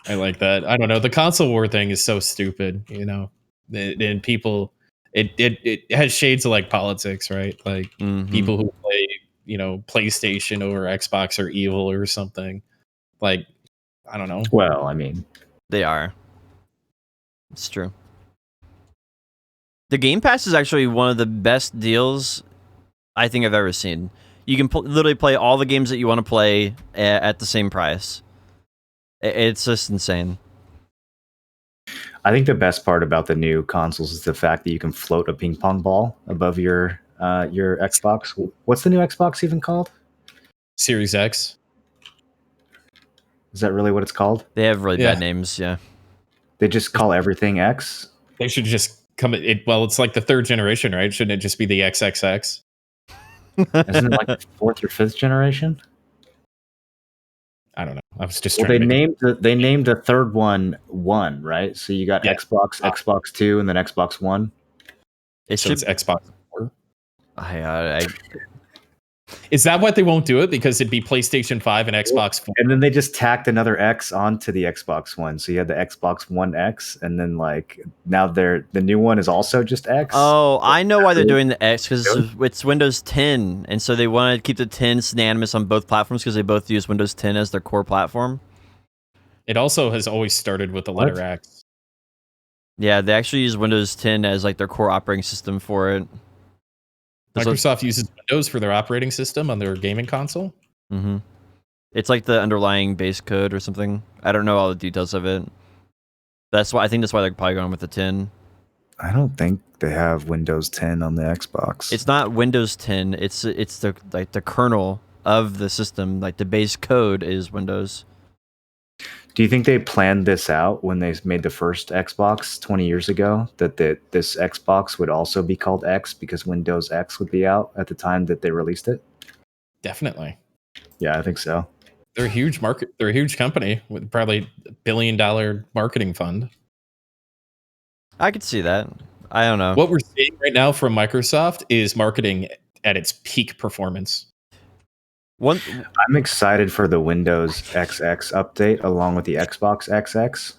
I like that. I don't know. The console war thing is so stupid, you know. And people, it has shades of like politics, right? Like people who play, you know, PlayStation over Xbox are evil or something. Like, I don't know. Well, I mean, they are. It's true. The Game Pass is actually one of the best deals I think I've ever seen. You can literally play all the games that you want to play at the same price. It's just insane. I think the best part about the new consoles is the fact that you can float a ping pong ball above your Xbox. What's the new Xbox even called? Series X. Is that really what it's called? They have really bad names, yeah. They just call everything X? They should just well, it's like the 3rd generation, right? Shouldn't it just be the XXX? Isn't it like the 4th or 5th generation? I don't know. I was just they named the 3rd one, right? So you got Xbox, Xbox 2, and then Xbox One. It's Xbox 4. Is that what they won't do it? Because it'd be PlayStation 5 and Xbox 4. And then they just tacked another X onto the Xbox One. So you had the Xbox One X, and then like now the new one is also just X. Oh, I know why they're doing the X, because it's Windows 10, and so they want to keep the 10 synonymous on both platforms because they both use Windows 10 as their core platform. It also has always started with the letter X. Yeah, they actually use Windows 10 as like their core operating system for it. Microsoft uses Windows for their operating system on their gaming console. Mm-hmm. It's like the underlying base code or something. I don't know all the details of it. That's why that's why they're probably going with the 10. I don't think they have Windows 10 on the Xbox. It's not Windows 10. It's the kernel of the system. Like the base code is Windows. Do you think they planned this out when they made the first Xbox 20 years ago, that this Xbox would also be called X because Windows X would be out at the time that they released it? Definitely. Yeah, I think so. They're a huge market. They're a huge company with probably $1 billion marketing fund. I could see that. I don't know. What we're seeing right now from Microsoft is marketing at its peak performance. I'm excited for the Windows XX update along with the Xbox XX.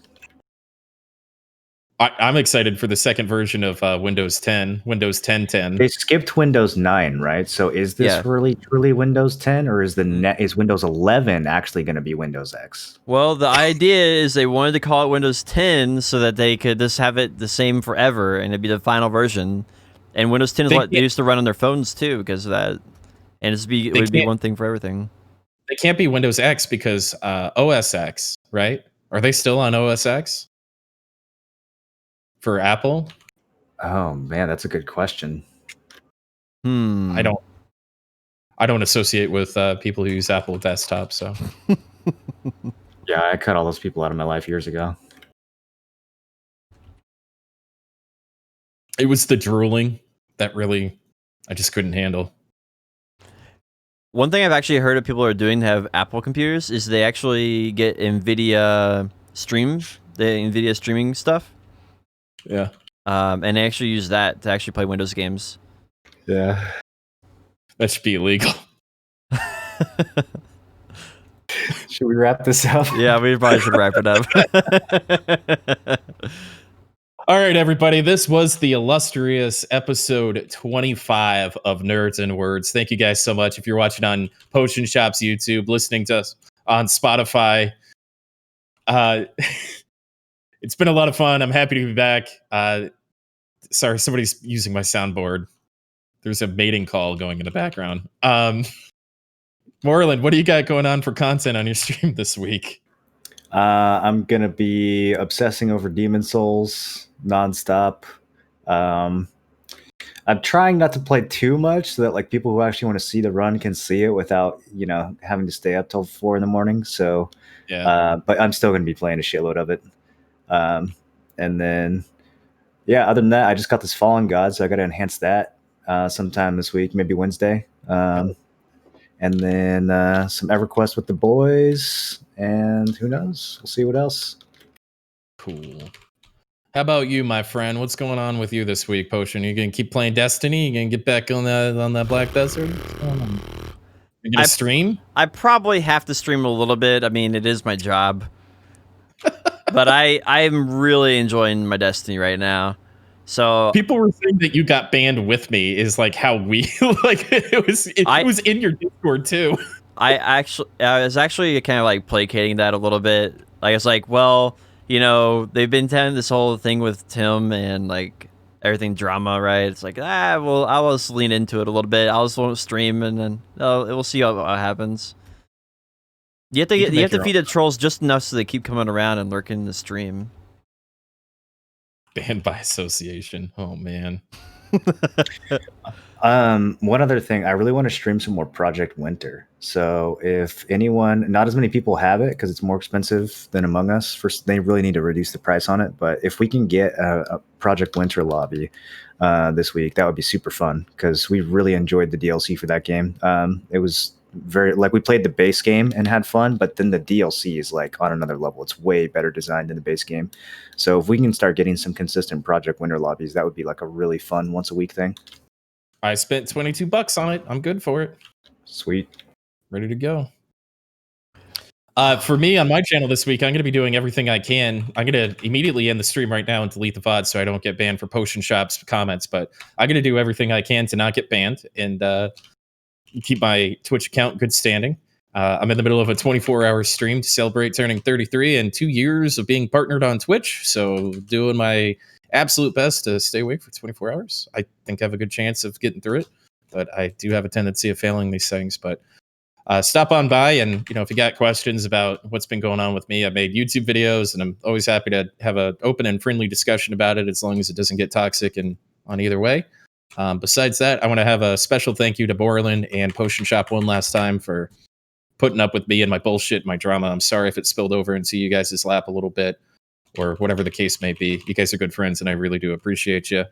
I'm excited for the second version of Windows 10, Windows 10.10. They skipped Windows 9, right? So is this really truly Windows 10, or is is Windows 11 actually going to be Windows X? Well, the idea is they wanted to call it Windows 10 so that they could just have it the same forever and it'd be the final version. And Windows 10 is what they used to run on their phones too because of that. And it would be one thing for everything. They can't be Windows X because OS X, right? Are they still on OS X for Apple? Oh man, that's a good question. I don't associate with people who use Apple desktops, so. Yeah, I cut all those people out of my life years ago. It was the drooling that really I just couldn't handle. One thing I've actually heard of people are doing to have Apple computers is they actually get NVIDIA streaming stuff. Yeah. And they actually use that to actually play Windows games. Yeah. That should be illegal. Should we wrap this up? Yeah, we probably should wrap it up. All right, everybody. This was the illustrious episode 25 of Nerds and Words. Thank you guys so much. If you're watching on Potion Shop's YouTube, listening to us on Spotify, it's been a lot of fun. I'm happy to be back. Sorry, somebody's using my soundboard. There's a mating call going in the background. Moreland, what do you got going on for content on your stream this week? I'm going to be obsessing over Demon Souls nonstop. I'm trying not to play too much so that like people who actually want to see the run can see it without, having to stay up till 4 a.m. So, but I'm still going to be playing a shitload of it. And then, other than that, I just got this Fallen God, so I got to enhance that sometime this week, maybe Wednesday. And then some EverQuest with the boys, and who knows? We'll see what else. Cool. How about you, my friend? What's going on with you this week, Potion? You gonna keep playing Destiny? You gonna get back on that Black Desert? You gonna stream? I probably have to stream a little bit. I mean, it is my job, but I'm really enjoying my Destiny right now. So people were saying that you got banned with me is like how we like it was in your Discord too. I was actually kind of like placating that a little bit. Like it's like, well, they've been telling this whole thing with Tim and like everything drama, right? It's like, well, I'll just lean into it a little bit. I'll just stream and then we'll see what happens. You have to feed the trolls just enough so they keep coming around and lurking in the stream. Banned by association. Oh man. One other thing, I really want to stream some more Project Winter. So if anyone, not as many people have it because it's more expensive than Among Us. They really need to reduce the price on it. But if we can get a Project Winter lobby this week, that would be super fun because we really enjoyed the DLC for that game. It was we played the base game and had fun, but then the DLC is like on another level. It's way better designed than the base game. So if we can start getting some consistent Project Winter lobbies, that would be like a really fun once a week thing. I spent $22 on it. I'm good for it. Sweet. Ready to go. For me on my channel this week, I'm going to be doing everything I can. I'm going to immediately end the stream right now and delete the VOD so I don't get banned for Potion Shop's comments, but I'm going to do everything I can to not get banned and keep my Twitch account good standing. I'm in the middle of a 24-hour stream to celebrate turning 33 and 2 years of being partnered on Twitch. So doing my absolute best to stay awake for 24 hours. I think I have a good chance of getting through it, but I do have a tendency of failing these things. But stop on by and, if you got questions about what's been going on with me, I've made YouTube videos and I'm always happy to have an open and friendly discussion about it as long as it doesn't get toxic and on either way. Besides that, I want to have a special thank you to Borland and Potion Shop one last time for putting up with me and my bullshit, my drama. I'm sorry if it spilled over into you guys' lap a little bit, or whatever the case may be. You guys are good friends, and I really do appreciate you.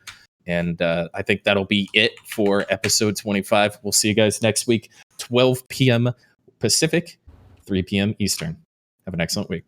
And I think that'll be it for episode 25. We'll see you guys next week, 12 p.m. Pacific, 3 p.m. Eastern. Have an excellent week.